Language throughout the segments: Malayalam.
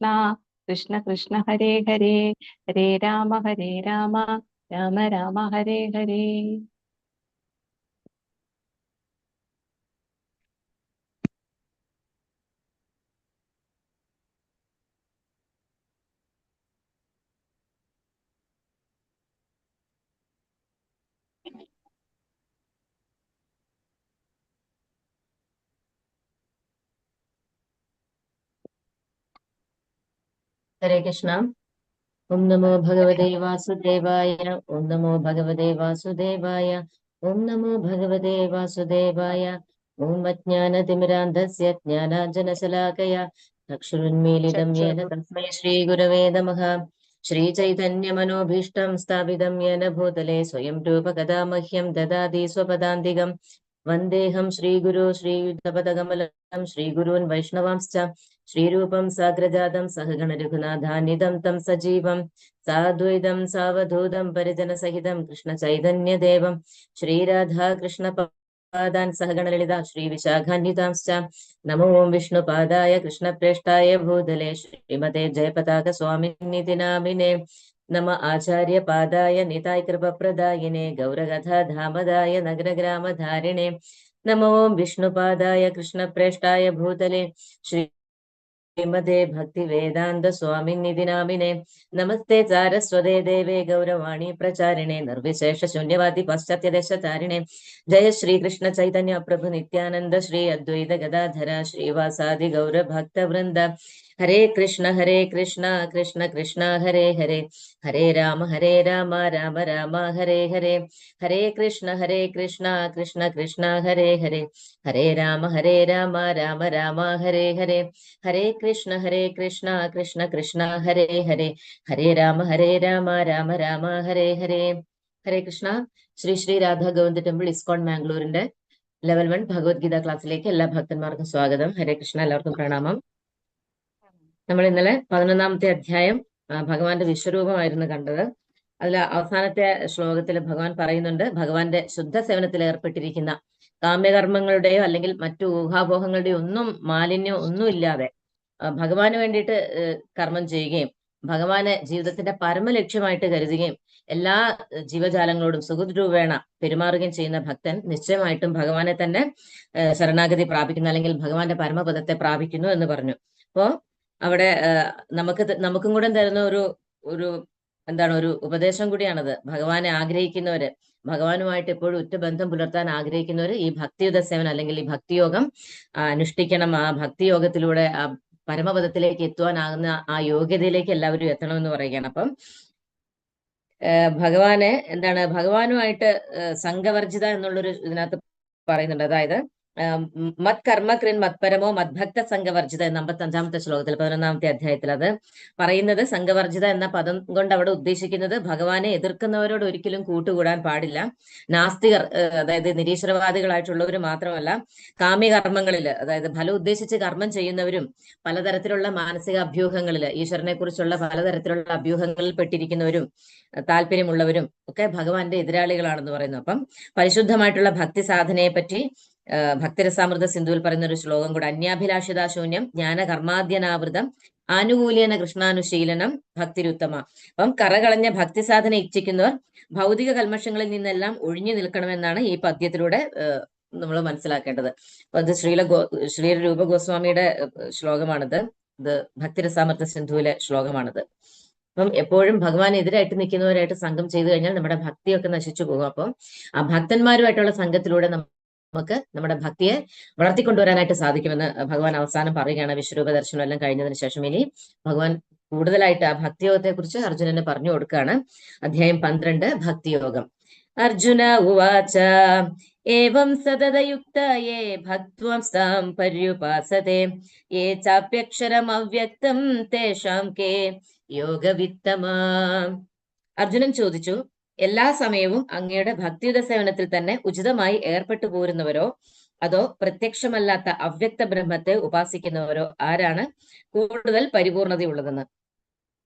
കൃഷ്ണ കൃഷ്ണ ഹരേ ഹരേ, ഹരേ രാമ രാമ രാമ ഹരേ ഹരേ. ഹരേ കൃഷ്ണ. ഓം നമോ ഭഗവതേ വാസുദേവായ. ഓം നമോ ഭഗവതേ വാസുദേവായ. ഓം നമോ ഭഗവതേ വാസുദേവായ. ഓം അജ്ഞാനതിമിരാന്ധസ്യ ജ്ഞാനാഞ്ജനശലാകയ ചക്ഷുരുന്മീലിതം യേന തസ്മൈ ശ്രീഗുരവേ നമഃ. ശ്രീചൈതന്യമനോഭീഷ്ടം സ്ഥാപിതം യേന ഭൂതലേ സ്വയം രൂപകഥാ മഹ്യം ദദാതി സ്വപദാന്തികം. വന്ദേഹം ശ്രീഗുരു ശ്രീയുതപദകമലം ശ്രീഗുരുൻ വൈഷ്ണവാംശ്ച ശ്രീരൂപം സാഗ്രജാതം സഹഗണ രഘുനാഥാനിധം തം സജീവം സാദ്വൈതം സാവധൂതം പരിജനസഹിതം കൃഷ്ണ ചൈതന്യദേവം ശ്രീരാധാകൃഷ്ണ പാദാൻ സഹഗണ ലളിത ശ്രീവിശാഖാന്വിതാംശ്ച. നമോ ഓം വിഷ്ണുപാദായ കൃഷ്ണപ്രേഷ്ഠായ ഭൂതലേ ശ്രീമതേ ജയപതാക സ്വാമിനിധി നാമിനെ. നമ ആചാര്യപാദായ നിതായ കൃപപ്രദായിനെ ഗൗരകഥാധാമദായ നഗരഗ്രാമധാരിണേ. നമോ ഓം വിഷ്ണുപാദായ കൃഷ്ണപ്രേഷ്ഠായ ഭൂതലേ ശ്രീമതേ ഭക്തി വേദാന്ത സ്വാമിനിധി നാമിനെ. നമസ്തേ സാരസ്വതേ ദേവേ ഗൗരവാണി പ്രചാരിണേ നിർവിശേഷ ശൂന്യവാദി പാശ്ചാത്യദേശതാരിണേ. ജയ ശ്രീകൃഷ്ണ ചൈതന്യ പ്രഭു നിത്യാനന്ദ ശ്രീ അദ്വൈത ഗദാധര ശ്രീവാസാദി ഗൗരഭക്തവൃന്ദ. ഹരേ കൃഷ്ണ കൃഷ്ണ കൃഷ്ണ ഹരേ ഹരേ, ഹരേ രാമ രാമ രാമ ഹരേ ഹരേ. ഹരേ കൃഷ്ണ കൃഷ്ണ കൃഷ്ണ ഹരേ ഹരേ, ഹരേ രാമ രാമ രാമ ഹരേ ഹരേ. ഹരേ കൃഷ്ണ കൃഷ്ണ കൃഷ്ണ ഹരേ ഹരേ, ഹരേ രാമ രാമ രാമ ഹരേ ഹരേ. ഹരേ കൃഷ്ണ. ശ്രീ ശ്രീ രാധാ ഗോവിന്ദ ടെമ്പിൾ ഇസ്കോൺ മാംഗ്ലൂരിന്റെ ലെവൽ 1 ഭഗവത്ഗീത ക്ലാസ്സിലേക്ക് എല്ലാ ഭക്തന്മാർക്കും സ്വാഗതം. ഹരേ കൃഷ്ണ. എല്ലാവർക്കും പ്രണാമം. നമ്മൾ ഇന്നലെ 11ാമത്തെ അധ്യായം ഭഗവാന്റെ വിശ്വരൂപമായിരുന്നു കണ്ടത്. അതിൽ അവസാനത്തെ ശ്ലോകത്തിൽ ഭഗവാൻ പറയുന്നുണ്ട്, ഭഗവാന്റെ ശുദ്ധ സേവനത്തിൽ ഏർപ്പെട്ടിരിക്കുന്ന കാമ്യകർമ്മങ്ങളുടെയോ അല്ലെങ്കിൽ മറ്റു ഊഹാപോഹങ്ങളുടെയോ മാലിന്യം ഒന്നുമില്ലാതെ ഭഗവാന് വേണ്ടിയിട്ട് കർമ്മം ചെയ്യുകയും ഭഗവാനെ ജീവിതത്തിന്റെ പരമലക്ഷ്യമായിട്ട് കരുതുകയും എല്ലാ ജീവജാലങ്ങളോടും സുഹൃദ്രൂപേണ പെരുമാറുകയും ചെയ്യുന്ന ഭക്തൻ നിശ്ചയമായിട്ടും ഭഗവാനെ തന്നെ ശരണാഗതി പ്രാപിക്കുന്നു, അല്ലെങ്കിൽ ഭഗവാന്റെ പരമപദത്തെ പ്രാപിക്കുന്നു എന്ന് പറഞ്ഞു. അപ്പോ അവിടെ നമുക്കും കൂടെ തരുന്ന ഒരു ഒരു ഉപദേശം കൂടിയാണത്. ഭഗവാനെ ആഗ്രഹിക്കുന്നവര്, ഭഗവാനുമായിട്ട് എപ്പോഴും ഉറ്റബന്ധം പുലർത്താൻ ആഗ്രഹിക്കുന്നവര് ഈ ഭക്തിയുത സേവനം അല്ലെങ്കിൽ ഈ ഭക്തിയോഗം അനുഷ്ഠിക്കണം. ആ ഭക്തിയോഗത്തിലൂടെ ആ പരമപദത്തിലേക്ക് എത്തുവാനാകുന്ന ആ യോഗ്യതയിലേക്ക് എല്ലാവരും എത്തണമെന്ന് പറയുകയാണ്. അപ്പം ഭഗവാനുമായിട്ട് സംഘവർജിത എന്നുള്ളൊരു ഇതിനകത്ത് പറയുന്നുണ്ട്. അതായത് മത് കർമ്മകൃൻ മത്പരമോ മദ്ഭക്ത സംഘവർജിത എന്ന 55ാമത്തെ ശ്ലോകത്തിൽ 11ാമത്തെ അധ്യായത്തിൽ അത് പറയുന്നത്. സംഘവർജിത എന്ന പദം കൊണ്ട് അവിടെ ഉദ്ദേശിക്കുന്നത് ഭഗവാനെ എതിർക്കുന്നവരോട് ഒരിക്കലും കൂട്ടുകൂടാൻ പാടില്ല. നാസ്തികർ, അതായത് നിരീശ്വരവാദികളായിട്ടുള്ളവർ മാത്രമല്ല, കാമ്യകർമ്മങ്ങളിൽ, അതായത് ഫലം ഉദ്ദേശിച്ച് കർമ്മം ചെയ്യുന്നവരും പലതരത്തിലുള്ള മാനസിക അഭ്യൂഹങ്ങളിൽ, ഈശ്വരനെ കുറിച്ചുള്ള പലതരത്തിലുള്ള അഭ്യൂഹങ്ങളിൽ പെട്ടിരിക്കുന്നവരും താല്പര്യമുള്ളവരും ഒക്കെ ഭഗവാന്റെ എതിരാളികളാണെന്ന് പറയുന്നു. അപ്പം പരിശുദ്ധമായിട്ടുള്ള ഭക്തി സാധനയെ പറ്റി ഭക്തിരസാമൃത സിന്ധുവിൽ പറയുന്ന ഒരു ശ്ലോകം കൂടെ, അന്യാഭിലാഷിതാശൂന്യം ജ്ഞാനകർമാദ്യനാവൃതം ആനുകൂല്യന കൃഷ്ണാനുശീലനം ഭക്തിരുത്തമ. അപ്പം കറകളഞ്ഞ ഭക്തി സാധന ഇച്ഛിക്കുന്നവർ ഭൗതിക കൽമഷങ്ങളിൽ നിന്നെല്ലാം ഒഴിഞ്ഞു നിൽക്കണമെന്നാണ് ഈ പദ്യത്തിലൂടെ നമ്മൾ മനസ്സിലാക്കേണ്ടത്. അപ്പൊ അത് ശ്രീരൂപ ഗോസ്വാമിയുടെ ശ്ലോകമാണിത്. ഇത് ഭക്തിരസാമൃത സിന്ധുവിലെ ശ്ലോകമാണിത്. അപ്പം എപ്പോഴും ഭഗവാനെതിരായിട്ട് നിൽക്കുന്നവരായിട്ട് സംഘം ചെയ്തു കഴിഞ്ഞാൽ നമ്മുടെ ഭക്തിയൊക്കെ നശിച്ചു പോകും. അപ്പം ആ ഭക്തന്മാരുമായിട്ടുള്ള സംഘത്തിലൂടെ നമുക്ക് നമ്മുടെ ഭക്തിയെ വളർത്തിക്കൊണ്ടുവരാനായിട്ട് സാധിക്കുമെന്ന് ഭഗവാൻ അവസാനം പറയുകയാണ്. വിശ്വരൂപ ദർശനം എല്ലാം കഴിഞ്ഞതിന് ശേഷം ഇനി ഭഗവാൻ കൂടുതലായിട്ട് ആ ഭക്തിയോഗത്തെ കുറിച്ച് അർജുനന് പറഞ്ഞു കൊടുക്കുകയാണ്. അധ്യായം 12 ഭക്തിയോഗം. അർജുന ഉവാച ഏവം സതതയുക്ത യേ ഭക്ത്വം സാം പര്യുപാസതേ യേ ചാപ്യക്ഷരം അവ്യക്തം തേഷാം കേ യോഗവിത്തമാ. അർജുനൻ ചോദിച്ചു, എല്ലാ സമയവും അങ്ങയുടെ ഭക്തിയുത സേവനത്തിൽ തന്നെ ഉചിതമായി ഏർപ്പെട്ടു പോരുന്നവരോ അതോ പ്രത്യക്ഷമല്ലാത്ത അവ്യക്ത ബ്രഹ്മത്തെ ഉപാസിക്കുന്നവരോ ആരാണ് കൂടുതൽ പരിപൂർണതയുള്ളതെന്ന്.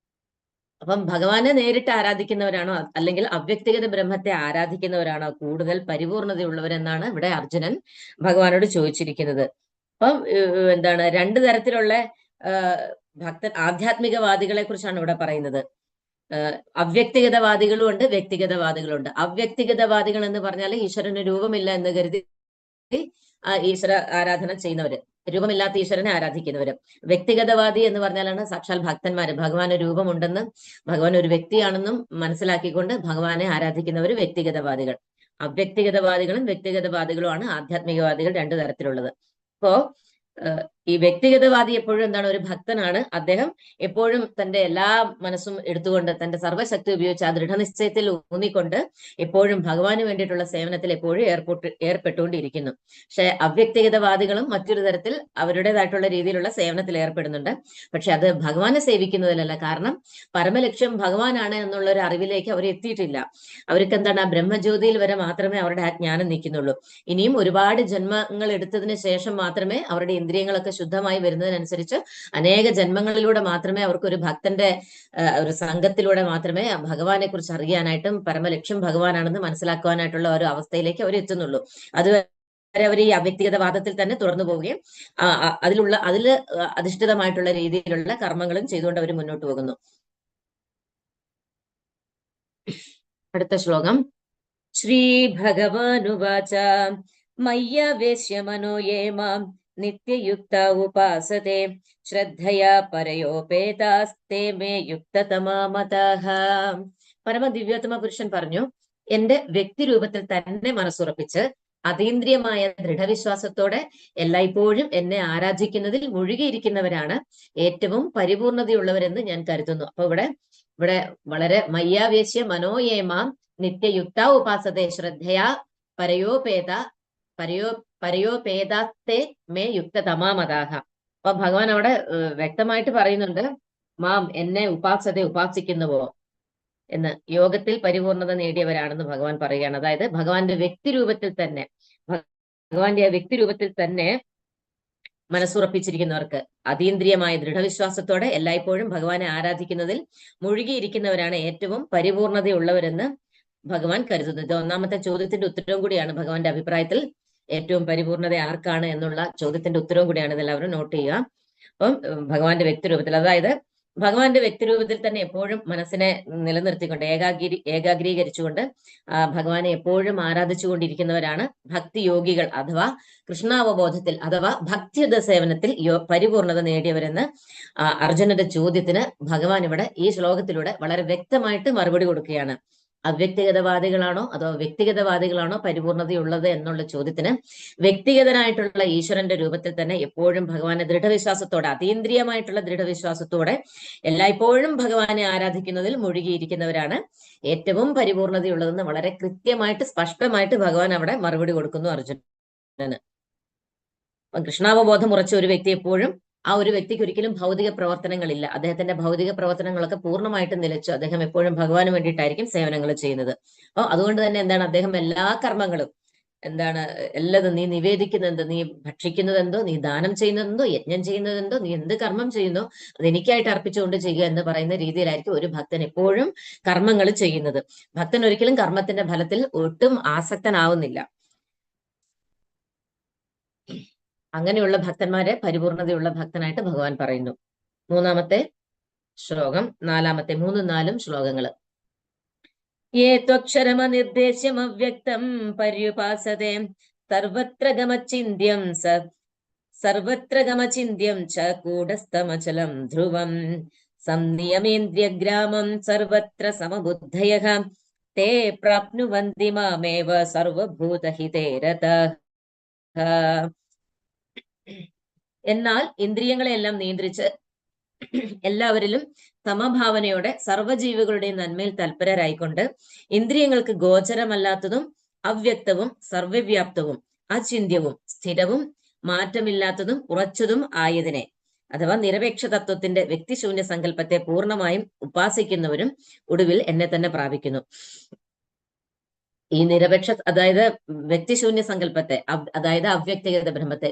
അപ്പം ഭഗവാനെ നേരിട്ട് ആരാധിക്കുന്നവരാണോ അല്ലെങ്കിൽ അവ്യക്തിഗത ബ്രഹ്മത്തെ ആരാധിക്കുന്നവരാണോ കൂടുതൽ പരിപൂർണതയുള്ളവരെന്നാണ് ഇവിടെ അർജുനൻ ഭഗവാനോട് ചോദിച്ചിരിക്കുന്നത്. അപ്പം രണ്ടു തരത്തിലുള്ള ആധ്യാത്മികവാദികളെ കുറിച്ചാണ് ഇവിടെ പറയുന്നത്. അവ്യക്തിഗതവാദികളും ഉണ്ട്, വ്യക്തിഗതവാദികളുണ്ട്. അവ്യക്തിഗതവാദികൾ എന്ന് പറഞ്ഞാൽ ഈശ്വരന് രൂപമില്ല എന്ന് കരുതി ഈശ്വര ആരാധന ചെയ്യുന്നവര്, രൂപമില്ലാത്ത ഈശ്വരനെ ആരാധിക്കുന്നവര്. വ്യക്തിഗതവാദി എന്ന് പറഞ്ഞാലാണ് സാക്ഷാൽ ഭക്തന്മാര്, ഭഗവാന് രൂപമുണ്ടെന്ന്, ഭഗവാൻ ഒരു വ്യക്തിയാണെന്നും മനസ്സിലാക്കിക്കൊണ്ട് ഭഗവാനെ ആരാധിക്കുന്നവര് വ്യക്തിഗതവാദികൾ. അവ്യക്തിഗതവാദികളും വ്യക്തിഗതവാദികളുമാണ് ആധ്യാത്മികവാദികൾ, രണ്ടു തരത്തിലുള്ളത്. അപ്പോ ഈ വ്യക്തിഗതവാദി എപ്പോഴും എന്താണ്, ഒരു ഭക്തനാണ്. അദ്ദേഹം എപ്പോഴും തന്റെ എല്ലാ മനസ്സും എടുത്തുകൊണ്ട് തന്റെ സർവ്വശക്തി ഉപയോഗിച്ച് ആ ദൃഢനിശ്ചയത്തിൽ ഊന്നിക്കൊണ്ട് എപ്പോഴും ഭഗവാന് വേണ്ടിയിട്ടുള്ള സേവനത്തിൽ എപ്പോഴും ഏർപ്പെട്ടുകൊണ്ടിരിക്കുന്നു. പക്ഷെ അവ്യക്തിഗതവാദികളും മറ്റൊരു തരത്തിൽ അവരുടേതായിട്ടുള്ള രീതിയിലുള്ള സേവനത്തിൽ ഏർപ്പെടുന്നുണ്ട്. പക്ഷെ അത് ഭഗവാനെ സേവിക്കുന്നതിലല്ല. കാരണം പരമലക്ഷ്യം ഭഗവാനാണ് എന്നുള്ള ഒരു അറിവിലേക്ക് അവർ എത്തിയിട്ടില്ല. അവർക്ക് എന്താണ്, ആ ബ്രഹ്മജ്യോതിയിൽ വരെ മാത്രമേ അവരുടെ ആ ജ്ഞാനം നിൽക്കുന്നുള്ളൂ. ഇനിയും ഒരുപാട് ജന്മങ്ങൾ എടുത്തതിന് ശേഷം മാത്രമേ അവരുടെ ഇന്ദ്രിയങ്ങളൊക്കെ ശുദ്ധമായി വരുന്നതിനനുസരിച്ച് അനേക ജന്മങ്ങളിലൂടെ മാത്രമേ അവർക്ക് ഒരു ഭക്തന്റെ ഒരു സംഘത്തിലൂടെ മാത്രമേ ഭഗവാനെ കുറിച്ച് അറിയാനായിട്ടും പരമലക്ഷ്യം ഭഗവാനാണെന്ന് മനസ്സിലാക്കുവാനായിട്ടുള്ള ഒരു അവസ്ഥയിലേക്ക് അവർ എത്തുന്നുള്ളൂ. അതുവരെ അവർ ഈ അവ്യക്തിഗതവാദത്തിൽ തന്നെ തുറന്നു പോവുകയും അതിൽ അധിഷ്ഠിതമായിട്ടുള്ള രീതിയിലുള്ള കർമ്മങ്ങളും ചെയ്തുകൊണ്ട് അവർ മുന്നോട്ട് പോകുന്നു. അടുത്ത ശ്ലോകം. ശ്രീ ഭഗവാനുവാച മയ്യാവേശ്യ മനോയേ മാം നിത്യയുക്ത ഉപാസത്തെ ശ്രദ്ധയാ പരയോപേതാസ്തേ മേ യുക്തതമാ മതഃ. പരമദിവ്യോത്തമ പുരുഷൻ പറഞ്ഞു, എന്റെ വ്യക്തിരൂപത്തിൽ തന്നെ മനസ്സുറപ്പിച്ച് അതീന്ദ്രിയമായ ദൃഢവിശ്വാസത്തോടെ എല്ലായ്പ്പോഴും എന്നെ ആരാധിക്കുന്നതിൽ മുഴുകിയിരിക്കുന്നവരാണ് ഏറ്റവും പരിപൂർണതയുള്ളവരെന്ന് ഞാൻ കരുതുന്നു. അപ്പൊ ഇവിടെ വളരെ മയ്യാവേശ്യ മനോയേമാം നിത്യയുക്ത ഉപാസത്തെ ശ്രദ്ധയാ പരയോപേതാസ്തേ മേ യുക്തതമാമതാഹ. അപ്പൊ ഭഗവാൻ അവിടെ വ്യക്തമായിട്ട് പറയുന്നുണ്ട്, മാം എന്നെ ഉപാസിക്കുന്നുവോ എന്ന്, യോഗത്തിൽ പരിപൂർണത നേടിയവരാണെന്ന് ഭഗവാൻ പറയുകയാണ്. അതായത് ഭഗവാന്റെ വ്യക്തിരൂപത്തിൽ തന്നെ മനസ്സുറപ്പിച്ചിരിക്കുന്നവർക്ക്, അതീന്ദ്രിയമായ ദൃഢവിശ്വാസത്തോടെ എല്ലായ്പ്പോഴും ഭഗവാനെ ആരാധിക്കുന്നതിൽ മുഴുകിയിരിക്കുന്നവരാണ് ഏറ്റവും പരിപൂർണതയുള്ളവരെന്ന് ഭഗവാൻ കരുതുന്നു. ഇത് ഒന്നാമത്തെ ചോദ്യത്തിന്റെ ഉത്തരവും കൂടിയാണ്. ഭഗവാന്റെ അഭിപ്രായത്തിൽ ഏറ്റവും പരിപൂർണത ആർക്കാണ് എന്നുള്ള ചോദ്യത്തിന്റെ ഉത്തരവും കൂടിയാണ്. ഇതെല്ലാവരും നോട്ട് ചെയ്യുക. അപ്പം ഭഗവാന്റെ വ്യക്തിരൂപത്തിൽ, അതായത് ഭഗവാന്റെ വ്യക്തിരൂപത്തിൽ തന്നെ എപ്പോഴും മനസ്സിനെ നിലനിർത്തിക്കൊണ്ട് ഏകാഗ്രീകരിച്ചുകൊണ്ട് ഭഗവാനെ എപ്പോഴും ആരാധിച്ചുകൊണ്ടിരിക്കുന്നവരാണ് ഭക്തിയോഗികൾ അഥവാ കൃഷ്ണാവബോധത്തിൽ അഥവാ ഭക്തിയുത സേവനത്തിൽ പരിപൂർണത നേടിയവരെന്ന് അർജുനന്റെ ചോദ്യത്തിന് ഭഗവാൻ ഇവിടെ ഈ ശ്ലോകത്തിലൂടെ വളരെ വ്യക്തമായിട്ട് മറുപടി കൊടുക്കുകയാണ്. അവ്യക്തിഗതവാദികളാണോ അതോ വ്യക്തിഗതവാദികളാണോ പരിപൂർണതയുള്ളത് എന്നുള്ള ചോദ്യത്തിന് വ്യക്തിഗതനായിട്ടുള്ള ഈശ്വരന്റെ രൂപത്തിൽ തന്നെ എപ്പോഴും ഭഗവാനെ ദൃഢവിശ്വാസത്തോടെ, അതീന്ദ്രിയമായിട്ടുള്ള ദൃഢവിശ്വാസത്തോടെ എല്ലായ്പ്പോഴും ഭഗവാനെ ആരാധിക്കുന്നതിൽ മുഴുകിയിരിക്കുന്നവരാണ് ഏറ്റവും പരിപൂർണതയുള്ളതെന്ന് വളരെ കൃത്യമായിട്ട് സ്പഷ്ടമായിട്ട് ഭഗവാൻ അവിടെ മറുപടി കൊടുക്കുന്നു അർജുനന്. കൃഷ്ണാവബോധം ഉറച്ച ഒരു വ്യക്തി എപ്പോഴും, ആ ഒരു വ്യക്തിക്ക് ഒരിക്കലും ഭൗതിക പ്രവർത്തനങ്ങളില്ല. അദ്ദേഹത്തിന്റെ ഭൗതിക പ്രവർത്തനങ്ങളൊക്കെ പൂർണ്ണമായിട്ടും നിലച്ചു അദ്ദേഹം എപ്പോഴും ഭഗവാന് വേണ്ടിയിട്ടായിരിക്കും സേവനങ്ങൾ ചെയ്യുന്നത്. അപ്പോൾ അതുകൊണ്ട് തന്നെ എന്താണ്, അദ്ദേഹം എല്ലാ കർമ്മങ്ങളും എല്ലതും, നീ നിവേദിക്കുന്നതെന്തോ, നീ ഭക്ഷിക്കുന്നതെന്തോ, നീ ദാനം ചെയ്യുന്നതെന്തോ, യജ്ഞം ചെയ്യുന്നതെന്തോ, നീ എന്ത് കർമ്മം ചെയ്യുന്നോ അത് എനിക്കായിട്ട് അർപ്പിച്ചുകൊണ്ട് ചെയ്യുക എന്ന് പറയുന്ന രീതിയിലായിരിക്കും ഒരു ഭക്തൻ എപ്പോഴും കർമ്മങ്ങൾ ചെയ്യുന്നത്. ഭക്തൻ ഒരിക്കലും കർമ്മത്തിന്റെ ഫലത്തിൽ ഒട്ടും ആസക്തനാവുന്നില്ല. അങ്ങനെയുള്ള ഭക്തന്മാരെ പരിപൂർണതയുള്ള ഭക്തനായിട്ട് ഭഗവാൻ പറയുന്നു. മൂന്നാമത്തെ ശ്ലോകം, നാലാമത്തെ 3-4 ശ്ലോകങ്ങള്. യേ ത്വക്ഷരമനിർദ്ദേശ്യം അവ്യക്തം പര്യുപാസതേ സർവത്ര ഗമചിന്യം ച കൂടസ്ഥമചലം ധ്രുവം സംനിയമേന്ദ്രിയഗ്രാമം സർവത്ര സമബുദ്ധയഃ തേ പ്രാപ്നുവന്തി മാമേവ സർവഭൂതഹിതേ രതഃ. എന്നാൽ ഇന്ദ്രിയങ്ങളെല്ലാം നിയന്ത്രിച്ച് എല്ലാവരിലും സമഭാവനയോടെ സർവ്വജീവികളുടെയും നന്മയിൽ തൽപരരായിക്കൊണ്ട് ഇന്ദ്രിയങ്ങൾക്ക് ഗോചരമല്ലാത്തതും അവ്യക്തവും സർവ്വവ്യാപ്തവും അചിന്യവും സ്ഥിരവും മാറ്റമില്ലാത്തതും ഉറച്ചതും ആയതിനെ അഥവാ നിരപേക്ഷ തത്വത്തിന്റെ വ്യക്തിശൂന്യ സങ്കല്പത്തെ പൂർണ്ണമായും ഉപാസിക്കുന്നവരും ഒടുവിൽ എന്നെ തന്നെ പ്രാപിക്കുന്നു. ഈ നിരപേക്ഷ, അതായത് വ്യക്തിശൂന്യ സങ്കല്പത്തെ, അതായത് അവ്യക്തിഗത ബ്രഹ്മത്തെ,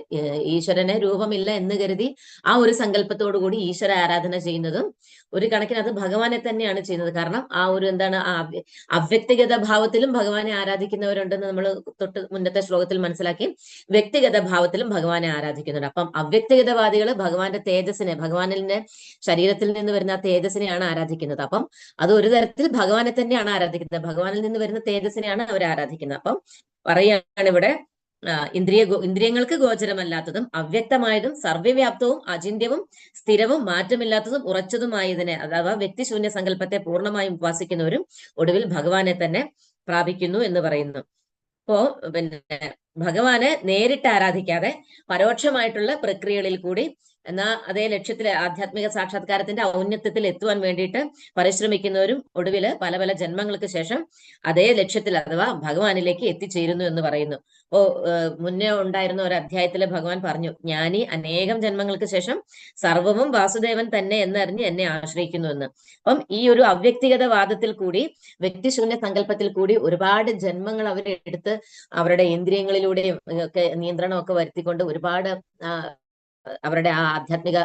ഈശ്വരനെ രൂപമില്ല എന്ന് കരുതി ആ ഒരു സങ്കല്പത്തോടുകൂടി ഈശ്വര ആരാധന ചെയ്യുന്നതും ഒരു കണക്കിന് അത് ഭഗവാനെ തന്നെയാണ് ചെയ്യുന്നത്. കാരണം ആ ഒരു എന്താണ്, ആ അവ്യക്തിഗത ഭാവത്തിലും ഭഗവാനെ ആരാധിക്കുന്നവരുണ്ടെന്ന് നമ്മൾ തൊട്ട് മുന്നത്തെ ശ്ലോകത്തിൽ മനസ്സിലാക്കി. വ്യക്തിഗത ഭാവത്തിലും ഭഗവാനെ ആരാധിക്കുന്നുണ്ട്. അപ്പം അവ്യക്തിഗതവാദികൾ ഭഗവാന്റെ തേജസ്സിനെ, ഭഗവാനിന്റെ ശരീരത്തിൽ നിന്ന് വരുന്ന തേജസ്സിനെയാണ് ആരാധിക്കുന്നത്. അപ്പം അത് ഒരു തരത്തിൽ ഭഗവാനെ തന്നെയാണ് ആരാധിക്കുന്നത്. ഭഗവാനിൽ നിന്ന് വരുന്ന തേജസ്സിനെയാണ് അവർ ആരാധിക്കുന്നത്. അപ്പം പറയുകയാണ് ഇവിടെ ഇന്ദ്രിയങ്ങൾക്ക് ഗോചരമല്ലാത്തതും അവ്യക്തമായതും സർവ്വവ്യാപ്തവും അചിന്യവും സ്ഥിരവും മാറ്റമില്ലാത്തതും ഉറച്ചതുമായതിനെ, അഥവാ വ്യക്തിശൂന്യ സങ്കല്പത്തെ പൂർണ്ണമായും ഉപാസിക്കുന്നവരും ഒടുവിൽ ഭഗവാനെ തന്നെ പ്രാപിക്കുന്നു എന്ന് പറയുന്നു. അപ്പോ പിന്നെ ഭഗവാനെ നേരിട്ട് ആരാധിക്കാതെ പരോക്ഷമായിട്ടുള്ള പ്രക്രിയകളിൽ കൂടി എന്നാ അതേ ലക്ഷ്യത്തിൽ, ആധ്യാത്മിക സാക്ഷാത്കാരത്തിന്റെ ഔന്നത്യത്തിൽ എത്തുവാൻ വേണ്ടിയിട്ട് പരിശ്രമിക്കുന്നവരും ഒടുവില് പല പല ജന്മങ്ങൾക്ക് ശേഷം അതേ ലക്ഷ്യത്തിൽ അഥവാ ഭഗവാനിലേക്ക് എത്തിച്ചേരുന്നു എന്ന് പറയുന്നു. മുന്നേ ഉണ്ടായിരുന്ന ഒരു അധ്യായത്തില് ഭഗവാൻ പറഞ്ഞു, ജ്ഞാനി അനേകം ജന്മങ്ങൾക്ക് ശേഷം സർവവും വാസുദേവൻ തന്നെ എന്നറിഞ്ഞ് എന്നെ ആശ്രയിക്കുന്നു എന്ന്. അപ്പം ഈ ഒരു അവ്യക്തിഗത വാദത്തിൽ കൂടി, വ്യക്തിശൂന്യ സങ്കല്പത്തിൽ കൂടി ഒരുപാട് ജന്മങ്ങൾ അവരെടുത്ത് അവരുടെ ഇന്ദ്രിയങ്ങളിലൂടെയും ഒക്കെ നിയന്ത്രണമൊക്കെ വരുത്തിക്കൊണ്ട് ഒരുപാട് അവരുടെ ആ ആധ്യാത്മിക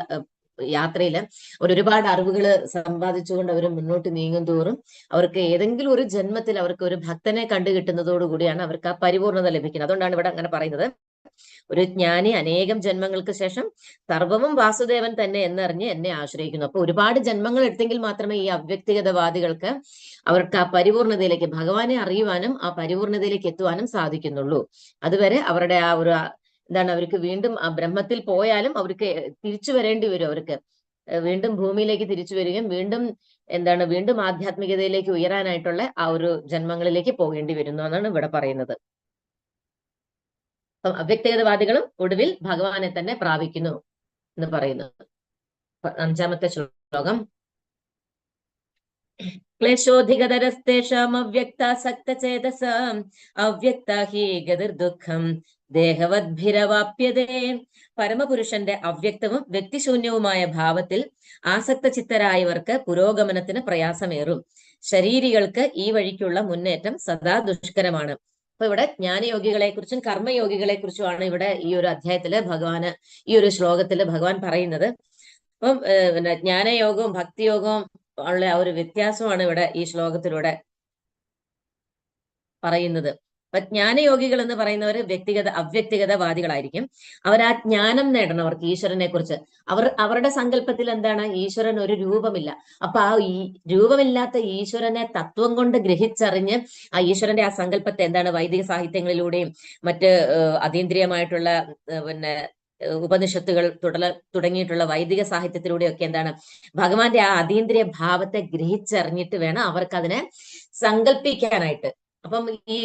യാത്രയില് ഒരുപാട് അറിവുകൾ സമ്പാദിച്ചുകൊണ്ട് അവർ മുന്നോട്ട് നീങ്ങും തോറും അവർക്ക് ഏതെങ്കിലും ഒരു ജന്മത്തിൽ അവർക്ക് ഒരു ഭക്തനെ കണ്ടു കിട്ടുന്നതോടുകൂടിയാണ് അവർക്ക് ആ പരിപൂർണത ലഭിക്കുന്നത്. അതുകൊണ്ടാണ് ഇവിടെ അങ്ങനെ പറയുന്നത്, ഒരു ജ്ഞാനി അനേകം ജന്മങ്ങൾക്ക് ശേഷം സർവവും വാസുദേവൻ തന്നെ എന്നറിഞ്ഞ് എന്നെ ആശ്രയിക്കുന്നു. അപ്പൊ ഒരുപാട് ജന്മങ്ങൾ എടുത്തെങ്കിൽ മാത്രമേ ഈ അവ്യക്തിഗതവാദികൾക്ക് അവർക്ക് ആ പരിപൂർണതയിലേക്ക്, ഭഗവാനെ അറിയുവാനും ആ പരിപൂർണതയിലേക്ക് എത്തുവാനും സാധിക്കുന്നുള്ളൂ. അതുവരെ അവരുടെ ആ ഒരു എന്താണ്, അവർക്ക് വീണ്ടും ആ ബ്രഹ്മത്തിൽ പോയാലും അവർക്ക് തിരിച്ചു വരേണ്ടി വരും. അവർക്ക് വീണ്ടും ഭൂമിയിലേക്ക് തിരിച്ചു വരികയും വീണ്ടും ആധ്യാത്മികതയിലേക്ക് ഉയരാനായിട്ടുള്ള ആ ഒരു ജന്മങ്ങളിലേക്ക് പോകേണ്ടി വരുന്നു എന്നാണ് ഇവിടെ പറയുന്നത്. അപ്പം അവ്യക്തിഗതവാദികളും ഒടുവിൽ ഭഗവാനെ തന്നെ പ്രാപിക്കുന്നു എന്ന് പറയുന്നു. 5-ാമത്തെ ശ്ലോകം. ക്ലേശോധികതരസ്തേഷാം അവ്യക്താസക്തചേതസാം അവ്യക്താ ഹി ഗതിർദുഃഖം ദേഹവദ്ഭിരവാപ്യതേ. പരമപുരുഷന്റെ അവ്യക്തവും വ്യക്തിശൂന്യവുമായ ഭാവത്തിൽ ആസക്ത ചിത്തരായവർക്ക് പുരോഗമനത്തിന് പ്രയാസമേറും. ശരീരികൾക്ക് ഈ വഴിക്കുള്ള മുന്നേറ്റം സദാ ദുഷ്കരമാണ്. അപ്പൊ ഇവിടെ ജ്ഞാനയോഗികളെ കുറിച്ചും കർമ്മയോഗികളെ കുറിച്ചുമാണ് ഇവിടെ ഈ ഒരു അധ്യായത്തില് ഭഗവാന്, ഈ ഒരു ശ്ലോകത്തില് ഭഗവാൻ പറയുന്നത്. അപ്പം ജ്ഞാനയോഗവും ഭക്തിയോഗവും ഉള്ള ആ ഒരു വ്യത്യാസമാണ് ഇവിടെ ഈ ശ്ലോകത്തിലൂടെ പറയുന്നത്. അപ്പൊ ജ്ഞാനയോഗികൾ എന്ന് പറയുന്നവർ അവ്യക്തിഗതവാദികളായിരിക്കും. അവർ ആ ജ്ഞാനം നേടണം, അവർക്ക് ഈശ്വരനെ കുറിച്ച്. അവരുടെ സങ്കല്പത്തിൽ എന്താണ്, ഈശ്വരൻ ഒരു രൂപമില്ല. അപ്പൊ ആ ഈ രൂപമില്ലാത്ത ഈശ്വരനെ തത്വം കൊണ്ട് ഗ്രഹിച്ചറിഞ്ഞ് ആ ഈശ്വരന്റെ ആ സങ്കല്പത്തെ എന്താണ്, വൈദിക സാഹിത്യങ്ങളിലൂടെയും മറ്റ് അതീന്ദ്രിയമായിട്ടുള്ള ഉപനിഷത്തുകൾ തുടങ്ങിയിട്ടുള്ള വൈദിക സാഹിത്യത്തിലൂടെയൊക്കെ എന്താണ്, ഭഗവാന്റെ ആ അതീന്ദ്രിയ ഭാവത്തെ ഗ്രഹിച്ചറിഞ്ഞിട്ട് വേണം അവർക്ക് അതിനെ സങ്കല്പിക്കാനായിട്ട്. അപ്പം ഈ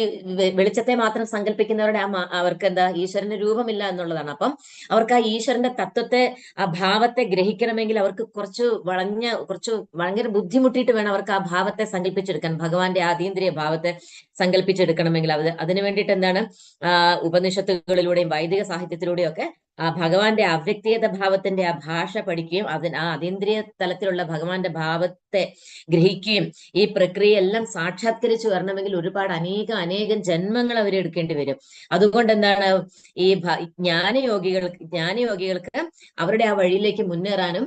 വെളിച്ചത്തെ മാത്രം സങ്കല്പിക്കുന്നവരുടെ അവർക്ക് എന്താ, ഈശ്വരന് രൂപമില്ല എന്നുള്ളതാണ്. അപ്പം അവർക്ക് ആ ഈശ്വരന്റെ തത്വത്തെ, ആ ഭാവത്തെ ഗ്രഹിക്കണമെങ്കിൽ അവർക്ക് കുറച്ച് ഭയങ്കര ബുദ്ധിമുട്ടിയിട്ട് വേണം അവർക്ക് ആ ഭാവത്തെ സങ്കല്പിച്ചെടുക്കാൻ, ഭഗവാന്റെ അതീന്ദ്രിയ ഭാവത്തെ സങ്കല്പിച്ചെടുക്കണമെങ്കിൽ. അതിനു വേണ്ടിയിട്ട് എന്താണ്, ഉപനിഷത്തുകളിലൂടെയും വൈദിക സാഹിത്യത്തിലൂടെയും ഒക്കെ ആ ഭഗവാന്റെ അവ്യക്തിഗത ഭാവത്തിന്റെ ആ ഭാഷ പഠിക്കുകയും ആ അതീന്ദ്രിയ തലത്തിലുള്ള ഭഗവാന്റെ ഭാവത്തെ ഗ്രഹിക്കുകയും ഈ പ്രക്രിയ എല്ലാം സാക്ഷാത്കരിച്ചു വരണമെങ്കിൽ ഒരുപാട് അനേകം ജന്മങ്ങൾ അവരെടുക്കേണ്ടി വരും. അതുകൊണ്ട് എന്താണ്, ഈ ജ്ഞാനയോഗികൾക്ക് അവരുടെ ആ വഴിയിലേക്ക് മുന്നേറാനും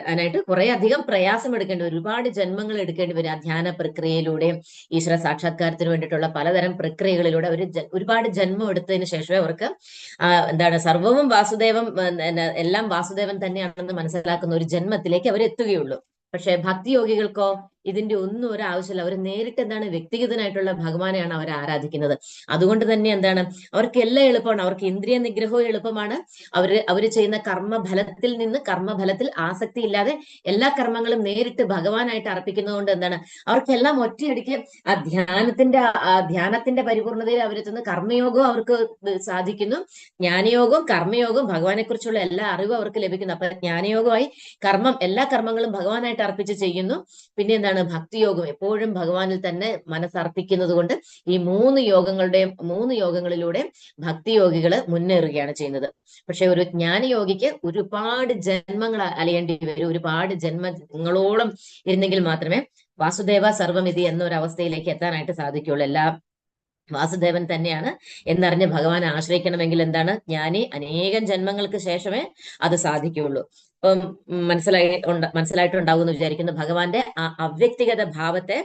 അതിനായിട്ട് കുറെ അധികം പ്രയാസം എടുക്കേണ്ടി വരും, ഒരുപാട് ജന്മങ്ങൾ എടുക്കേണ്ടി വരും. ആ ധ്യാന പ്രക്രിയയിലൂടെയും ഈശ്വര സാക്ഷാത്കാരത്തിന് വേണ്ടിയിട്ടുള്ള പലതരം പ്രക്രിയകളിലൂടെ ഒരുപാട് ജന്മം എടുത്തതിന് ശേഷമേ അവർക്ക് സർവവും വാസുദേവം, എല്ലാം വാസുദേവൻ തന്നെയാണെന്ന് മനസ്സിലാക്കുന്ന ഒരു ജന്മത്തിലേക്ക് അവർ എത്തുകയുള്ളൂ. പക്ഷെ ഭക്തിയോഗികൾക്കോ ഇതിന്റെ ഒന്നും ഒരു ആവശ്യമില്ല. അവർ നേരിട്ട് വ്യക്തിഗതനായിട്ടുള്ള ഭഗവാനെയാണ് അവർ ആരാധിക്കുന്നത്. അതുകൊണ്ട് തന്നെ അവർക്ക് എല്ലാം എളുപ്പമാണ്. അവർക്ക് ഇന്ദ്രിയ നിഗ്രഹവും എളുപ്പമാണ്. അവര് ചെയ്യുന്ന കർമ്മഫലത്തിൽ ആസക്തി ഇല്ലാതെ എല്ലാ കർമ്മങ്ങളും നേരിട്ട് ഭഗവാനായിട്ട് അർപ്പിക്കുന്നതുകൊണ്ട് അവർക്കെല്ലാം ഒറ്റയടിക്ക് ആ ധ്യാനത്തിന്റെ പരിപൂർണതയിൽ അവരെത്തുന്ന കർമ്മയോഗവും അവർക്ക് സാധിക്കുന്നു. ജ്ഞാനയോഗവും കർമ്മയോഗവും ഭഗവാനെ കുറിച്ചുള്ള എല്ലാ അറിവും അവർക്ക് ലഭിക്കുന്നു. അപ്പൊ ജ്ഞാനയോഗമായി എല്ലാ കർമ്മങ്ങളും ഭഗവാനായിട്ട് അർപ്പിച്ച് ചെയ്യുന്നു. പിന്നെ ഭക്തിയോഗം, എപ്പോഴും ഭഗവാനിൽ തന്നെ മനസ്സർപ്പിക്കുന്നത് കൊണ്ട് ഈ മൂന്ന് യോഗങ്ങളിലൂടെ ഭക്തിയോഗികള് മുന്നേറുകയാണ് ചെയ്യുന്നത്. പക്ഷെ ഒരു ജ്ഞാനയോഗിക്ക് ഒരുപാട് ജന്മങ്ങൾ അലയേണ്ടി വരും. ഒരുപാട് ജന്മങ്ങളോളം ഇരുന്നെങ്കിൽ മാത്രമേ വാസുദേവ സർവമിതി എന്നൊരവസ്ഥയിലേക്ക് എത്താനായിട്ട് സാധിക്കുകയുള്ളൂ. വാസുദേവൻ തന്നെയാണ് എന്നറിഞ്ഞ് ഭഗവാനെ ആശ്രയിക്കണമെങ്കിൽ എന്താണ്, ജ്ഞാനി അനേകം ജന്മങ്ങൾക്ക് ശേഷമേ അത് സാധിക്കുകയുള്ളൂ. ഇപ്പം മനസ്സിലായിട്ടുണ്ടാവും എന്ന് വിചാരിക്കുന്നു. ഭഗവാന്റെ ആ അവ്യക്തിഗത ഭാവത്തെ,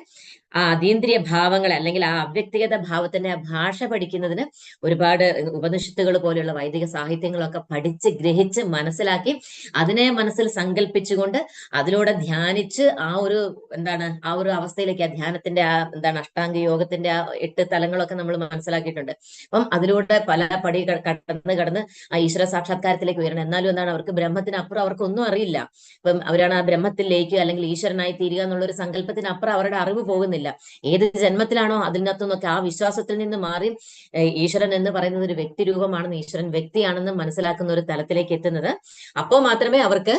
ആ അതീന്ദ്രിയ ഭാവങ്ങളെ, അല്ലെങ്കിൽ ആ അവ്യക്തിഗത ഭാവത്തിന്റെ ആ ഭാഷ പഠിക്കുന്നതിന് ഒരുപാട് ഉപനിഷത്തുകൾ പോലെയുള്ള വൈദിക സാഹിത്യങ്ങളൊക്കെ പഠിച്ച് ഗ്രഹിച്ച് മനസ്സിലാക്കി അതിനെ മനസ്സിൽ സങ്കല്പിച്ചുകൊണ്ട് അതിലൂടെ ധ്യാനിച്ച് ആ ഒരു ആ ഒരു അവസ്ഥയിലേക്ക്, ആ ധ്യാനത്തിന്റെ ആ അഷ്ടാംഗ യോഗത്തിന്റെ ആ 8 തലങ്ങളൊക്കെ നമ്മൾ മനസ്സിലാക്കിയിട്ടുണ്ട്. അപ്പം അതിലൂടെ പല പടി കടന്ന് ആ ഈശ്വര സാക്ഷാത്കാരത്തിലേക്ക് ഉയരണം. എന്നാലും അവർക്ക് ബ്രഹ്മത്തിനപ്പുറം അവർക്കൊന്നും അറിയില്ല. ഇപ്പം അവരാണ് ആ ബ്രഹ്മത്തിൽ ലയിക്കുക അല്ലെങ്കിൽ ഈശ്വരനായി തീരുക എന്നുള്ള ഒരു സങ്കല്പത്തിനപ്പുറം അവരുടെ അറിവ് പോകുന്നില്ല. ഏത് ജന്മത്തിലാണോ അതിനകത്തുനിന്നൊക്കെ ആ വിശ്വാസത്തിൽ നിന്ന് മാറി ഈശ്വരൻ എന്ന് പറയുന്നത് ഒരു വ്യക്തി രൂപമാണെന്ന്, ഈശ്വരൻ വ്യക്തിയാണെന്ന് മനസ്സിലാക്കുന്ന ഒരു തലത്തിലേക്ക് എത്തുന്നത്, അപ്പോൾ മാത്രമേ അവർക്ക്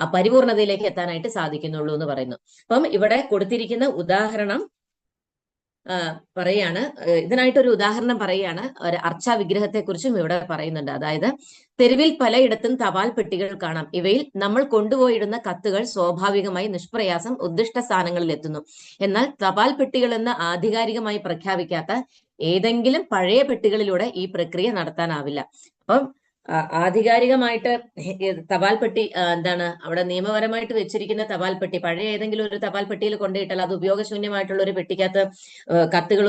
ആ പരിപൂർണതയിലേക്ക് എത്താനായിട്ട് സാധിക്കുന്നുള്ളൂ എന്ന് പറയുന്നു. അപ്പം ഇവിടെ കൊടുത്തിരിക്കുന്ന ഉദാഹരണം പറയാണ്, ഇതിനായിട്ടൊരു ഉദാഹരണം പറയാണ്. ഒരു അർച്ചാ വിഗ്രഹത്തെ കുറിച്ചും ഇവിടെ പറയുന്നുണ്ട്. അതായത് തെരുവിൽ പലയിടത്തും തപാൽ പെട്ടികൾ കാണാം. ഇവയിൽ നമ്മൾ കൊണ്ടുപോയിടുന്ന കത്തുകൾ സ്വാഭാവികമായി നിഷ്പ്രയാസം ഉദ്ദിഷ്ട സ്ഥാനങ്ങളിൽ എത്തുന്നു. എന്നാൽ തപാൽ പെട്ടികൾ എന്ന് ആധികാരികമായി പ്രഖ്യാപിക്കാത്ത ഏതെങ്കിലും പഴയ പെട്ടികളിലൂടെ ഈ പ്രക്രിയ നടത്താനാവില്ല. അപ്പം ആധികാരികമായിട്ട് തപാൽ പെട്ടി അവിടെ നിയമപരമായിട്ട് വെച്ചിരിക്കുന്ന തപാൽ പെട്ടി, പഴയ ഏതെങ്കിലും ഒരു തപാൽ പെട്ടിയിൽ കൊണ്ടുപോയിട്ടാൽ അത് ഉപയോഗശൂന്യമായിട്ടുള്ള ഒരു പെട്ടിക്കകത്ത് കത്തുകൾ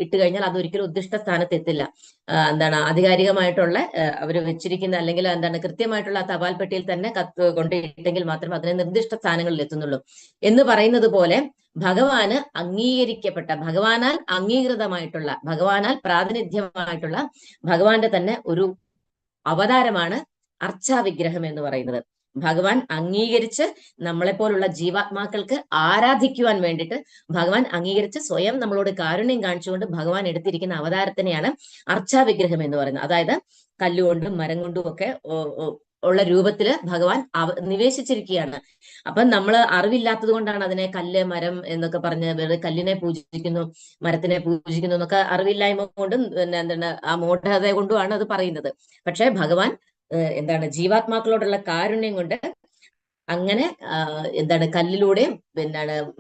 ഇട്ട് കഴിഞ്ഞാൽ അത് ഒരിക്കലും ഉദ്ദിഷ്ട സ്ഥാനത്ത് എത്തില്ല. ആധികാരികമായിട്ടുള്ള അവർ വെച്ചിരിക്കുന്ന അല്ലെങ്കിൽ കൃത്യമായിട്ടുള്ള ആ തപാൽ പെട്ടിയിൽ തന്നെ കത്ത് കൊണ്ടുപോയിട്ടെങ്കിൽ മാത്രമേ അതിനെ നിർദ്ദിഷ്ട സ്ഥാനങ്ങളിൽ എത്തുന്നുള്ളൂ എന്ന് പറയുന്നത് പോലെ ഭഗവാന് അംഗീകരിക്കപ്പെട്ട, ഭഗവാനാൽ അംഗീകൃതമായിട്ടുള്ള, ഭഗവാനാൽ പ്രാതിനിധ്യമായിട്ടുള്ള ഭഗവാന്റെ തന്നെ ഒരു അവതാരമാണ് അർച്ചാവിഗ്രഹം എന്ന് പറയുന്നത്. ഭഗവാൻ അംഗീകരിച്ച് നമ്മളെപ്പോലുള്ള ജീവാത്മാക്കൾക്ക് ആരാധിക്കുവാൻ വേണ്ടിയിട്ട് ഭഗവാൻ അംഗീകരിച്ച് സ്വയം നമ്മളോട് കാരുണ്യം കാണിച്ചുകൊണ്ട് ഭഗവാൻ എടുത്തിരിക്കുന്ന അവതാരത്തിനെയാണ് അർച്ചാവിഗ്രഹം എന്ന് പറയുന്നത്. അതായത് കല്ലുകൊണ്ടും മരം കൊണ്ടും ഒക്കെ ഉള്ള രൂപത്തില് ഭഗവാൻ നിവേശിച്ചിരിക്കുകയാണ്. അപ്പൊ നമ്മൾ അറിവില്ലാത്തത് കൊണ്ടാണ് അതിനെ കല്ല് മരം എന്നൊക്കെ പറഞ്ഞ് വെറുതെ കല്ലിനെ പൂജിക്കുന്നു, മരത്തിനെ പൂജിക്കുന്നു എന്നൊക്കെ അറിവില്ലായ്മ കൊണ്ടും ആ മൂഢത കൊണ്ടുമാണ് അത് പറയുന്നത്. പക്ഷെ ഭഗവാൻ ജീവാത്മാക്കളോടുള്ള കാരുണ്യം കൊണ്ട് അങ്ങനെ കല്ലിലൂടെയും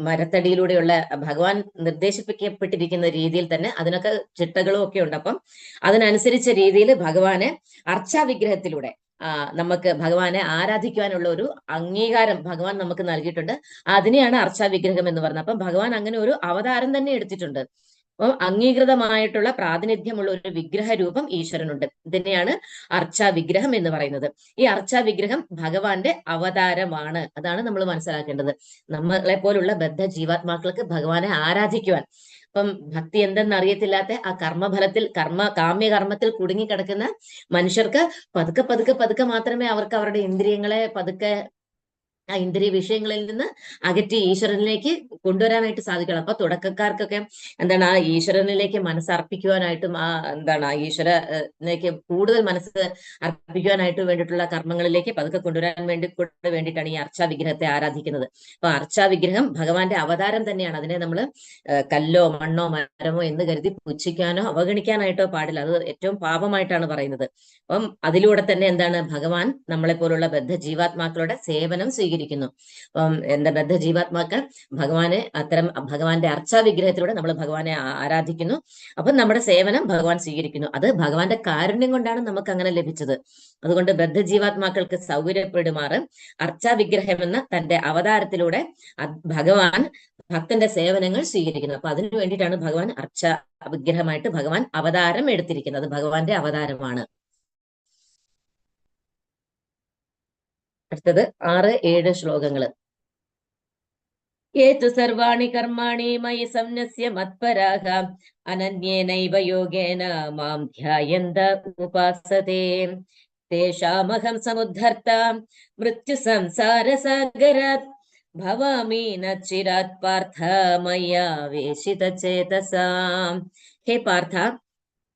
മരത്തടിയിലൂടെയുള്ള ഭഗവാൻ നിർദ്ദേശിപ്പിക്കപ്പെട്ടിരിക്കുന്ന രീതിയിൽ തന്നെ അതിനൊക്കെ ചിട്ടകളും ഒക്കെ ഉണ്ട്. അപ്പം അതിനനുസരിച്ച രീതിയിൽ ഭഗവാനെ അർച്ചാവിഗ്രഹത്തിലൂടെ നമുക്ക് ഭഗവാനെ ആരാധിക്കുവാനുള്ള ഒരു അംഗീകാരം ഭഗവാൻ നമുക്ക് നൽകിയിട്ടുണ്ട്. അതിനെയാണ് അർച്ചാവിഗ്രഹം എന്ന് പറയുന്നത്. അപ്പം ഭഗവാൻ അങ്ങനെ ഒരു അവതാരം തന്നെ എടുത്തിട്ടുണ്ട്. അപ്പം അംഗീകൃതമായിട്ടുള്ള പ്രാതിനിധ്യമുള്ള ഒരു വിഗ്രഹ രൂപം ഈശ്വരനുണ്ട്. ഇതിനെയാണ് അർച്ചാവിഗ്രഹം എന്ന് പറയുന്നത്. ഈ അർച്ചാവിഗ്രഹം ഭഗവാന്റെ അവതാരമാണ്. അതാണ് നമ്മൾ മനസ്സിലാക്കേണ്ടത്. നമ്മളെ പോലുള്ള ബദ്ധ ജീവാത്മാക്കൾക്ക് ഭഗവാനെ ആരാധിക്കുവാൻ, അപ്പം ഭക്തി എന്തെന്ന് അറിയത്തില്ലാത്ത ആ കർമ്മഫലത്തിൽ കാമ്യകർമ്മത്തിൽ കുടുങ്ങിക്കിടക്കുന്ന മനുഷ്യർക്ക് പതുക്കെ മാത്രമേ അവർക്ക് അവരുടെ ഇന്ദ്രിയങ്ങളെ പതുക്കെ ആ ഇന്ദ്രിയ വിഷയങ്ങളിൽ നിന്ന് അകറ്റി ഈശ്വരനിലേക്ക് കൊണ്ടുവരാനായിട്ട് സാധിക്കണം. അപ്പൊ തുടക്കക്കാർക്കൊക്കെ ആ ഈശ്വരനിലേക്ക് മനസ്സർപ്പിക്കുവാനായിട്ടും ആ ഈശ്വരനിലേക്ക് കൂടുതൽ മനസ്സ് അർപ്പിക്കുവാനായിട്ട് വേണ്ടിയിട്ടുള്ള കർമ്മങ്ങളിലേക്ക് പതുക്കെ കൊണ്ടുവരാൻ വേണ്ടിയിട്ടാണ് ഈ അർച്ചാവിഗ്രഹത്തെ ആരാധിക്കുന്നത്. അപ്പൊ അർച്ചാവിഗ്രഹം ഭഗവാന്റെ അവതാരം തന്നെയാണ്. അതിനെ നമ്മൾ കല്ലോ മണ്ണോ മരമോ എന്ന് കരുതി പുച്ഛിക്കാനോ അവഗണിക്കാനായിട്ടോ പാടില്ല. അത് ഏറ്റവും പാപമായിട്ടാണ് പറയുന്നത്. അപ്പം അതിലൂടെ തന്നെ ഭഗവാൻ നമ്മളെ പോലുള്ള ബദ്ധ ജീവാത്മാക്കളുടെ സേവനം സ്വീകരിക്കുന്നു. അപ്പം ബദ്ധ ജീവാത്മാക്കൾ ഭഗവാന്റെ അർച്ചാവിഗ്രഹത്തിലൂടെ നമ്മൾ ഭഗവാനെ ആരാധിക്കുന്നു. അപ്പം നമ്മുടെ സേവനം ഭഗവാൻ സ്വീകരിക്കുന്നു. അത് ഭഗവാന്റെ കാരുണ്യം കൊണ്ടാണ് നമുക്ക് അങ്ങനെ ലഭിച്ചത്. അതുകൊണ്ട് ബദ്ധ ജീവാത്മാക്കൾക്ക് സൗകര്യപ്പെടുമാറ് അർച്ചാവിഗ്രഹം എന്ന തന്റെ അവതാരത്തിലൂടെ ഭഗവാൻ ഭക്തന്റെ സേവനങ്ങൾ സ്വീകരിക്കുന്നു. അപ്പൊ അതിനു വേണ്ടിയിട്ടാണ് ഭഗവാൻ വിഗ്രഹമായിട്ട് ഭഗവാൻ അവതാരം എടുത്തിരിക്കുന്നത്. ഭഗവാന്റെ അവതാരമാണ്. അടുത്തത് 6-7 ശ്ലോകങ്ങള്. ഏതു സർവാണി കർമാണി മയി സംന്യസ്യ മത്പരാഃ അനന്യേനൈവ യോഗേന മാം ധ്യായന്ത ഉപാസതേ തേഷാമഹം സമുദ്ധർത്ത മൃത്യു സംസാര സാഗരാത് ഭവാമി നചിരാത് പാർത്ഥ മയ്യാ വേശിത ചേതസാം. ഹേ പാർത്ഥ,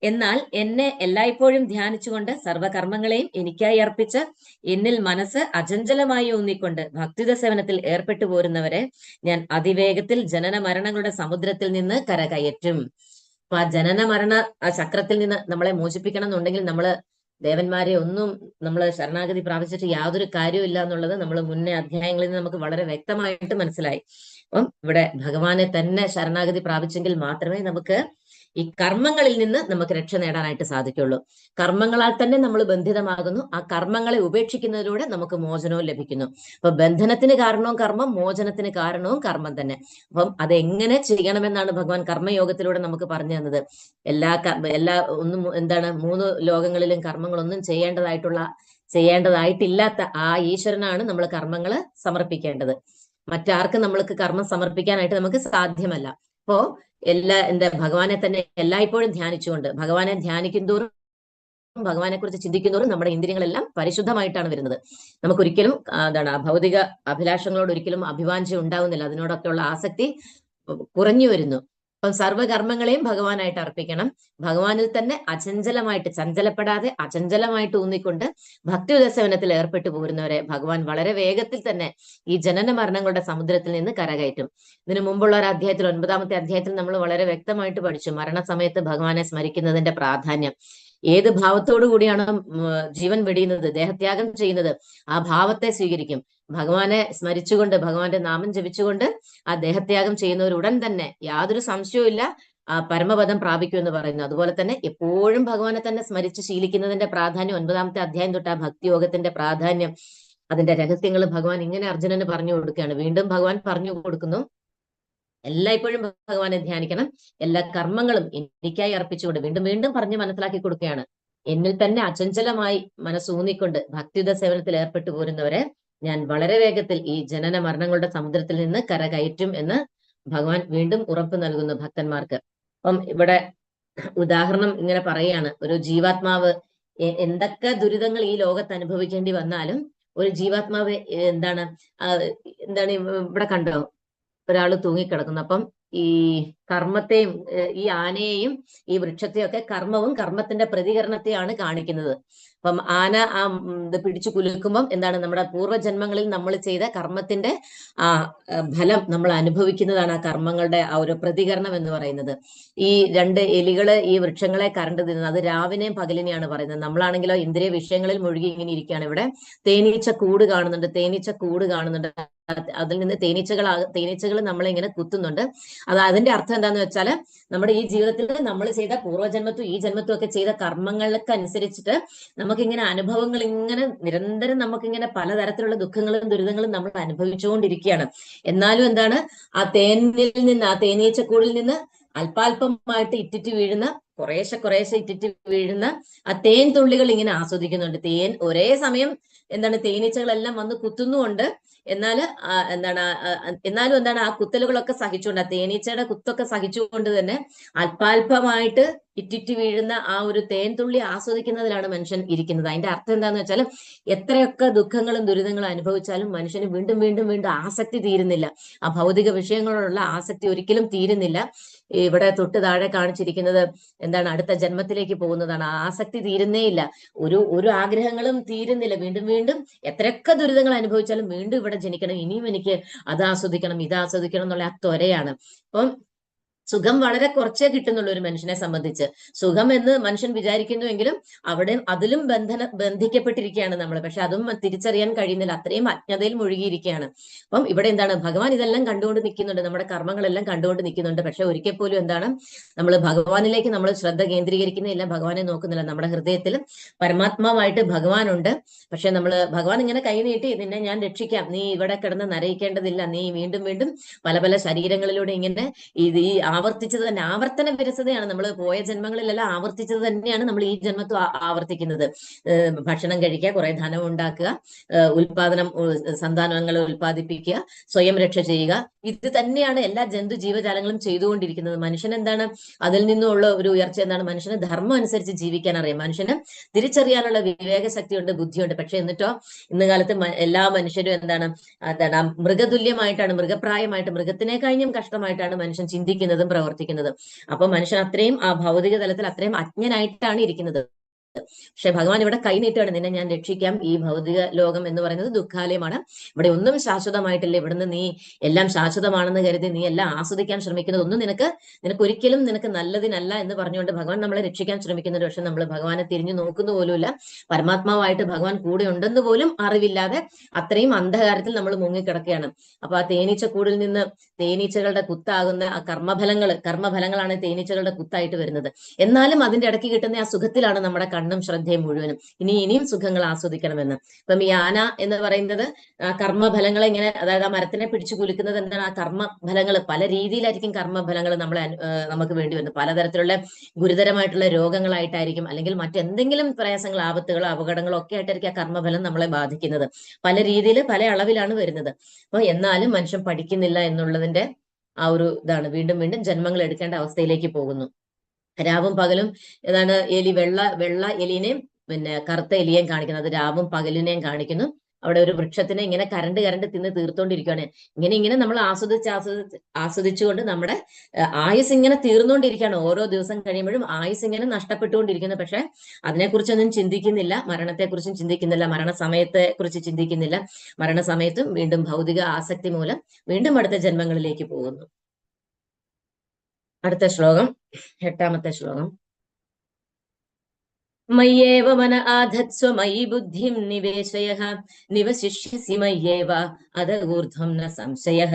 എന്നാൽ എന്നെ എല്ലായ്പ്പോഴും ധ്യാനിച്ചുകൊണ്ട് സർവകർമ്മങ്ങളെയും എനിക്കായി അർപ്പിച്ച് എന്നിൽ മനസ്സ് അചഞ്ചലമായി ഊന്നിക്കൊണ്ട് ഭക്തിത സേവനത്തിൽ ഏർപ്പെട്ടു പോരുന്നവരെ ഞാൻ അതിവേഗത്തിൽ ജനന മരണങ്ങളുടെ സമുദ്രത്തിൽ നിന്ന് കരകയറ്റും. അപ്പൊ ആ ജനന മരണ ആ ചക്രത്തിൽ നിന്ന് നമ്മളെ മോചിപ്പിക്കണം എന്നുണ്ടെങ്കിൽ നമ്മള് ദേവന്മാരെ ഒന്നും നമ്മൾ ശരണാഗതി പ്രാപിച്ചിട്ട് യാതൊരു കാര്യവും ഇല്ല എന്നുള്ളത് നമ്മൾ മുന്നേ അധ്യായങ്ങളിൽ നിന്ന് നമുക്ക് വളരെ വ്യക്തമായിട്ട് മനസ്സിലായി. അപ്പം ഇവിടെ ഭഗവാനെ തന്നെ ശരണാഗതി പ്രാപിച്ചെങ്കിൽ മാത്രമേ നമുക്ക് ഈ കർമ്മങ്ങളിൽ നിന്ന് നമുക്ക് രക്ഷ നേടാനായിട്ട് സാധിക്കുള്ളൂ. കർമ്മങ്ങളാൽ തന്നെ നമ്മൾ ബന്ധിതമാകുന്നു. ആ കർമ്മങ്ങളെ ഉപേക്ഷിക്കുന്നതിലൂടെ നമുക്ക് മോചനവും ലഭിക്കുന്നു. അപ്പൊ ബന്ധനത്തിന് കാരണവും കർമ്മം, മോചനത്തിന് കാരണവും കർമ്മം തന്നെ. അപ്പം അതെങ്ങനെ ചെയ്യണമെന്നാണ് ഭഗവാൻ കർമ്മയോഗത്തിലൂടെ നമുക്ക് പറഞ്ഞു തന്നത്. എല്ലാ ഒന്നും എന്താണ് 3 ലോകങ്ങളിലും കർമ്മങ്ങളൊന്നും ചെയ്യേണ്ടതായിട്ടില്ലാത്ത ആ ഈശ്വരനാണ് നമ്മൾ കർമ്മങ്ങൾ സമർപ്പിക്കേണ്ടത്. മറ്റാർക്കും നമ്മൾക്ക് കർമ്മം സമർപ്പിക്കാനായിട്ട് നമുക്ക് സാധ്യമല്ല. അപ്പോ ഭഗവാനെ തന്നെ എല്ലായ്പ്പോഴും ധ്യാനിച്ചുകൊണ്ട്, ഭഗവാനെ ധ്യാനിക്കും തോറും, ഭഗവാനെ കുറിച്ച് ചിന്തിക്കുന്നതോറും നമ്മുടെ ഇന്ദ്രിയങ്ങളെല്ലാം പരിശുദ്ധമായിട്ടാണ് വരുന്നത്. നമുക്കൊരിക്കലും ഭൗതിക അഭിലാഷങ്ങളോട് ഒരിക്കലും അഭിവാഞ്ച ഉണ്ടാവുന്നില്ല. അതിനോടൊക്കെയുള്ള ആസക്തി കുറഞ്ഞു വരുന്നു. അപ്പം സർവ്വകർമ്മങ്ങളെയും ഭഗവാനായിട്ട് അർപ്പിക്കണം. ഭഗവാനിൽ തന്നെ അചഞ്ചലമായിട്ട്, ചഞ്ചലപ്പെടാതെ അചഞ്ചലമായിട്ട് ഊന്നിക്കൊണ്ട് ഭക്തിയുത സേവനത്തിൽ ഏർപ്പെട്ടു പോരുന്നവരെ ഭഗവാൻ വളരെ വേഗത്തിൽ തന്നെ ഈ ജനന മരണങ്ങളുടെ സമുദ്രത്തിൽ നിന്ന് കരകയറ്റും. ഇതിനു മുമ്പുള്ള ഒരു അധ്യായത്തിൽ, 9ാമത്തെ അധ്യായത്തിൽ നമ്മൾ വളരെ വ്യക്തമായിട്ട് പഠിച്ചു മരണസമയത്ത് ഭഗവാനെ സ്മരിക്കുന്നതിന്റെ പ്രാധാന്യം. ഏത് ഭാവത്തോടു കൂടിയാണ് ജീവൻ വെടിയുന്നത്, ദേഹത്യാഗം ചെയ്യുന്നത്, ആ ഭാവത്തെ സ്വീകരിക്കും. ഭഗവാനെ സ്മരിച്ചുകൊണ്ട്, ഭഗവാന്റെ നാമം ജപിച്ചുകൊണ്ട് ആ ദേഹത്യാഗം ചെയ്യുന്നവർ ഉടൻ തന്നെ യാതൊരു സംശയവും ഇല്ല പരമപദം പ്രാപിക്കും എന്ന് പറയുന്നു. അതുപോലെ തന്നെ എപ്പോഴും ഭഗവാനെ തന്നെ സ്മരിച്ച് ശീലിക്കുന്നതിന്റെ പ്രാധാന്യം 9ാമത്തെ അധ്യായം തൊട്ട് ആ ഭക്തിയോഗത്തിന്റെ പ്രാധാന്യം, അതിന്റെ രഹസ്യങ്ങൾ ഭഗവാൻ ഇങ്ങനെ അർജുനന് പറഞ്ഞു കൊടുക്കുകയാണ്. വീണ്ടും ഭഗവാൻ പറഞ്ഞു കൊടുക്കുന്നു, എല്ലായ്പ്പോഴും ഭഗവാനെ ധ്യാനിക്കണം. എല്ലാ കർമ്മങ്ങളും എനിക്കായി അർപ്പിച്ചുകൊണ്ട് വീണ്ടും വീണ്ടും പറഞ്ഞ് മനസ്സിലാക്കി കൊടുക്കുകയാണ്. എന്നിൽ തന്നെ അചഞ്ചലമായി മനസ്സൂന്നിക്കൊണ്ട് ഭക്തിയുത സേവനത്തിൽ ഏർപ്പെട്ടു പോരുന്നവരെ ഞാൻ വളരെ വേഗത്തിൽ ഈ ജനന മരണങ്ങളുടെ സമുദ്രത്തിൽ നിന്ന് കരകയറ്റും എന്ന് ഭഗവാൻ വീണ്ടും ഉറപ്പ് നൽകുന്നു ഭക്തന്മാർക്ക്. അപ്പം ഇവിടെ ഉദാഹരണം ഇങ്ങനെ പറയുകയാണ്. ഒരു ജീവാത്മാവ് എന്തൊക്കെ ദുരിതങ്ങൾ ഈ ലോകത്ത് അനുഭവിക്കേണ്ടി വന്നാലും ഒരു ജീവാത്മാവ് എന്താണ് ഇവിടെ കണ്ടോ, ഒരാൾ തൂങ്ങിക്കിടക്കുന്നു. അപ്പം ഈ കർമ്മത്തെയും ഈ ആനയെയും ഈ വൃക്ഷത്തെയും ഒക്കെ കർമ്മവും കർമ്മത്തിന്റെ പ്രതികരണത്തെയാണ് കാണിക്കുന്നത്. അപ്പം ആന ഇത് പിടിച്ചു കുലുക്കുമ്പം നമ്മുടെ പൂർവ്വജന്മങ്ങളിൽ നമ്മൾ ചെയ്ത കർമ്മത്തിന്റെ ആ ഫലം നമ്മൾ അനുഭവിക്കുന്നതാണ് ആ കർമ്മങ്ങളുടെ ആ ഒരു പ്രതികരണം എന്ന് പറയുന്നത്. ഈ 2 എലികള് ഈ വൃക്ഷങ്ങളെ കരണ്ട് തിന്നുന്നത്, അത് രാവിനെയും പകലിനെയാണ് പറയുന്നത്. നമ്മളാണെങ്കിലോ ഇന്ദ്രിയ വിഷയങ്ങളിൽ മുഴുകി ഇങ്ങനെ ഇരിക്കുകയാണ്. ഇവിടെ തേനീച്ച കൂട് കാണുന്നുണ്ട്. അതിൽ നിന്ന് തേനീച്ചകൾ നമ്മളെ ഇങ്ങനെ കുത്തുന്നുണ്ട്. അതിന്റെ അർത്ഥം എന്താന്ന് വെച്ചാൽ, നമ്മുടെ ഈ ജീവിതത്തിൽ നമ്മൾ ചെയ്ത പൂർവ്വജന്മത്തും ഈ ജന്മത്തും ഒക്കെ ചെയ്ത കർമ്മങ്ങൾക്ക് അനുസരിച്ചിട്ട് നമുക്കിങ്ങനെ അനുഭവങ്ങൾ ഇങ്ങനെ നിരന്തരം നമുക്കിങ്ങനെ പലതരത്തിലുള്ള ദുഃഖങ്ങളും ദുരിതങ്ങളും നമ്മൾ അനുഭവിച്ചുകൊണ്ടിരിക്കുകയാണ്. എന്നാലും ആ തേനീച്ചക്കൂടിൽ നിന്ന് അല്പാൽപമായിട്ട് ഇറ്റിറ്റ് വീഴുന്ന, കുറേശ്ശെ ഇറ്റിറ്റ് വീഴുന്ന ആ തേൻ തുള്ളികൾ ഇങ്ങനെ ആസ്വദിക്കുന്നുണ്ട്. ഒരേ സമയം തേനീച്ചകളെല്ലാം വന്ന് കുത്തുന്നുമുണ്ട്. എന്നാലും ആ കുത്തലുകളൊക്കെ സഹിച്ചുകൊണ്ട്, ആ തേനീച്ചയുടെ കുത്തൊക്കെ സഹിച്ചുകൊണ്ട് തന്നെ അല്പാൽപമായിട്ട് ഇറ്റിറ്റ് വീഴുന്ന ആ ഒരു തേൻ തുള്ളി ആസ്വദിക്കുന്നതിലാണ് മനുഷ്യൻ ഇരിക്കുന്നത്. അതിന്റെ അർത്ഥം എന്താന്ന് വെച്ചാൽ, എത്രയൊക്കെ ദുഃഖങ്ങളും ദുരിതങ്ങളും അനുഭവിച്ചാലും മനുഷ്യന് വീണ്ടും വീണ്ടും വീണ്ടും ആസക്തി തീരുന്നില്ല. ആ ഭൗതിക വിഷയങ്ങളോടുള്ള ആസക്തി ഒരിക്കലും തീരുന്നില്ല. ഇവിടെ തൊട്ട് താഴെ കാണിച്ചിരിക്കുന്നത് അടുത്ത ജന്മത്തിലേക്ക് പോകുന്നതാണ്. ആ ആസക്തി തീരുന്നേയില്ല. ഒരു ആഗ്രഹങ്ങളും തീരുന്നില്ല. വീണ്ടും വീണ്ടും എത്രയൊക്കെ ദുരിതങ്ങൾ അനുഭവിച്ചാലും വീണ്ടും ഇവിടെ ജനിക്കണം, ഇനിയും എനിക്ക് അത് ആസ്വദിക്കണം, ഇത് ആസ്വദിക്കണം എന്നുള്ള ആ ത്വരയാണ്. അപ്പം സുഖം വളരെ കുറച്ചേ കിട്ടുന്നുള്ളൂ ഒരു മനുഷ്യനെ സംബന്ധിച്ച്. സുഖം എന്ന് മനുഷ്യൻ വിചാരിക്കുന്നുവെങ്കിലും അതിലും ബന്ധിക്കപ്പെട്ടിരിക്കുകയാണ് നമ്മൾ. പക്ഷെ അതും തിരിച്ചറിയാൻ കഴിയുന്നില്ല, അത്രയും അജ്ഞതയിൽ മുഴുകിയിരിക്കുകയാണ്. അപ്പം ഇവിടെ ഭഗവാൻ ഇതെല്ലാം കണ്ടുകൊണ്ട് നിൽക്കുന്നുണ്ട്, നമ്മുടെ കർമ്മങ്ങളെല്ലാം കണ്ടുകൊണ്ട് നിൽക്കുന്നുണ്ട്. പക്ഷെ ഒരിക്കൽ പോലും നമ്മൾ ഭഗവാനിലേക്ക് നമ്മൾ ശ്രദ്ധ കേന്ദ്രീകരിക്കുന്നില്ല, ഭഗവാനെ നോക്കുന്നില്ല. നമ്മുടെ ഹൃദയത്തിൽ പരമാത്മാവായിട്ട് ഭഗവാനുണ്ട്. പക്ഷെ ഭഗവാൻ ഇങ്ങനെ കൈ നീട്ടി, നിന്നെ ഞാൻ രക്ഷിക്കാം, നീ ഇവിടെ കിടന്ന് നരയിക്കേണ്ടതില്ല, നീ വീണ്ടും വീണ്ടും പല പല ശരീരങ്ങളിലൂടെ ഇങ്ങനെ ഈ ആവർത്തിച്ചത് തന്നെ, ആവർത്തന വിരസതയാണ്. നമ്മൾ പോയ ജന്മങ്ങളിലെല്ലാം ആവർത്തിച്ചത് തന്നെയാണ് നമ്മൾ ഈ ജന്മത്തും ആവർത്തിക്കുന്നത്. ഭക്ഷണം കഴിക്കുക, കുറെ ധനം ഉണ്ടാക്കുക, സന്താനങ്ങളെ ഉൽപ്പാദിപ്പിക്കുക, സ്വയം രക്ഷ ചെയ്യുക, ഇത് തന്നെയാണ് എല്ലാ ജന്തു ജീവജാലങ്ങളും ചെയ്തുകൊണ്ടിരിക്കുന്നത്. മനുഷ്യൻ അതിൽ നിന്നുള്ള ഒരു ഉയർച്ച മനുഷ്യന് ധർമ്മം അനുസരിച്ച് ജീവിക്കാൻ അറിയാം, മനുഷ്യന് തിരിച്ചറിയാനുള്ള വിവേക ശക്തിയുണ്ട്, ബുദ്ധിയുണ്ട്. പക്ഷെ എന്നിട്ടോ ഇന്ന് കാലത്ത് എല്ലാ മനുഷ്യരും മൃഗതുല്യമായിട്ടാണ്, മൃഗപ്രായമായിട്ട്, മൃഗത്തിനെ കഴിഞ്ഞും കഷ്ടമായിട്ടാണ് മനുഷ്യൻ ചിന്തിക്കുന്നതും പ്രവർത്തിക്കുന്നതും. അപ്പൊ മനുഷ്യൻ അത്രയും ആ ഭൗതിക തലത്തിൽ അത്രയും അജ്ഞനായിട്ടാണ് ഇരിക്കുന്നത്. പക്ഷെ ഭഗവാൻ ഇവിടെ കൈനീട്ടാണ്, നിന്നെ ഞാൻ രക്ഷിക്കാം. ഈ ഭൗതിക ലോകം എന്ന് പറയുന്നത് ദുഃഖാലയമാണ്, ഇവിടെ ഒന്നും ശാശ്വതമായിട്ടില്ല. ഇവിടുന്ന് നീ എല്ലാം ശാശ്വതമാണെന്ന് കരുതി നീ എല്ലാം ആസ്വദിക്കാൻ ശ്രമിക്കുന്നത് ഒന്നും നിനക്ക് ഒരിക്കലും നിനക്ക് നല്ലതിനല്ല എന്ന് പറഞ്ഞുകൊണ്ട് ഭഗവാൻ നമ്മളെ രക്ഷിക്കാൻ ശ്രമിക്കുന്നുണ്ട്. പക്ഷെ നമ്മൾ ഭഗവാനെ തിരിഞ്ഞു നോക്കുന്ന പോലുമില്ല. പരമാത്മാവായിട്ട് ഭഗവാൻ കൂടെ ഉണ്ടെന്ന് പോലും അറിവില്ലാതെ അത്രയും അന്ധകാരത്തിൽ നമ്മൾ മുങ്ങിക്കിടക്കുകയാണ്. അപ്പൊ ആ തേനീച്ചക്കൂടിൽ നിന്ന് തേനീച്ചകളുടെ കുത്താകുന്ന ആ കർമ്മഫലങ്ങളാണ് തേനീച്ചകളുടെ കുത്തായിട്ട് വരുന്നത്. എന്നാലും അതിന്റെ ഇടയ്ക്ക് കിട്ടുന്ന ആ സുഖത്തിലാണ് നമ്മുടെ കണ്ണും ശ്രദ്ധയും മുഴുവനും. ഇനിയും സുഖങ്ങൾ ആസ്വദിക്കണമെന്ന്. ഇപ്പം ഈ ആന എന്ന് പറയുന്നത് കർമ്മഫലങ്ങളെ ഇങ്ങനെ, അതായത് ആ മരത്തിനെ പിടിച്ചു കുലുക്കുന്നത് എന്താണ്, ആ കർമ്മഫലങ്ങൾ പല രീതിയിലായിരിക്കും കർമ്മഫലങ്ങൾ നമുക്ക് വേണ്ടി വരുന്നത്. പലതരത്തിലുള്ള ഗുരുതരമായിട്ടുള്ള രോഗങ്ങളായിട്ടായിരിക്കും, അല്ലെങ്കിൽ മറ്റെന്തെങ്കിലും പ്രയാസങ്ങൾ, ആപത്തുകളോ അപകടങ്ങളോ ഒക്കെ ആയിട്ടായിരിക്കും ആ കർമ്മഫലം നമ്മളെ ബാധിക്കുന്നത്. പല രീതിയിൽ പല അളവിലാണ് വരുന്നത്. അപ്പൊ എന്നാലും മനുഷ്യൻ പഠിക്കുന്നില്ല എന്നുള്ളതിന്റെ ആ ഒരു ഇതാണ് വീണ്ടും വീണ്ടും ജന്മങ്ങൾ എടുക്കേണ്ട അവസ്ഥയിലേക്ക് പോകുന്നു. രാവും പകലും ഏതാണ് വെള്ള എലിനെയും പിന്നെ കറുത്ത എലിയെയും കാണിക്കുന്നത്, രാവും പകലിനെയും കാണിക്കുന്നു. അവിടെ ഒരു വൃക്ഷത്തിനെ ഇങ്ങനെ കരണ്ട് തിന്ന് തീർത്തോണ്ടിരിക്കുകയാണ്. ഇങ്ങനെ നമ്മൾ ആസ്വദിച്ചുകൊണ്ട് നമ്മുടെ ആയുസ് ഇങ്ങനെ തീർന്നുകൊണ്ടിരിക്കുകയാണ്. ഓരോ ദിവസം കഴിയുമ്പോഴും ആയുസ് ഇങ്ങനെ നഷ്ടപ്പെട്ടുകൊണ്ടിരിക്കുന്നു. പക്ഷെ അതിനെക്കുറിച്ചൊന്നും ചിന്തിക്കുന്നില്ല, മരണത്തെക്കുറിച്ചും ചിന്തിക്കുന്നില്ല, മരണസമയത്തെ കുറിച്ച് ചിന്തിക്കുന്നില്ല. മരണസമയത്തും വീണ്ടും ഭൗതിക ആസക്തി മൂലം വീണ്ടും അടുത്ത ജന്മങ്ങളിലേക്ക് പോകുന്നു. അടുത്ത ശ്ലോകം, 8ാമത്തെ ശ്ലോകം. മയ്യേവ മന ആധത്സ്വ മയി ബുദ്ധിം നിവേശയഃ നിവശിഷ്യസി മയ്യേവ അത ഊർധ്വം ന സംശയഃ.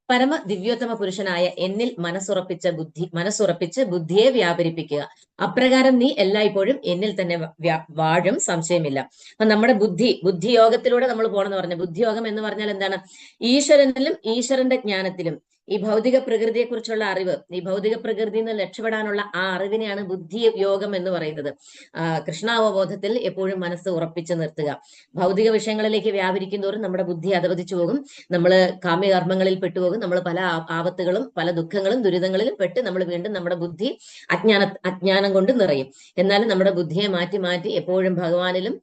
പരമ ദിവ്യോത്തമ പുരുഷനായ എന്നിൽ മനസ്സുറപ്പിച്ച് ബുദ്ധിയെ വ്യാപരിപ്പിക്കുക. അപ്രകാരം നീ എല്ലായ്പ്പോഴും എന്നിൽ തന്നെ വാഴും, സംശയമില്ല. അപ്പൊ നമ്മുടെ ബുദ്ധിയോഗത്തിലൂടെ നമ്മൾ പോകണമെന്ന് പറഞ്ഞ, ബുദ്ധിയോഗം എന്ന് പറഞ്ഞാൽ എന്താണ്? ഈശ്വരനിലും ഈശ്വരന്റെ ജ്ഞാനത്തിലും ഈ ഭൗതിക പ്രകൃതിയെ കുറിച്ചുള്ള അറിവ്, ഈ ഭൗതിക പ്രകൃതിയിൽ നിന്ന് രക്ഷപ്പെടാനുള്ള ആ അറിവിനെയാണ് ബുദ്ധി യോഗം എന്ന് പറയുന്നത്. കൃഷ്ണാവബോധത്തിൽ എപ്പോഴും മനസ്സ് ഉറപ്പിച്ചു നിർത്തുക. ഭൗതിക വിഷയങ്ങളിലേക്ക് വ്യാപരിക്കും തോറും നമ്മുടെ ബുദ്ധി അധപതിച്ചു പോകും, നമ്മൾ കാമ്യകർമ്മങ്ങളിൽ പെട്ടുപോകും, നമ്മൾ പല ആപത്തുകളും പല ദുഃഖങ്ങളും ദുരിതങ്ങളിലും പെട്ട് നമ്മൾ വീണ്ടും നമ്മുടെ ബുദ്ധി അജ്ഞാനം കൊണ്ട് നിറയും. എന്നാലും നമ്മുടെ ബുദ്ധിയെ മാറ്റി എപ്പോഴും ഭഗവാനിലും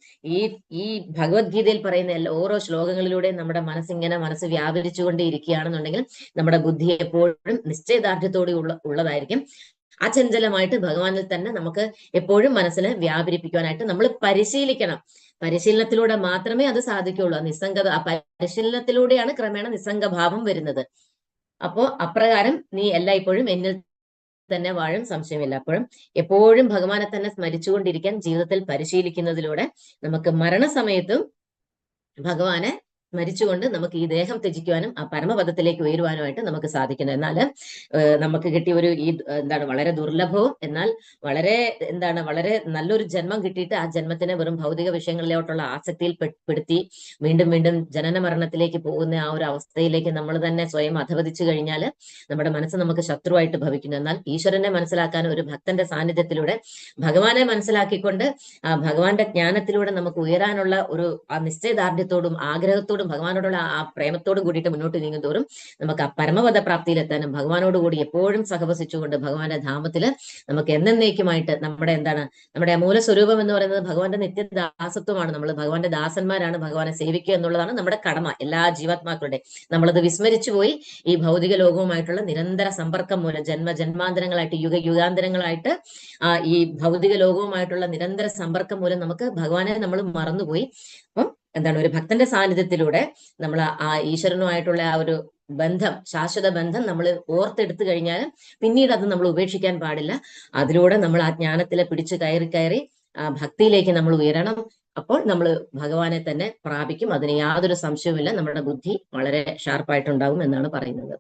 ഈ ഭഗവത്ഗീതയിൽ പറയുന്ന ഓരോ ശ്ലോകങ്ങളിലൂടെയും നമ്മുടെ മനസ്സ് വ്യാപരിച്ചുകൊണ്ടേ ഇരിക്കുകയാണെന്നുണ്ടെങ്കിൽ നമ്മുടെ ബുദ്ധി എപ്പോഴും നിശ്ചയദാർഢ്യത്തോടെ ഉള്ളതായിരിക്കും. അചഞ്ചലമായിട്ട് ഭഗവാനിൽ തന്നെ നമുക്ക് എപ്പോഴും മനസ്സിനെ വ്യാപരിപ്പിക്കുവാനായിട്ട് നമ്മൾ പരിശീലിക്കണം. പരിശീലനത്തിലൂടെ മാത്രമേ അത് സാധിക്കുകയുള്ളൂ. പരിശീലനത്തിലൂടെയാണ് ക്രമേണ നിസ്സംഗഭാവം വരുന്നത്. അപ്പോ അപ്രകാരം നീ എല്ലായ്പ്പോഴും എന്നിൽ തന്നെ വാഴും, സംശയമില്ല. അപ്പോഴും എപ്പോഴും ഭഗവാനെ തന്നെ സ്മരിച്ചുകൊണ്ടിരിക്കാൻ ജീവിതത്തിൽ പരിശീലിക്കുന്നതിലൂടെ നമുക്ക് മരണസമയത്തും ഭഗവാനെ സ്മരിച്ചുകൊണ്ട് നമുക്ക് ഈ ദേഹം ത്യജിക്കുവാനും ആ പരമപദത്തിലേക്ക് ഉയരുവാനുമായിട്ട് നമുക്ക് സാധിക്കുന്നു. എന്നാൽ നമുക്ക് കിട്ടിയ വളരെ ദുർലഭവും എന്നാൽ വളരെ നല്ലൊരു ജന്മം കിട്ടിയിട്ട് ആ ജന്മത്തിനെ വെറും ഭൗതിക വിഷയങ്ങളിലോട്ടുള്ള ആസക്തിയിൽ പെടുത്തി വീണ്ടും ജനന മരണത്തിലേക്ക് പോകുന്ന ആ ഒരു അവസ്ഥയിലേക്ക് നമ്മൾ തന്നെ സ്വയം അധപതിച്ചു കഴിഞ്ഞാൽ നമ്മുടെ മനസ്സ് നമുക്ക് ശത്രുവായിട്ട് ഭവിക്കുന്നു. എന്നാൽ ഈശ്വരനെ മനസ്സിലാക്കാൻ ഒരു ഭക്തന്റെ സാന്നിധ്യത്തിലൂടെ ഭഗവാനെ മനസ്സിലാക്കിക്കൊണ്ട് ആ ഭഗവാന്റെ ജ്ഞാനത്തിലൂടെ നമുക്ക് ഉയരാനുള്ള ഒരു ആ നിശ്ചയദാർഢ്യത്തോടും ആഗ്രഹത്തോടും ഭഗവാനോടുള്ള ആ പ്രേമത്തോടും കൂടിയിട്ട് മുന്നോട്ട് നീങ്ങുന്തോറും നമുക്ക് ആ പരമപദ പ്രാപ്തിയിലെത്താനും ഭഗവാനോടുകൂടി എപ്പോഴും സഹവസിച്ചുകൊണ്ട് ഭഗവാന്റെ ധാമത്തില് നമുക്ക് എന്നേക്കുമായിട്ട് നമ്മുടെ മൂലസ്വരൂപം എന്ന് പറയുന്നത് ഭഗവാന്റെ നിത്യദാസത്വമാണ്. നമ്മൾ ഭഗവാന്റെ ദാസന്മാരാണ്. ഭഗവാനെ സേവിക്കുക എന്നുള്ളതാണ് നമ്മുടെ കടമ, എല്ലാ ജീവാത്മാക്കളുടെ. നമ്മളത് വിസ്മരിച്ചു പോയി ഈ ഭൗതിക ലോകവുമായിട്ടുള്ള നിരന്തര സമ്പർക്കം മൂലം ജന്മാന്തരങ്ങളായിട്ട് യുഗാന്തരങ്ങളായിട്ട് ഈ ഭൗതിക ലോകവുമായിട്ടുള്ള നിരന്തര സമ്പർക്കം മൂലം നമുക്ക് ഭഗവാനെ നമ്മൾ മറന്നുപോയി. അപ്പം ഒരു ഭക്തന്റെ സാന്നിധ്യത്തിലൂടെ നമ്മൾ ആ ഈശ്വരനുമായിട്ടുള്ള ആ ഒരു ബന്ധം, ശാശ്വത ബന്ധം നമ്മൾ ഓർത്തെടുത്തു കഴിഞ്ഞാൽ പിന്നീട് അത് നമ്മൾ ഉപേക്ഷിക്കാൻ പാടില്ല. അതിലൂടെ നമ്മൾ ആ ജ്ഞാനത്തിലെ പിടിച്ചു കയറി ആ ഭക്തിയിലേക്ക് നമ്മൾ ഉയരണം. അപ്പോൾ നമ്മൾ ഭഗവാനെ തന്നെ പ്രാപിക്കും. അതിന് യാതൊരു സംശയവുമില്ല. നമ്മുടെ ബുദ്ധി വളരെ ഷാർപ്പായിട്ടുണ്ടാവും എന്നാണ് പറയുന്നത്.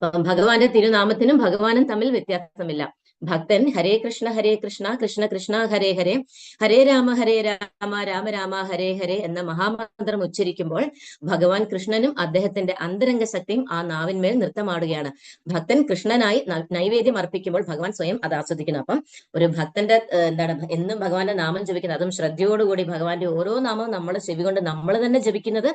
അപ്പം ഭഗവാന്റെ തിരുനാമത്തിനും ഭഗവാനും തമ്മിൽ വ്യത്യാസമില്ല. ഭക്തൻ ഹരേ കൃഷ്ണ കൃഷ്ണ കൃഷ്ണ ഹരേ ഹരേ ഹരേ രാമ രാമ രാമ ഹരേ ഹരേ എന്ന മഹാമന്ത്രം ഉച്ചരിക്കുമ്പോൾ ഭഗവാൻ കൃഷ്ണനും അദ്ദേഹത്തിന്റെ അന്തരംഗ ശക്തിയും ആ നാവിന്മേൽ നൃത്തമാടുകയാണ്. ഭക്തൻ കൃഷ്ണനായി നൈവേദ്യം അർപ്പിക്കുമ്പോൾ ഭഗവാൻ സ്വയം അത് ആസ്വദിക്കുന്നു. അപ്പം ഒരു ഭക്തന്റെ എന്നും ഭഗവാന്റെ നാമം ജപിക്കുന്നത്, അതും ശ്രദ്ധയോടുകൂടി ഭഗവാന്റെ ഓരോ നാമവും നമ്മൾ ചെവി കൊണ്ട് നമ്മൾ തന്നെ ജപിക്കുന്നത്,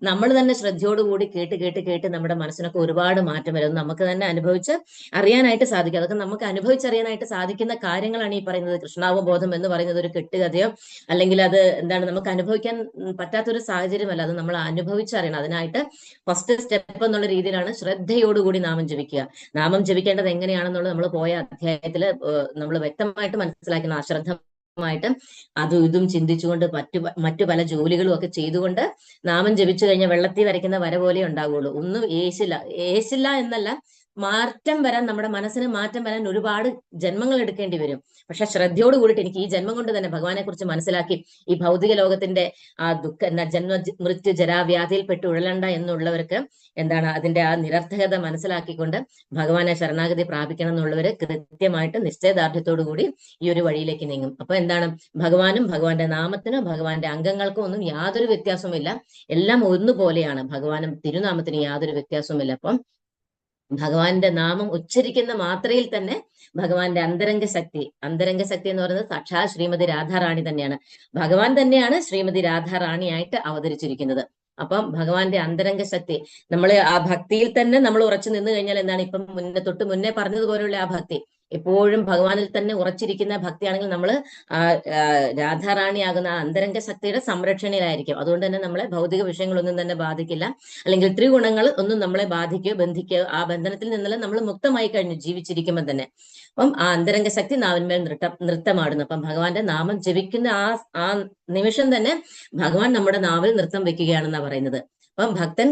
നമ്മൾ തന്നെ ശ്രദ്ധയോടുകൂടി കേട്ട് നമ്മുടെ മനസ്സിനൊക്കെ ഒരുപാട് മാറ്റം വരും. നമുക്ക് തന്നെ അനുഭവിച്ച് അറിയാനായിട്ട് സാധിക്കും. അതൊക്കെ നമുക്ക് അനുഭവിച്ചറിയാനായിട്ട് സാധിക്കുന്ന കാര്യങ്ങളാണ് ഈ പറയുന്നത്. കൃഷ്ണാവബോധം എന്ന് പറയുന്നത് ഒരു കെട്ടുകഥയോ അല്ലെങ്കിൽ അത് നമുക്ക് അനുഭവിക്കാൻ പറ്റാത്തൊരു സാഹചര്യമല്ല. അത് നമ്മൾ അനുഭവിച്ചറിയണം. അതിനായിട്ട് ഫസ്റ്റ് സ്റ്റെപ്പ് എന്നുള്ള രീതിയിലാണ് ശ്രദ്ധയോടുകൂടി നാമം ജപിക്കുക. നാമം ജപിക്കേണ്ടത് എങ്ങനെയാണെന്നുള്ളത് നമ്മൾ പോയ അധ്യായത്തിൽ നമ്മൾ വ്യക്തമായിട്ട് മനസ്സിലാക്കുന്ന. അശ്രദ്ധ ായിട്ട് അതും ഇതും ചിന്തിച്ചുകൊണ്ട് മറ്റു പല ജോലികളും ഒക്കെ ചെയ്തുകൊണ്ട് നാമം ജപിച്ചു കഴിഞ്ഞാൽ വെള്ളത്തിൽ വരയ്ക്കുന്ന വര പോലെ ഉണ്ടാവുള്ളൂ. ഒന്നും ഏശില്ല എന്നല്ല, മാറ്റം വരാൻ, നമ്മുടെ മനസ്സിന് മാറ്റം വരാൻ ഒരുപാട് ജന്മങ്ങൾ എടുക്കേണ്ടി വരും. പക്ഷെ ശ്രദ്ധയോട് കൂടിയിട്ട് എനിക്ക് ഈ ജന്മം കൊണ്ട് തന്നെ ഭഗവാനെ കുറിച്ച് മനസ്സിലാക്കി ഈ ഭൗതിക ലോകത്തിന്റെ ആ ജന്മ മൃത്യു ജരാവ്യാധിയിൽപ്പെട്ട് ഉഴലണ്ട എന്നുള്ളവർക്ക് എന്താണ് അതിന്റെ ആ നിരർത്ഥകത മനസ്സിലാക്കിക്കൊണ്ട് ഭഗവാനെ ശരണാഗതി പ്രാപിക്കണം എന്നുള്ളവര് കൃത്യമായിട്ട് നിശ്ചയദാർഢ്യത്തോടു കൂടി ഈ ഒരു വഴിയിലേക്ക് നീങ്ങും. അപ്പൊ എന്താണ്, ഭഗവാനും ഭഗവാന്റെ നാമത്തിനും ഭഗവാന്റെ അംഗങ്ങൾക്കും ഒന്നും യാതൊരു വ്യത്യാസവുമില്ല, എല്ലാം ഒന്നുപോലെയാണ്. ഭഗവാനും തിരുനാമത്തിന് യാതൊരു വ്യത്യാസവുമില്ല. അപ്പം ഭഗവാന്റെ നാമം ഉച്ചരിക്കുന്ന മാത്രയിൽ തന്നെ ഭഗവാന്റെ അന്തരംഗ ശക്തി എന്ന് പറയുന്നത് സാക്ഷാ ശ്രീമതി രാധാറാണി തന്നെയാണ്. ഭഗവാൻ തന്നെയാണ് ശ്രീമതി രാധാറാണിയായിട്ട് അവതരിച്ചിരിക്കുന്നത്. അപ്പം ഭഗവാന്റെ അന്തരംഗ ശക്തി, നമ്മൾ ആ ഭക്തിയിൽ തന്നെ നമ്മൾ ഉറച്ചു നിന്ന് കഴിഞ്ഞാൽ എന്താണ്, ഇപ്പം തൊട്ട് മുന്നേ പറഞ്ഞതുപോലെയുള്ള ആ ഭക്തി, എപ്പോഴും ഭഗവാനിൽ തന്നെ ഉറച്ചിരിക്കുന്ന ഭക്തിയാണെങ്കിൽ നമ്മൾ ആ രാധാറാണിയാകുന്ന ആ അന്തരംഗ ശക്തിയുടെ സംരക്ഷണയിലായിരിക്കും. അതുകൊണ്ട് തന്നെ നമ്മളെ ഭൗതിക വിഷയങ്ങളൊന്നും തന്നെ ബാധിക്കില്ല, അല്ലെങ്കിൽ ത്രിഗുണങ്ങൾ ഒന്നും നമ്മളെ ബാധിക്കുകയോ ബന്ധിക്കുകയോ, ആ ബന്ധനത്തിൽ നിന്നെല്ലാം നമ്മൾ മുക്തമായി കഴിഞ്ഞു ജീവിച്ചിരിക്കുമ്പോൾ തന്നെ. അപ്പം ആ അന്തരംഗ ശക്തി നാവിന്മേൽ നൃത്തമാടുന്നു. അപ്പം ഭഗവാന്റെ നാമം ജപിക്കുന്ന ആ നിമിഷം തന്നെ ഭഗവാൻ നമ്മുടെ നാവിൽ നൃത്തം വെക്കുകയാണെന്നാണ് പറയുന്നത്. അപ്പം ഭക്തൻ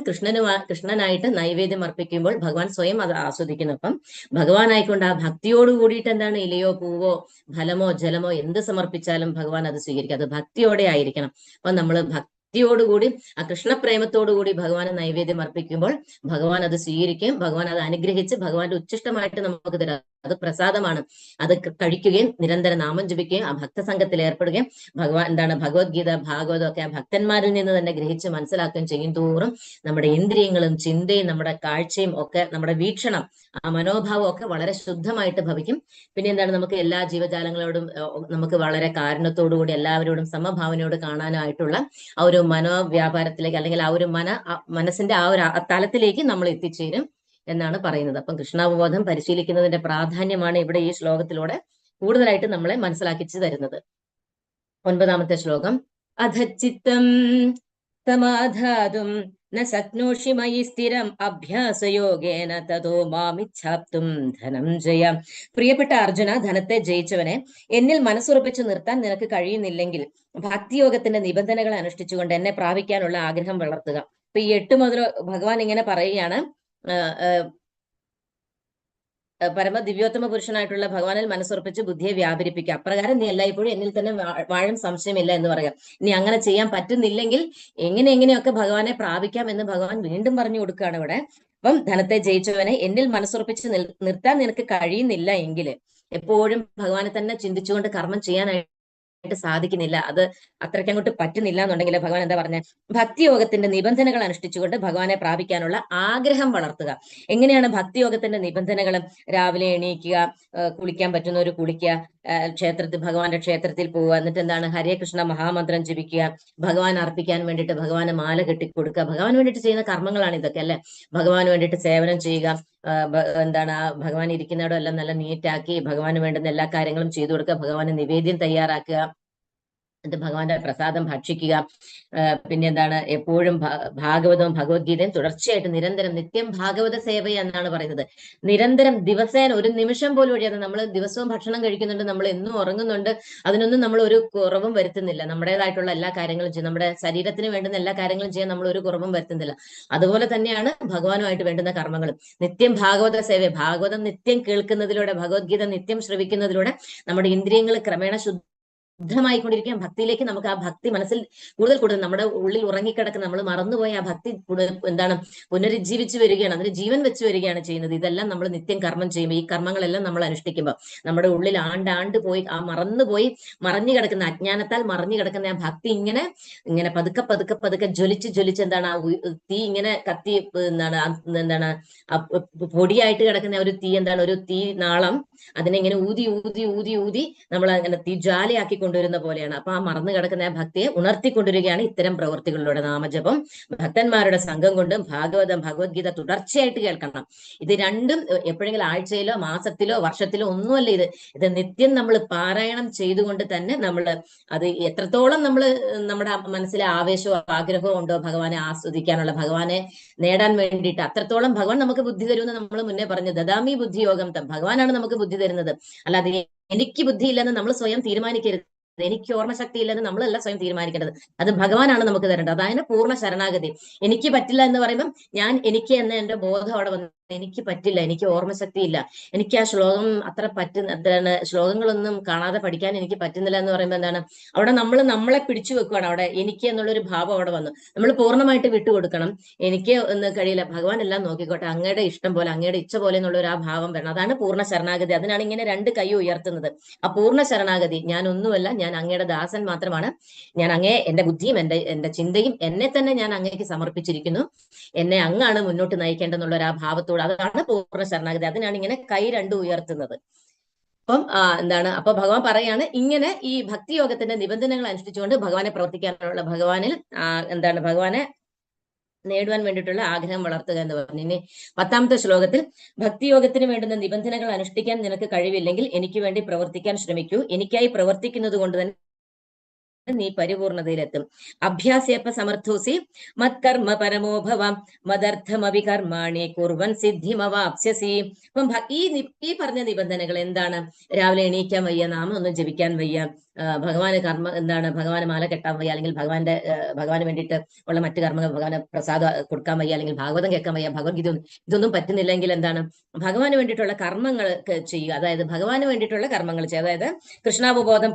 കൃഷ്ണനായിട്ട് നൈവേദ്യം അർപ്പിക്കുമ്പോൾ ഭഗവാൻ സ്വയം അത് ആസ്വദിക്കുന്നു. അപ്പം ഭഗവാനായിക്കൊണ്ട് ആ ഭക്തിയോട് കൂടിയിട്ട് എന്താണ്, ഇലയോ പൂവോ ഫലമോ ജലമോ എന്ത് സമർപ്പിച്ചാലും ഭഗവാൻ അത് സ്വീകരിക്കും. അത് ഭക്തിയോടെ ആയിരിക്കണം. അപ്പൊ നമ്മൾ ഭക്തിയോടുകൂടി ആ കൃഷ്ണപ്രേമത്തോടുകൂടി ഭഗവാന് നൈവേദ്യം അർപ്പിക്കുമ്പോൾ ഭഗവാൻ അത് സ്വീകരിക്കുകയും ഭഗവാൻ അത് അനുഗ്രഹിച്ച് ഭഗവാന്റെ ഉച്ഛിഷ്ടമായിട്ട് നമുക്ക് തരാം. അത് പ്രസാദമാണ്. അത് കഴിക്കുകയും നിരന്തരം നാമം ജപിക്കുകയും ആ ഭക്തസംഘത്തിൽ ഏർപ്പെടുകയും ഭഗവത്ഗീത ഭാഗവതം ഒക്കെ ആ ഭക്തന്മാരിൽ നിന്ന് തന്നെ ഗ്രഹിച്ച് മനസ്സിലാക്കുകയും ചെയ്യും തോറും നമ്മുടെ ഇന്ദ്രിയങ്ങളും ചിന്തയും നമ്മുടെ കാഴ്ചയും ഒക്കെ നമ്മുടെ വീക്ഷണം ആ മനോഭാവം ഒക്കെ വളരെ ശുദ്ധമായിട്ട് ഭവിക്കും. പിന്നെ എന്താണ്, നമുക്ക് എല്ലാ ജീവജാലങ്ങളോടും നമുക്ക് വളരെ കാരുണ്യത്തോടുകൂടി എല്ലാവരോടും സമഭാവനയോട് കാണാനായിട്ടുള്ള ആ ഒരു മനോവ്യാപാരത്തിലേക്ക്, അല്ലെങ്കിൽ ആ ഒരു മനസ്സിന്റെ ആ ഒരു തലത്തിലേക്ക് നമ്മൾ എത്തിച്ചേരും എന്നാണ് പറയുന്നത്. അപ്പം കൃഷ്ണാവബോധം പരിശീലിക്കുന്നതിന്റെ പ്രാധാന്യമാണ് ഇവിടെ ഈ ശ്ലോകത്തിലൂടെ കൂടുതലായിട്ട് നമ്മളെ മനസ്സിലാക്കിച്ചു തരുന്നത്. 9ാമത്തെ ശ്ലോകം. അധച്ചിത്തം സമാധാതും ന ശക്നോഷി മയി സ്ഥിരം അഭ്യാസയോഗേന തതോ മാമിച്ഛാപ്തും ധനഞ്ജയ. പ്രിയപ്പെട്ട അർജുന, ധനത്തെ ജയിച്ചവനെ, എന്നിൽ മനസ്സുറപ്പിച്ചു നിർത്താൻ നിനക്ക് കഴിയുന്നില്ലെങ്കിൽ ഭക്തിയോഗത്തിന്റെ നിബന്ധനകൾ അനുഷ്ഠിച്ചുകൊണ്ട് എന്നെ പ്രാപിക്കാനുള്ള ആഗ്രഹം വളർത്തുക. ഇപ്പൊ ഈ 8 മുതൽ ഭഗവാൻ ഇങ്ങനെ പറയുകയാണ്, പരമ ദിവ്യോത്തമ പുരുഷനായിട്ടുള്ള ഭഗവാനിൽ മനസ്സുറപ്പിച്ച് ബുദ്ധിയെ വ്യാപരിപ്പിക്കുക. അപ്രകാരം നീ എല്ലായ്പ്പോഴും എന്നിൽ തന്നെ വാഴും, സംശയമില്ല എന്ന് പറയാം. ഇനി അങ്ങനെ ചെയ്യാൻ പറ്റുന്നില്ലെങ്കിൽ എങ്ങനെയൊക്കെ ഭഗവാനെ പ്രാപിക്കാം എന്ന് ഭഗവാൻ വീണ്ടും പറഞ്ഞു കൊടുക്കുകയാണ് ഇവിടെ. അപ്പം ധനത്തെ ജയിച്ചവനെ എന്നിൽ മനസ്സുറപ്പിച്ച് നിർത്താൻ നിനക്ക് കഴിയുന്നില്ല എങ്കിൽ, എപ്പോഴും ഭഗവാനെ തന്നെ ചിന്തിച്ചുകൊണ്ട് കർമ്മം ചെയ്യാനായിട്ട് സാധിക്കുന്നില്ല, അത് അത്രയ്ക്ക് അങ്ങോട്ട് പറ്റുന്നില്ല എന്നുണ്ടെങ്കിൽ ഭഗവാൻ എന്താ പറഞ്ഞത്, ഭക്തിയോഗത്തിന്റെ നിബന്ധനകൾ അനുഷ്ഠിച്ചുകൊണ്ട് ഭഗവാനെ പ്രാപിക്കാനുള്ള ആഗ്രഹം വളർത്തുക. എങ്ങനെയാണ് ഭക്തിയോഗത്തിന്റെ നിബന്ധനകൾ? രാവിലെ എണീക്കുക, കുളിക്കാൻ പറ്റുന്നവർ കുളിക്കുക, ഭഗവാന്റെ ക്ഷേത്രത്തിൽ പോവുക, എന്നിട്ട് എന്താണ്, ഹരേ കൃഷ്ണ മഹാമന്ത്രം ജപിക്കുക, ഭഗവാൻ അർപ്പിക്കാൻ വേണ്ടിയിട്ട് ഭഗവാന് മാല കെട്ടിക്കൊടുക്കുക. ഭഗവാൻ വേണ്ടിയിട്ട് ചെയ്യുന്ന കർമ്മങ്ങളാണ് ഇതൊക്കെ അല്ലെ. ഭഗവാന് വേണ്ടിയിട്ട് സേവനം ചെയ്യുക, എന്താണ്, ഭഗവാൻ ഇരിക്കുന്നിടം എല്ലാം നല്ല നീറ്റാക്കി ഭഗവാന് വേണ്ടുന്ന എല്ലാ കാര്യങ്ങളും ചെയ്തു കൊടുക്കുക, ഭഗവാന് നിവേദ്യം തയ്യാറാക്കുക, എന്നിട്ട് ഭഗവാന്റെ പ്രസാദം ഭക്ഷിക്കുക. പിന്നെ എന്താണ്, എപ്പോഴും ഭാഗവതവും ഭഗവത്ഗീതയും തുടർച്ചയായിട്ട് നിരന്തരം നിത്യം ഭാഗവത സേവ എന്നാണ് പറയുന്നത്. നിരന്തരം ദിവസേന ഒരു നിമിഷം പോലും ഒഴിയാതെ നമ്മൾ ദിവസവും ഭക്ഷണം കഴിക്കുന്നുണ്ട്, നമ്മൾ എന്നും ഉറങ്ങുന്നുണ്ട്, അതിനൊന്നും നമ്മൾ ഒരു കുറവും വരുത്തുന്നില്ല. നമ്മുടേതായിട്ടുള്ള എല്ലാ കാര്യങ്ങളും ചെയ്യും, നമ്മുടെ ശരീരത്തിന് വേണ്ടുന്ന എല്ലാ കാര്യങ്ങളും ചെയ്യാൻ നമ്മൾ ഒരു കുറവും വരുത്തുന്നില്ല. അതുപോലെ തന്നെയാണ് ഭഗവാനുമായിട്ട് വേണ്ടുന്ന കർമ്മങ്ങളും. നിത്യം ഭാഗവത സേവ, ഭാഗവതം നിത്യം കേൾക്കുന്നതിലൂടെ, ഭഗവത്ഗീത നിത്യം ശ്രവിക്കുന്നതിലൂടെ നമ്മുടെ ഇന്ദ്രിയങ്ങൾ ക്രമേണ ശുദ്ധമായിക്കൊണ്ടിരിക്കുക. ഭക്തിയിലേക്ക് നമുക്ക് ആ ഭക്തി മനസ്സിൽ കൂടുതൽ നമ്മുടെ ഉള്ളിൽ ഉറങ്ങിക്കിടക്കുന്ന, നമ്മൾ മറന്നുപോയ ആ ഭക്തി എന്താണ്, പുനരുജ്ജീവിച്ച് വരികയാണ്, അതിന് ജീവൻ വെച്ച് വരികയാണ് ചെയ്യുന്നത്. ഇതെല്ലാം നമ്മൾ നിത്യം കർമ്മം ചെയ്യുമ്പോൾ, ഈ കർമ്മങ്ങളെല്ലാം നമ്മൾ അനുഷ്ഠിക്കുമ്പോൾ നമ്മുടെ ഉള്ളിൽ ആണ്ട് പോയി ആ മറഞ്ഞു കിടക്കുന്ന, അജ്ഞാനത്താൽ മറഞ്ഞു കിടക്കുന്ന ആ ഭക്തി ഇങ്ങനെ പതുക്കെ ജ്വലിച്ച് എന്താണ്, ആ തീ ഇങ്ങനെ കത്തി എന്താണ് പൊടിയായിട്ട് കിടക്കുന്ന ഒരു തീ, എന്താണ്, ഒരു തീ നാളം, അതിനെ ഇങ്ങനെ ഊതി നമ്മൾ അങ്ങനെ തീ ജ്വാലയാക്കി കൊണ്ടുവരുന്ന പോലെയാണ്. അപ്പൊ ആ മറന്നു കിടക്കുന്ന ആ ഭക്തിയെ ഉണർത്തിക്കൊണ്ടിരിക്കുകയാണ് ഇത്തരം പ്രവൃത്തികളിലൂടെ. നാമജപം, ഭക്തന്മാരുടെ സംഘം കൊണ്ടും ഭാഗവതം ഭഗവത്ഗീത തുടർച്ചയായിട്ട് കേൾക്കണം. ഇത് രണ്ടും എപ്പോഴെങ്കിലും ആഴ്ചയിലോ മാസത്തിലോ വർഷത്തിലോ ഒന്നുമല്ല, ഇത് നിത്യം നമ്മൾ പാരായണം ചെയ്തുകൊണ്ട് തന്നെ നമ്മൾ അത് എത്രത്തോളം നമ്മുടെ മനസ്സിലെ ആവേശവും ആഗ്രഹവും ഉണ്ടോ ഭഗവാനെ ആസ്വദിക്കാനുള്ള, ഭഗവാനെ നേടാൻ വേണ്ടിയിട്ട്, അത്രത്തോളം ഭഗവാൻ നമുക്ക് ബുദ്ധി തരുമെന്ന് നമ്മൾ മുന്നേ പറഞ്ഞു. ദദാമി ബുദ്ധിയോഗം തം, ഭഗവാനാണ് നമുക്ക് ബുദ്ധി തരുന്നത്. അല്ലാതെ എനിക്ക് ബുദ്ധിയില്ലെന്ന് നമ്മൾ സ്വയം തീരുമാനിക്കരുത്. എനിക്ക് ഓർമ്മശക്തി ഇല്ലെന്ന് നമ്മളല്ല സ്വയം തീരുമാനിക്കേണ്ടത്. അത് ഭഗവാനാണ് നമുക്ക് തരേണ്ടത്. അതായത് പൂർണ്ണ ശരണാഗതി. എനിക്ക് പറ്റില്ല എന്ന് പറയുമ്പം എനിക്ക് എന്ന എന്റെ ബോധം അവിടെ വന്നു, എനിക്ക് പറ്റില്ല, എനിക്ക് ഓർമ്മശക്തി ഇല്ല, എനിക്ക് ആ ശ്ലോകം അത്ര എന്താണ് ശ്ലോകങ്ങളൊന്നും കാണാതെ പഠിക്കാൻ എനിക്ക് പറ്റുന്നില്ല എന്ന് പറയുമ്പോൾ എന്താണ്, അവിടെ നമ്മളെ പിടിച്ചു വെക്കുകയാണ്. അവിടെ എനിക്ക് എന്നുള്ളൊരു ഭാവം അവിടെ വന്നു. നമ്മൾ പൂർണ്ണമായിട്ട് വിട്ടുകൊടുക്കണം. എനിക്ക് ഒന്നും കഴിയില്ല, ഭഗവാൻ എല്ലാം നോക്കിക്കോട്ടെ, അങ്ങയുടെ ഇഷ്ടം പോലെ, അങ്ങയുടെ ഇച്ഛ പോലെ എന്നുള്ള ഒരു ആ ഭാവം വരണം. അതാണ് പൂർണ്ണ ശരണാഗതി. അതിനാണ് ഇങ്ങനെ രണ്ട് കൈ ഉയർത്തുന്നത്. ആ പൂർണ്ണ ശരണാഗതി. ഞാൻ ഒന്നുമല്ല, ഞാൻ അങ്ങയുടെ ദാസൻ മാത്രമാണ്. ഞാൻ എന്റെ ബുദ്ധിയും എന്റെ ചിന്തയും എന്നെ തന്നെ ഞാൻ അങ്ങേക്ക് സമർപ്പിച്ചിരിക്കുന്നു. എന്നെ അങ്ങാണ് മുന്നോട്ട് നയിക്കേണ്ടെന്നുള്ള ഒരു ആ ഭാവത്തോട്, അതാണ് പൂർണ്ണ ശരണാഗതി. അതിനാണ് ഇങ്ങനെ കൈ രണ്ടും ഉയർത്തുന്നത്. അപ്പം എന്താണ്, അപ്പൊ ഭഗവാൻ പറയാണ് ഇങ്ങനെ ഈ ഭക്തിയോഗത്തിന്റെ നിബന്ധനകൾ അനുഷ്ഠിച്ചുകൊണ്ട് ഭഗവാനെ പ്രവർത്തിക്കാനുള്ള, ഭഗവാനിൽ എന്താണ് ഭഗവാനെ നേടുവാൻ വേണ്ടിയിട്ടുള്ള ആഗ്രഹം വളർത്തുക എന്ന് പറഞ്ഞു. ഇനി 10ാമത്തെ ശ്ലോകത്തിൽ, ഭക്തിയോഗത്തിന് വേണ്ടുന്ന നിബന്ധനകൾ അനുഷ്ഠിക്കാൻ നിനക്ക് കഴിവില്ലെങ്കിൽ എനിക്ക് വേണ്ടി പ്രവർത്തിക്കാൻ ശ്രമിക്കൂ. എനിക്കായി പ്രവർത്തിക്കുന്നത് കൊണ്ട് തന്നെ നീ പരിപൂർണതയിലെത്തും. അഭ്യാസേപ്പ സമർത്ഥോസി മത്കർമ്മ പരമോഭവം മദർത്ഥമഭി കർമാണി കുർവൻ സിദ്ധിമവാപ്സ്യസി. അപ്പം ഈ പറഞ്ഞ നിബന്ധനകൾ എന്താണ്? രാവിലെ എണീക്കാൻ വയ്യ, നാമം ഒന്നും ജപിക്കാൻ വയ്യ, ഭഗവാന് ഭഗവാന് മാല കെട്ടാൻ വയ്യ, അല്ലെങ്കിൽ ഭഗവാന് വേണ്ടിയിട്ട് ഉള്ള മറ്റു കർമ്മങ്ങൾ, ഭഗവാന് പ്രസാദം കൊടുക്കാൻ വയ്യ, അല്ലെങ്കിൽ ഭാഗവതം കേൾക്കാൻ വയ്യ, ഭഗവത്ഗീത ഇതൊന്നും പറ്റുന്നില്ലെങ്കിൽ എന്താണ്, ഭഗവാന് വേണ്ടിയിട്ടുള്ള കർമ്മങ്ങൾ ചെയ്യുക. അതായത് ഭഗവാന് വേണ്ടിയിട്ടുള്ള കർമ്മങ്ങൾ ചെയ്യുക. അതായത് കൃഷ്ണാവബോധം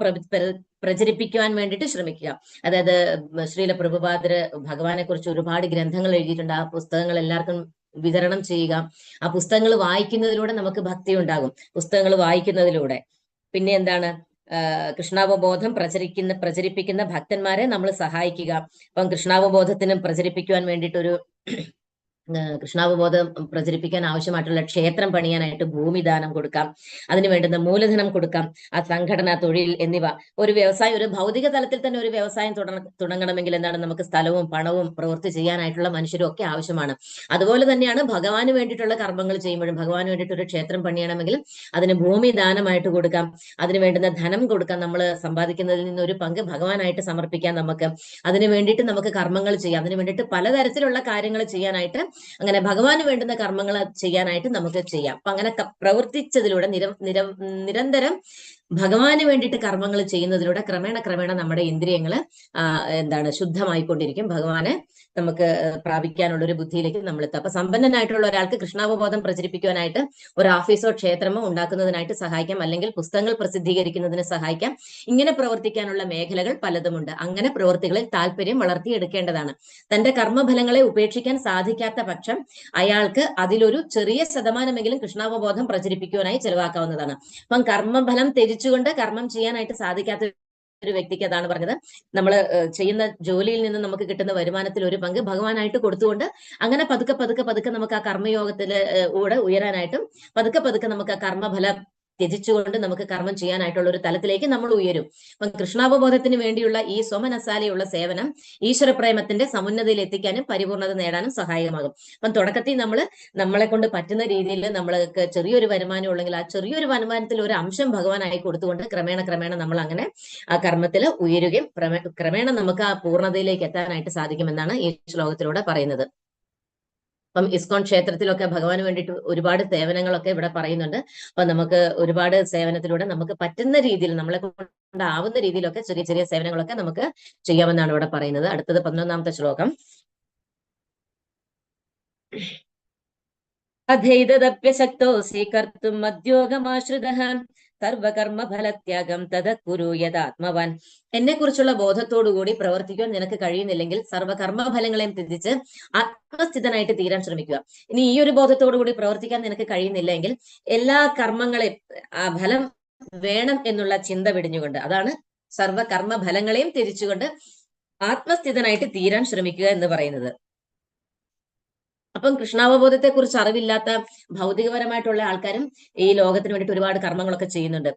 പ്രചരിപ്പിക്കുവാൻ വേണ്ടിയിട്ട് ശ്രമിക്കുക. അതായത് ശ്രീല പ്രഭുപാദര് ഭഗവാനെ കുറിച്ച് ഒരുപാട് ഗ്രന്ഥങ്ങൾ എഴുതിയിട്ടുണ്ട്. ആ പുസ്തകങ്ങൾ എല്ലാവർക്കും വിതരണം ചെയ്യുക. ആ പുസ്തകങ്ങൾ വായിക്കുന്നതിലൂടെ നമുക്ക് ഭക്തി ഉണ്ടാകും, പുസ്തകങ്ങൾ വായിക്കുന്നതിലൂടെ. പിന്നെ എന്താണ്, കൃഷ്ണാവബോധം പ്രചരിപ്പിക്കുന്ന ഭക്തന്മാരെ നമ്മൾ സഹായിക്കുക. അപ്പം കൃഷ്ണാവബോധത്തിനും പ്രചരിപ്പിക്കുവാൻ വേണ്ടിയിട്ടൊരു കൃഷ്ണാവബോധം പ്രചരിപ്പിക്കാൻ ആവശ്യമായിട്ടുള്ള ക്ഷേത്രം പണിയാനായിട്ട് ഭൂമിദാനം കൊടുക്കാം, അതിന് വേണ്ടുന്ന മൂലധനം കൊടുക്കാം, ആ സംഘടന, തൊഴിൽ എന്നിവ. ഒരു വ്യവസായം, ഒരു ഭൗതിക തലത്തിൽ തന്നെ ഒരു വ്യവസായം തുടങ്ങണമെങ്കിൽ എന്താണ്, നമുക്ക് സ്ഥലവും പണവും പ്രവൃത്തി ചെയ്യാനായിട്ടുള്ള മനുഷ്യരും ഒക്കെ ആവശ്യമാണ്. അതുപോലെ തന്നെയാണ് ഭഗവാന് വേണ്ടിയിട്ടുള്ള കർമ്മങ്ങൾ ചെയ്യുമ്പോഴും, ഭഗവാന് വേണ്ടിയിട്ട് ഒരു ക്ഷേത്രം പണിയണമെങ്കിൽ അതിന് ഭൂമി ദാനമായിട്ട് കൊടുക്കാം, അതിന് വേണ്ടുന്ന ധനം കൊടുക്കാം, നമ്മൾ സമ്പാദിക്കുന്നതിൽ നിന്ന് ഒരു പങ്ക് ഭഗവാനായിട്ട് സമർപ്പിക്കാം. നമുക്ക് അതിന് വേണ്ടിയിട്ട് നമുക്ക് കർമ്മങ്ങൾ ചെയ്യാം, അതിന് വേണ്ടിയിട്ട് പലതരത്തിലുള്ള കാര്യങ്ങൾ ചെയ്യാനായിട്ട്, അങ്ങനെ ഭഗവാന് വേണ്ടുന്ന കർമ്മങ്ങൾ ചെയ്യാനായിട്ട് നമുക്ക് ചെയ്യാം. അപ്പൊ അങ്ങനെ പ്രവർത്തിച്ചതിലൂടെ നിരന്തരം ഭഗവാന് വേണ്ടിയിട്ട് കർമ്മങ്ങൾ ചെയ്യുന്നതിലൂടെ ക്രമേണ നമ്മുടെ ഇന്ദ്രിയങ്ങള് ശുദ്ധമായിക്കൊണ്ടിരിക്കും. ഭഗവാനെ നമുക്ക് പ്രാപിക്കാനുള്ള ഒരു ബുദ്ധിയിലേക്ക് നമ്മൾ എത്തും. അപ്പൊ സമ്പന്നനായിട്ടുള്ള ഒരാൾക്ക് കൃഷ്ണാവബോധം പ്രചരിപ്പിക്കുവാനായിട്ട് ഒരു ഓഫീസോ ക്ഷേത്രമോ ഉണ്ടാക്കുന്നതിനായിട്ട് സഹായിക്കാം, അല്ലെങ്കിൽ പുസ്തകങ്ങൾ പ്രസിദ്ധീകരിക്കുന്നതിന് സഹായിക്കാം. ഇങ്ങനെ പ്രവർത്തിക്കാനുള്ള മേഖലകൾ പലതുമുണ്ട്. അങ്ങനെ പ്രവൃത്തികളിൽ താല്പര്യം വളർത്തിയെടുക്കേണ്ടതാണ്. തന്റെ കർമ്മഫലങ്ങളെ ഉപേക്ഷിക്കാൻ സാധിക്കാത്ത പക്ഷം അയാൾക്ക് അതിലൊരു ചെറിയ ശതമാനമെങ്കിലും കൃഷ്ണാവബോധം പ്രചരിപ്പിക്കുവാനായി ചെലവാക്കാവുന്നതാണ്. അപ്പം കർമ്മഫലം ത്യജിച്ചുകൊണ്ട് കർമ്മം ചെയ്യാനായിട്ട് സാധിക്കാത്ത ഒരു വ്യക്തിക്ക് അതാണ് പറഞ്ഞത്, നമ്മൾ ചെയ്യുന്ന ജോലിയിൽ നിന്ന് നമുക്ക് കിട്ടുന്ന വരുമാനത്തിൽ ഒരു പങ്ക് ഭഗവാനായിട്ട് കൊടുത്തുകൊണ്ട് അങ്ങനെ പതുക്കെ നമുക്ക് ആ കർമ്മയോഗത്തിലൂടെ ഉയരാനായിട്ടും പതുക്കെ നമുക്ക് ആ കർമ്മഫല ത്യജിച്ചുകൊണ്ട് നമുക്ക് കർമ്മം ചെയ്യാനായിട്ടുള്ള ഒരു തലത്തിലേക്ക് നമ്മൾ ഉയരും. അപ്പം കൃഷ്ണാവബോധത്തിന് വേണ്ടിയുള്ള ഈ സ്വമനസാലയുള്ള സേവനം ഈശ്വരപ്രേമത്തിന്റെ സമുന്നതയിൽ എത്തിക്കാനും പരിപൂർണത നേടാനും സഹായകമാകും. അപ്പം തുടക്കത്തിൽ നമ്മളെ കൊണ്ട് പറ്റുന്ന രീതിയിൽ നമ്മൾക്ക് ചെറിയൊരു വരുമാനം ഉള്ളെങ്കിൽ ആ ചെറിയൊരു വരുമാനത്തിൽ ഒരു അംശം ഭഗവാനായി കൊടുത്തുകൊണ്ട് ക്രമേണ നമ്മൾ അങ്ങനെ ആ കർമ്മത്തിൽ ഉയരുകയും ക്രമേണ നമുക്ക് ആ പൂർണ്ണതയിലേക്ക് എത്താനായിട്ട് സാധിക്കുമെന്നാണ് ഈ ശ്ലോകത്തിലൂടെ പറയുന്നത്. അപ്പം ഇസ്കോൺ ക്ഷേത്രത്തിലൊക്കെ ഭഗവാന് വേണ്ടിയിട്ട് ഒരുപാട് സേവനങ്ങളൊക്കെ ഇവിടെ പറയുന്നുണ്ട്. അപ്പൊ നമുക്ക് ഒരുപാട് സേവനത്തിലൂടെ നമുക്ക് പറ്റുന്ന രീതിയിൽ, നമ്മളെ കൊണ്ടാവുന്ന രീതിയിലൊക്കെ ചെറിയ ചെറിയ സേവനങ്ങളൊക്കെ നമുക്ക് ചെയ്യാമെന്നാണ് ഇവിടെ പറയുന്നത്. അടുത്തത് 11ാമത്തെ ശ്ലോകം. അധൈതദപ്യശക്തോസി കർത്തും മദ്യോഗമാശ്രിതഃ സർവകർമ്മ ഫലത്യാഗം തദകുരു യഥാത്മവാൻ. എന്നെ കുറിച്ചുള്ള ബോധത്തോടുകൂടി പ്രവർത്തിക്കാൻ നിനക്ക് കഴിയുന്നില്ലെങ്കിൽ സർവകർമ്മഫലങ്ങളെയും ത്യജിച്ച് ആത്മസ്ഥിതനായിട്ട് തീരാൻ ശ്രമിക്കുക. ഇനി ഈ ഒരു ബോധത്തോടുകൂടി പ്രവർത്തിക്കാൻ നിനക്ക് കഴിയുന്നില്ലെങ്കിൽ എല്ലാ കർമ്മങ്ങളെയും ആ ഫലം വേണം എന്നുള്ള ചിന്ത വെടിഞ്ഞുകൊണ്ട്, അതാണ് സർവകർമ്മ ഫലങ്ങളെയും ത്യജിച്ചുകൊണ്ട് ആത്മസ്ഥിതനായിട്ട് തീരാൻ ശ്രമിക്കുക എന്ന് പറയുന്നത്. അപ്പം കൃഷ്ണാവബോധത്തെ കുറിച്ച് അറിവില്ലാത്ത ഭൗതികപരമായിട്ടുള്ള ആൾക്കാരും ഈ ലോകത്തിന് വേണ്ടിയിട്ട് ഒരുപാട് കർമ്മങ്ങളൊക്കെ ചെയ്യുന്നുണ്ട്.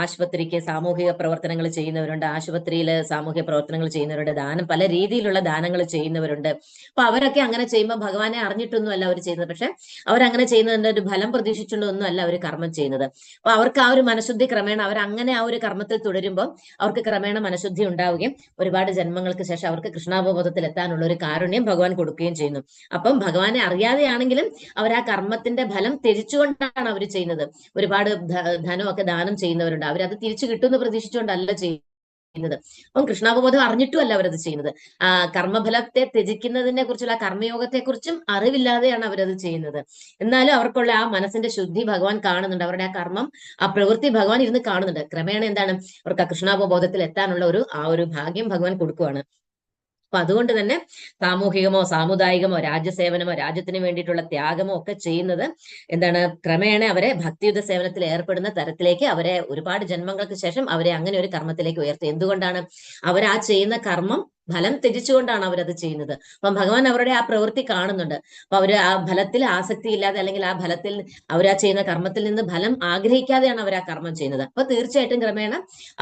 ആശുപത്രിക്ക് സാമൂഹിക പ്രവർത്തനങ്ങൾ ചെയ്യുന്നവരുണ്ട്, ആശുപത്രിയിൽ സാമൂഹിക പ്രവർത്തനങ്ങൾ ചെയ്യുന്നവരുണ്ട്, പല രീതിയിലുള്ള ദാനങ്ങൾ ചെയ്യുന്നവരുണ്ട്. അപ്പൊ അവരൊക്കെ അങ്ങനെ ചെയ്യുമ്പോൾ ഭഗവാനെ അറിഞ്ഞിട്ടൊന്നും അല്ല അവർ ചെയ്യുന്നത്. പക്ഷെ അവരങ്ങനെ ചെയ്യുന്നതിന്റെ ഒരു ഫലം പ്രതീക്ഷിച്ചുകൊണ്ടൊന്നും അല്ല അവർ കർമ്മം ചെയ്യുന്നത്. അപ്പൊ അവർക്ക് ആ ഒരു മനഃശുദ്ധി ക്രമേണ അവരങ്ങനെ ആ ഒരു കർമ്മത്തിൽ തുടരുമ്പോൾ അവർക്ക് ക്രമേണ മനഃശുദ്ധി ഉണ്ടാവുകയും ഒരുപാട് ജന്മങ്ങൾക്ക് ശേഷം അവർക്ക് കൃഷ്ണാവബോധത്തിൽ എത്താനുള്ള ഒരു കാരുണ്യം ഭഗവാൻ കൊടുക്കുകയും ചെയ്യുന്നു. അപ്പം ഭഗവാനെ അറിയാതെയാണെങ്കിലും അവർ ആ കർമ്മത്തിന്റെ ഫലം ത്യജിച്ചുകൊണ്ടാണ് അവർ ചെയ്യുന്നത്. ഒരുപാട് ധനമൊക്കെ ദാനം ചെയ്യുന്നവരുണ്ട്, അവരത് തിരിച്ചു കിട്ടുമെന്ന് പ്രതീക്ഷിച്ചുകൊണ്ടല്ല ചെയ്യുന്നത്. ചെയ്യുന്നത്. അപ്പം കൃഷ്ണാവബോധം അറിഞ്ഞിട്ടും അല്ല അവരത് ചെയ്യുന്നത്. കർമ്മഫലത്തെ ത്യജിക്കുന്നതിനെ കുറിച്ചുള്ള കർമ്മയോഗത്തെ കുറിച്ചും അറിവില്ലാതെയാണ് അവരത് ചെയ്യുന്നത്. എന്നാലും അവർക്കുള്ള ആ മനസ്സിന്റെ ശുദ്ധി ഭഗവാൻ കാണുന്നുണ്ട്. അവരുടെ ആ കർമ്മം, ആ പ്രവൃത്തി ഭഗവാൻ ഇരുന്ന് കാണുന്നുണ്ട്. ക്രമേണ എന്താണ് അവർക്ക് ആ കൃഷ്ണാവബോധത്തിൽ എത്താനുള്ള ഒരു ഭാഗ്യം ഭഗവാൻ കൊടുക്കുകയാണ്. അപ്പൊ അതുകൊണ്ട് തന്നെ സാമൂഹികമോ സാമുദായികമോ രാജ്യസേവനമോ രാജ്യത്തിന് വേണ്ടിയിട്ടുള്ള ത്യാഗമോ ഒക്കെ ചെയ്യുന്നത് എന്താണ് ക്രമേണ അവരെ ഭക്തിയുത സേവനത്തിൽ ഏർപ്പെടുന്ന തരത്തിലേക്ക് അവരെ ഒരുപാട് ജന്മങ്ങൾക്ക് ശേഷം അവരെ അങ്ങനെ ഒരു കർമ്മത്തിലേക്ക് ഉയർത്തി. എന്തുകൊണ്ടാണ് അവർ ആ ചെയ്യുന്ന കർമ്മം ഫലം ത്യജിച്ചുകൊണ്ടാണ് അവരത് ചെയ്യുന്നത്. അപ്പം ഭഗവാൻ അവരുടെ ആ പ്രവൃത്തി കാണുന്നുണ്ട്. അപ്പൊ അവര് ആ ഫലത്തിൽ ആസക്തി ഇല്ലാതെ, അല്ലെങ്കിൽ ആ ഫലത്തിൽ അവർ ആ ചെയ്യുന്ന കർമ്മത്തിൽ നിന്ന് ഫലം ആഗ്രഹിക്കാതെയാണ് അവർ ആ കർമ്മം ചെയ്യുന്നത്. അപ്പൊ തീർച്ചയായിട്ടും ക്രമേണ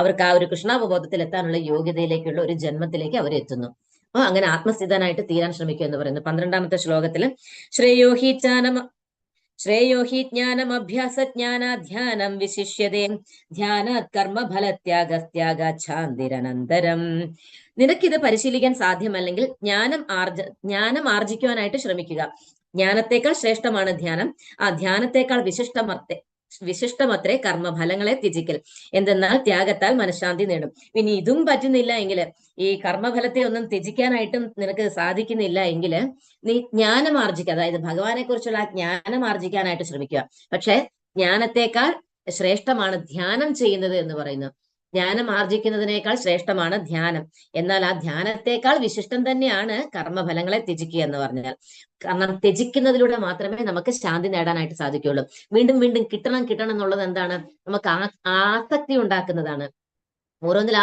അവർക്ക് ആ ഒരു കൃഷ്ണാവബോധത്തിൽ എത്താനുള്ള യോഗ്യതയിലേക്കുള്ള ഒരു ജന്മത്തിലേക്ക് അവരെത്തുന്നു. അപ്പൊ അങ്ങനെ ആത്മസ്ഥിതനായിട്ട് തീരാൻ ശ്രമിക്കുക എന്ന് പറയുന്നു. 12ാമത്തെ ശ്ലോകത്തിൽ ശ്രേയോ ഹി ജ്ഞാനമഭ്യാസജ്ഞാനാധ്യാനം വിശിഷ്യതേ ധ്യാനാത് കർമ്മഫലത്യാഗത്യാഗാച്ഛാന്തിരനന്തരം. നിനക്കിത് പരിശീലിക്കാൻ സാധ്യമല്ലെങ്കിൽ ജ്ഞാനം ആർജിക്കുവാനായിട്ട് ശ്രമിക്കുക. ജ്ഞാനത്തെക്കാൾ ശ്രേഷ്ഠമാണ് ധ്യാനം. ആ ധ്യാനത്തെക്കാൾ വിശിഷ്ടമത്രേ കർമ്മഫലങ്ങളെ ത്യജിക്കൽ. എന്തെന്നാൽ ത്യാഗത്താൽ മനഃശാന്തി നേടും. ഇനി ഇതും പറ്റുന്നില്ല എങ്കിൽ, ഈ കർമ്മഫലത്തെ ഒന്നും ത്യജിക്കാനായിട്ടും നിനക്ക് സാധിക്കുന്നില്ല എങ്കിൽ, നീ ജ്ഞാനം ആർജിക്കുക. അതായത് ഭഗവാനെ കുറിച്ചുള്ള ആ ജ്ഞാനം ആർജിക്കാനായിട്ട് ശ്രമിക്കുക. പക്ഷെ ജ്ഞാനത്തെക്കാൾ ശ്രേഷ്ഠമാണ് ധ്യാനം ചെയ്യുന്നത് എന്ന് പറയുന്നു. ജ്ഞാനം ആർജിക്കുന്നതിനേക്കാൾ ശ്രേഷ്ഠമാണ് ധ്യാനം. എന്നാൽ ആ ധ്യാനത്തെക്കാൾ വിശിഷ്ടം തന്നെയാണ് കർമ്മഫലങ്ങളെ ത്യജിക്കുക എന്ന് പറഞ്ഞാൽ. കാരണം ത്യജിക്കുന്നതിലൂടെ മാത്രമേ നമുക്ക് ശാന്തി നേടാനായിട്ട് സാധിക്കുകയുള്ളൂ. വീണ്ടും വീണ്ടും കിട്ടണം എന്നുള്ളത് എന്താണ്? നമുക്ക് ആസക്തി ഉണ്ടാക്കുന്നതാണ്. ഓരോന്നിൽ ആ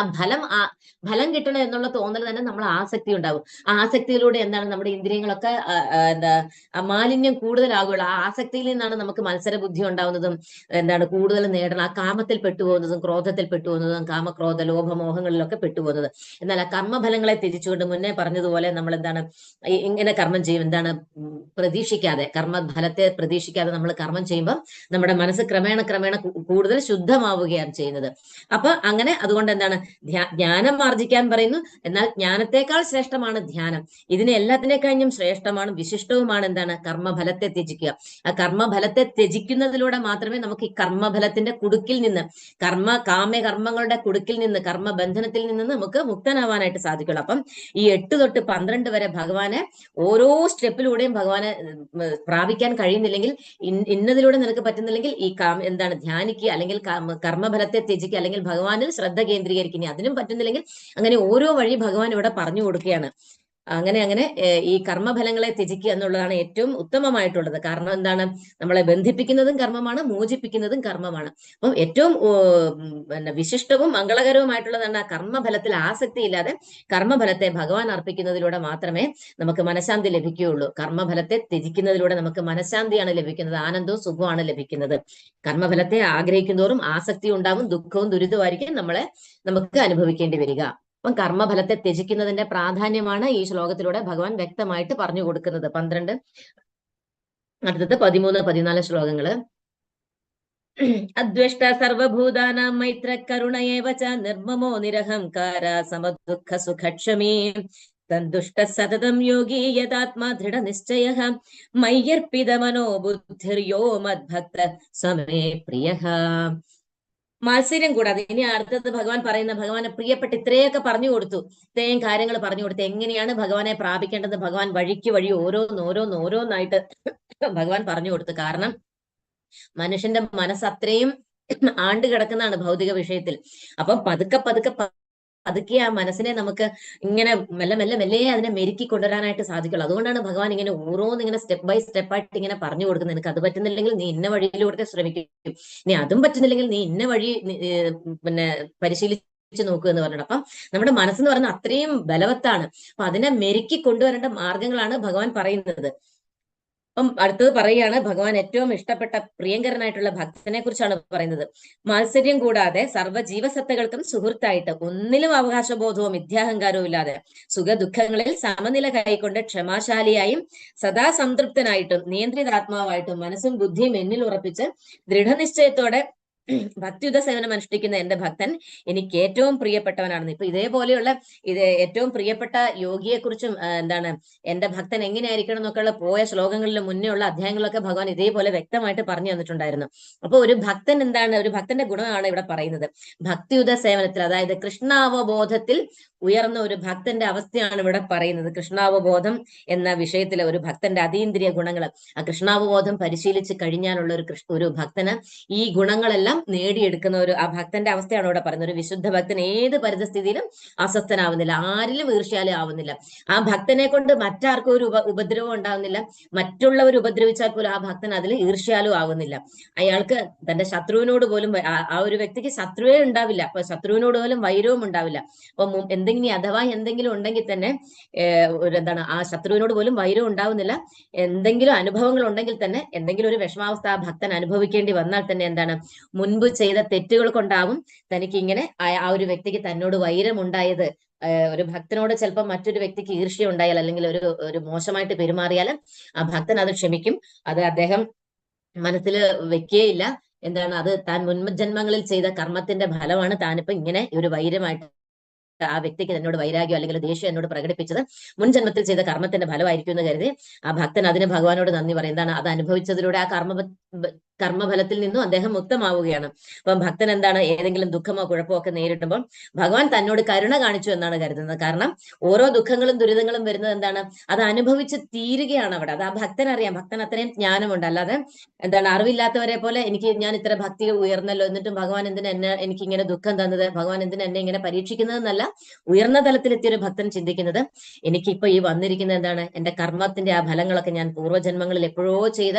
ഫലം കിട്ടണം എന്നുള്ള തോന്നൽ തന്നെ നമ്മൾ ആസക്തി ഉണ്ടാവും. ആ ആസക്തിയിലൂടെ എന്താണ് നമ്മുടെ ഇന്ദ്രിയങ്ങളൊക്കെ മാലിന്യം കൂടുതലാകുകയുള്ളൂ. ആ ആസക്തിയിൽ നിന്നാണ് നമുക്ക് മത്സര ബുദ്ധി ഉണ്ടാവുന്നതും എന്താണ് കൂടുതൽ നേടണം, ആ കാമത്തിൽ പെട്ടുപോകുന്നതും ക്രോധത്തിൽ പെട്ടുപോകുന്നതും കാമക്രോധ ലോഭമോഹങ്ങളിലൊക്കെ പെട്ടുപോകുന്നത്. എന്നാൽ ആ കർമ്മഫലങ്ങളെ തിരിച്ചുകൊണ്ട് മുന്നേ പറഞ്ഞതുപോലെ നമ്മൾ എന്താണ് ഇങ്ങനെ കർമ്മം ചെയ്യും, എന്താണ് പ്രതീക്ഷിക്കാതെ, കർമ്മഫലത്തെ പ്രതീക്ഷിക്കാതെ നമ്മൾ കർമ്മം ചെയ്യുമ്പോൾ നമ്മുടെ മനസ്സ് ക്രമേണ കൂടുതൽ ശുദ്ധമാവുകയാണ് ചെയ്യുന്നത്. അപ്പൊ അങ്ങനെ അതുകൊണ്ട് എന്താണ് ജ്ഞാനം ആർജിക്കാൻ പറയുന്നു. എന്നാൽ ജ്ഞാനത്തെക്കാൾ ശ്രേഷ്ഠമാണ് ധ്യാനം. ഇതിനെ എല്ലാത്തിനെ കഴിഞ്ഞും ശ്രേഷ്ഠമാണ്, വിശിഷ്ടവുമാണ് എന്താണ് കർമ്മഫലത്തെ ത്യജിക്കുക. ആ കർമ്മഫലത്തെ ത്യജിക്കുന്നതിലൂടെ മാത്രമേ നമുക്ക് ഈ കർമ്മഫലത്തിന്റെ കുടുക്കിൽ നിന്ന്, കാമ്യകർമ്മങ്ങളുടെ കുടുക്കിൽ നിന്ന്, കർമ്മബന്ധനത്തിൽ നിന്ന് നമുക്ക് മുക്തനാവാനായിട്ട് സാധിക്കുള്ളൂ. അപ്പം ഈ 8 തൊട്ട് 12 വരെ ഭഗവാനെ ഓരോ സ്റ്റെപ്പിലൂടെയും ഭഗവാനെ പ്രാപിക്കാൻ കഴിയുന്നില്ലെങ്കിൽ, ഇന്നതിലൂടെ നിനക്ക് പറ്റുന്നില്ലെങ്കിൽ ഈ എന്താണ് ധ്യാനിക്കുക, അല്ലെങ്കിൽ കർമ്മഫലത്തെ ത്യജിക്കുക, അല്ലെങ്കിൽ ഭഗവാനിൽ ശ്രദ്ധ കേന്ദ്രീകരിക്കുക. അതിനും പറ്റുന്നില്ലെങ്കിൽ അങ്ങനെ ഓരോ വഴി ഭഗവാൻ ഇവിടെ പറഞ്ഞു കൊടുക്കുകയാണ്. അങ്ങനെ ഈ കർമ്മഫലങ്ങളെ ത്യജിക്കുക എന്നുള്ളതാണ് ഏറ്റവും ഉത്തമമായിട്ടുള്ളത്. കാരണം എന്താണ്? നമ്മളെ ബന്ധിപ്പിക്കുന്നതും കർമ്മമാണ്, മോചിപ്പിക്കുന്നതും കർമ്മമാണ്. അപ്പം ഏറ്റവും വിശിഷ്ടവും മംഗളകരവുമായിട്ടുള്ളതാണ് ആ കർമ്മഫലത്തിൽ ആസക്തി ഇല്ലാതെ കർമ്മഫലത്തെ ഭഗവാൻ അർപ്പിക്കുന്നതിലൂടെ മാത്രമേ നമുക്ക് മനഃശാന്തി ലഭിക്കുകയുള്ളൂ. കർമ്മഫലത്തെ ത്യജിക്കുന്നതിലൂടെ നമുക്ക് മനഃശാന്തിയാണ് ലഭിക്കുന്നത്, ആനന്ദവും സുഖവുമാണ് ലഭിക്കുന്നത്. കർമ്മഫലത്തെ ആഗ്രഹിക്കുന്നതോറും ആസക്തി ഉണ്ടാവും, ദുഃഖവും ദുരിതമായിരിക്കും നമുക്ക് അനുഭവിക്കേണ്ടി വരിക. അപ്പം കർമ്മഫലത്തെ ത്യജിക്കുന്നതിന്റെ പ്രാധാന്യമാണ് ഈ ശ്ലോകത്തിലൂടെ ഭഗവാൻ വ്യക്തമായിട്ട് പറഞ്ഞു കൊടുക്കുന്നത്. 12, അടുത്തത് 13, 14 ശ്ലോകങ്ങള്. അദ്വേഷ്ട സർവഭൂതാനാം മൈത്ര കരുണയേവ ച നിർമ്മമോ നിരഹംകാര സമദുഃഖ സുഖക്ഷമീ സന്തുഷ്ട സതതം യോഗി യഥാത്മാ ദൃഢനിശ്ചയഃ മയ്യർപ്പിതമനോ ബുദ്ധിർയോ മദ്ഭക്ത സമേ പ്രിയഃ. മാത്സര്യം കൂടാതെ ഇനി അടുത്തത് ഭഗവാനെ പ്രിയപ്പെട്ട് ഇത്രയൊക്കെ പറഞ്ഞു കൊടുത്തു, ഇത്രയും കാര്യങ്ങൾ പറഞ്ഞു കൊടുത്തു. എങ്ങനെയാണ് ഭഗവാനെ പ്രാപിക്കേണ്ടത് ഭഗവാൻ വഴി ഓരോന്നായിട്ട് ഭഗവാൻ പറഞ്ഞു കൊടുത്തു. കാരണം മനുഷ്യന്റെ മനസ്സ് അത്രയും ആണ്ട് കിടക്കുന്നതാണ് ഭൗതിക വിഷയത്തിൽ. അപ്പം പതുക്കെ ആ മനസ്സിനെ നമുക്ക് ഇങ്ങനെ മെല്ലെ അതിനെ മെരുക്കി കൊണ്ടുവരാനായിട്ട് സാധിക്കുള്ളൂ. അതുകൊണ്ടാണ് ഭഗവാൻ ഇങ്ങനെ ഓരോന്നിങ്ങനെ സ്റ്റെപ്പ് ബൈ സ്റ്റെപ്പായിട്ട് ഇങ്ങനെ പറഞ്ഞു കൊടുക്കുന്നത്. നിനക്ക് അത് പറ്റുന്നില്ലെങ്കിൽ നീ ഇന്ന വഴിയിലൂടെ ശ്രമിക്കും, നീ അതും പറ്റുന്നില്ലെങ്കിൽ നീ ഇന്ന വഴി പരിശീലിച്ച് നോക്കുക എന്ന് പറഞ്ഞിട്ട്. അപ്പം നമ്മുടെ മനസ്സെന്ന് പറയുന്നത് അത്രയും ബലവത്താണ്. അപ്പൊ അതിനെ മെരുക്കി കൊണ്ടുവരേണ്ട മാർഗങ്ങളാണ് ഭഗവാൻ പറയുന്നത്. അപ്പം അടുത്തത് പറയുകയാണ്, ഭഗവാൻ ഏറ്റവും ഇഷ്ടപ്പെട്ട പ്രിയങ്കരനായിട്ടുള്ള ഭക്തനെ കുറിച്ചാണ് പറയുന്നത്. മാത്സര്യം കൂടാതെ സർവ്വജീവസത്തകൾക്കും സുഹൃത്തായിട്ട്, ഒന്നിലും അവകാശബോധവും മിഥ്യാഹങ്കാരവും ഇല്ലാതെ സുഖദുഃഖങ്ങളിൽ സമനില കൈക്കൊണ്ട് ക്ഷമാശാലിയായും സദാ സംതൃപ്തനായിട്ടും നിയന്ത്രിതാത്മാവായിട്ടും മനസ്സും ബുദ്ധിയും എന്നിൽ ഉറപ്പിച്ച് ദൃഢനിശ്ചയത്തോടെ ഭക്തിയുത സേവനം അനുഷ്ഠിക്കുന്ന എന്റെ ഭക്തൻ എനിക്ക് ഏറ്റവും പ്രിയപ്പെട്ടവനാണെന്ന്. ഇപ്പൊ ഇതേപോലെയുള്ള ഏറ്റവും പ്രിയപ്പെട്ട യോഗിയെക്കുറിച്ചും എന്താണ് എന്റെ ഭക്തൻ എങ്ങനെയായിരിക്കണം എന്നൊക്കെയുള്ള പോയ ശ്ലോകങ്ങളിൽ മുന്നേ ഉള്ള അധ്യായങ്ങളിലൊക്കെ ഭഗവാൻ ഇതേപോലെ വ്യക്തമായിട്ട് പറഞ്ഞു തന്നിട്ടുണ്ടായിരുന്നു. അപ്പൊ ഒരു ഭക്തൻ എന്താണ്, ഒരു ഭക്തന്റെ ഗുണമാണ് ഇവിടെ പറയുന്നത്. ഭക്തിയുത സേവനത്തിൽ, അതായത് കൃഷ്ണാവബോധത്തിൽ ഉയർന്ന ഒരു ഭക്തന്റെ അവസ്ഥയാണ് ഇവിടെ പറയുന്നത്. കൃഷ്ണാവബോധം എന്ന വിഷയത്തിലെ ഒരു ഭക്തന്റെ അതീന്ദ്രിയ ഗുണങ്ങൾ, ആ കൃഷ്ണാവബോധം പരിശീലിച്ച് കഴിഞ്ഞാലുള്ള ഒരു ഭക്തന് ഈ ഗുണങ്ങളെല്ലാം നേടിയെടുക്കുന്ന ആ ഭക്തന്റെ അവസ്ഥയാണ് ഇവിടെ പറയുന്നത്. ഒരു വിശുദ്ധ ഭക്തൻ ഏത് പരിതസ്ഥിതിയിലും അസ്വസ്ഥനാവുന്നില്ല, ആരിലും ഈർഷ്യാലും ആവുന്നില്ല. ആ ഭക്തനെ കൊണ്ട് മറ്റാർക്കും ഒരു ഉപദ്രവം ഉണ്ടാവുന്നില്ല. മറ്റുള്ളവർ ഉപദ്രവിച്ചാൽ പോലും ആ ഭക്തൻ അതിൽ ഈർഷ്യാലും ആവുന്നില്ല. അയാൾക്ക് തന്റെ ശത്രുവിനോട് പോലും, ആ ഒരു വ്യക്തിക്ക് ശത്രുവേ ഉണ്ടാവില്ല. അപ്പൊ ശത്രുവിനോട് പോലും വൈരവും ഉണ്ടാവില്ല. അപ്പൊ അഥവാ എന്തെങ്കിലും ഉണ്ടെങ്കിൽ തന്നെ എന്താണ്, ആ ശത്രുവിനോട് പോലും വൈരം ഉണ്ടാവുന്നില്ല. എന്തെങ്കിലും അനുഭവങ്ങൾ ഉണ്ടെങ്കിൽ തന്നെ, എന്തെങ്കിലും ഒരു വിഷമാവസ്ഥ ആ ഭക്തൻ അനുഭവിക്കേണ്ടി വന്നാൽ തന്നെ എന്താണ്, മുൻപ് ചെയ്ത തെറ്റുകൾ കൊണ്ടാവും തനിക്ക് ഇങ്ങനെ ആ ഒരു വ്യക്തിക്ക് തന്നോട് വൈരം ഉണ്ടായത്. ഒരു ഭക്തനോട് ചിലപ്പോൾ മറ്റൊരു വ്യക്തിക്ക് ഈർഷ്യ ഉണ്ടായാൽ, അല്ലെങ്കിൽ ഒരു മോശമായിട്ട് പെരുമാറിയാൽ ആ ഭക്തൻ അത് ക്ഷമിക്കും. അത് അദ്ദേഹം മനസ്സിൽ വെക്കുകയില്ല. എന്താണ്, അത് താൻ മുൻജന്മങ്ങളിൽ ചെയ്ത കർമ്മത്തിന്റെ ഫലമാണ് താനിപ്പോ ഇങ്ങനെ ഒരു വൈരമായിട്ട് ആ വ്യക്തിക്ക് എന്നോട് വൈരാഗ്യം അല്ലെങ്കിൽ ദേഷ്യം എന്നോട് പ്രകടിപ്പിച്ചത് മുൻ ജന്മത്തിൽ ചെയ്ത കർമ്മത്തിന്റെ ഫലമായിരിക്കും എന്ന് കരുതി ആ ഭക്തൻ അതിന് ഭഗവാനോട് നന്ദി പറയും. എന്താണ്, അത് അനുഭവിച്ചതിലൂടെ ആ കർമ്മഫലത്തിൽ നിന്നും അദ്ദേഹം മുക്തമാവുകയാണ്. അപ്പം ഭക്തൻ എന്താണ്, ഏതെങ്കിലും ദുഃഖമോ കുഴപ്പമോ ഒക്കെ നേരിടുമ്പോൾ ഭഗവാൻ തന്നോട് കരുണ കാണിച്ചു എന്നാണ് കരുതുന്നത്. കാരണം ഓരോ ദുഃഖങ്ങളും ദുരിതങ്ങളും വരുന്നത് എന്താണ്, അത് അനുഭവിച്ച് തീരുകയാണ് അവിടെ. അത് ആ ഭക്തൻ അറിയാം. ഭക്തൻ അത്രയും ജ്ഞാനമുണ്ട്. അല്ലാതെ എന്താണ്, അറിവില്ലാത്തവരെ പോലെ ഞാൻ ഇത്ര ഭക്തി ഉയർന്നല്ലോ, എന്നിട്ടും ഭഗവാൻ എന്തിനാ എനിക്ക് ഇങ്ങനെ ദുഃഖം തന്നത്, ഭഗവാൻ എന്തിനാ എന്നെ ഇങ്ങനെ പരീക്ഷിക്കുന്നതെന്നല്ല ഉയർന്ന തലത്തിലെത്തിയ ഒരു ഭക്തൻ ചിന്തിക്കുന്നത്. എനിക്കിപ്പോ ഈ വന്നിരിക്കുന്നത് എന്താണ്, എന്റെ കർമ്മത്തിന്റെ ആ ഫലങ്ങളൊക്കെ ഞാൻ പൂർവ്വജന്മങ്ങളിൽ എപ്പോഴോ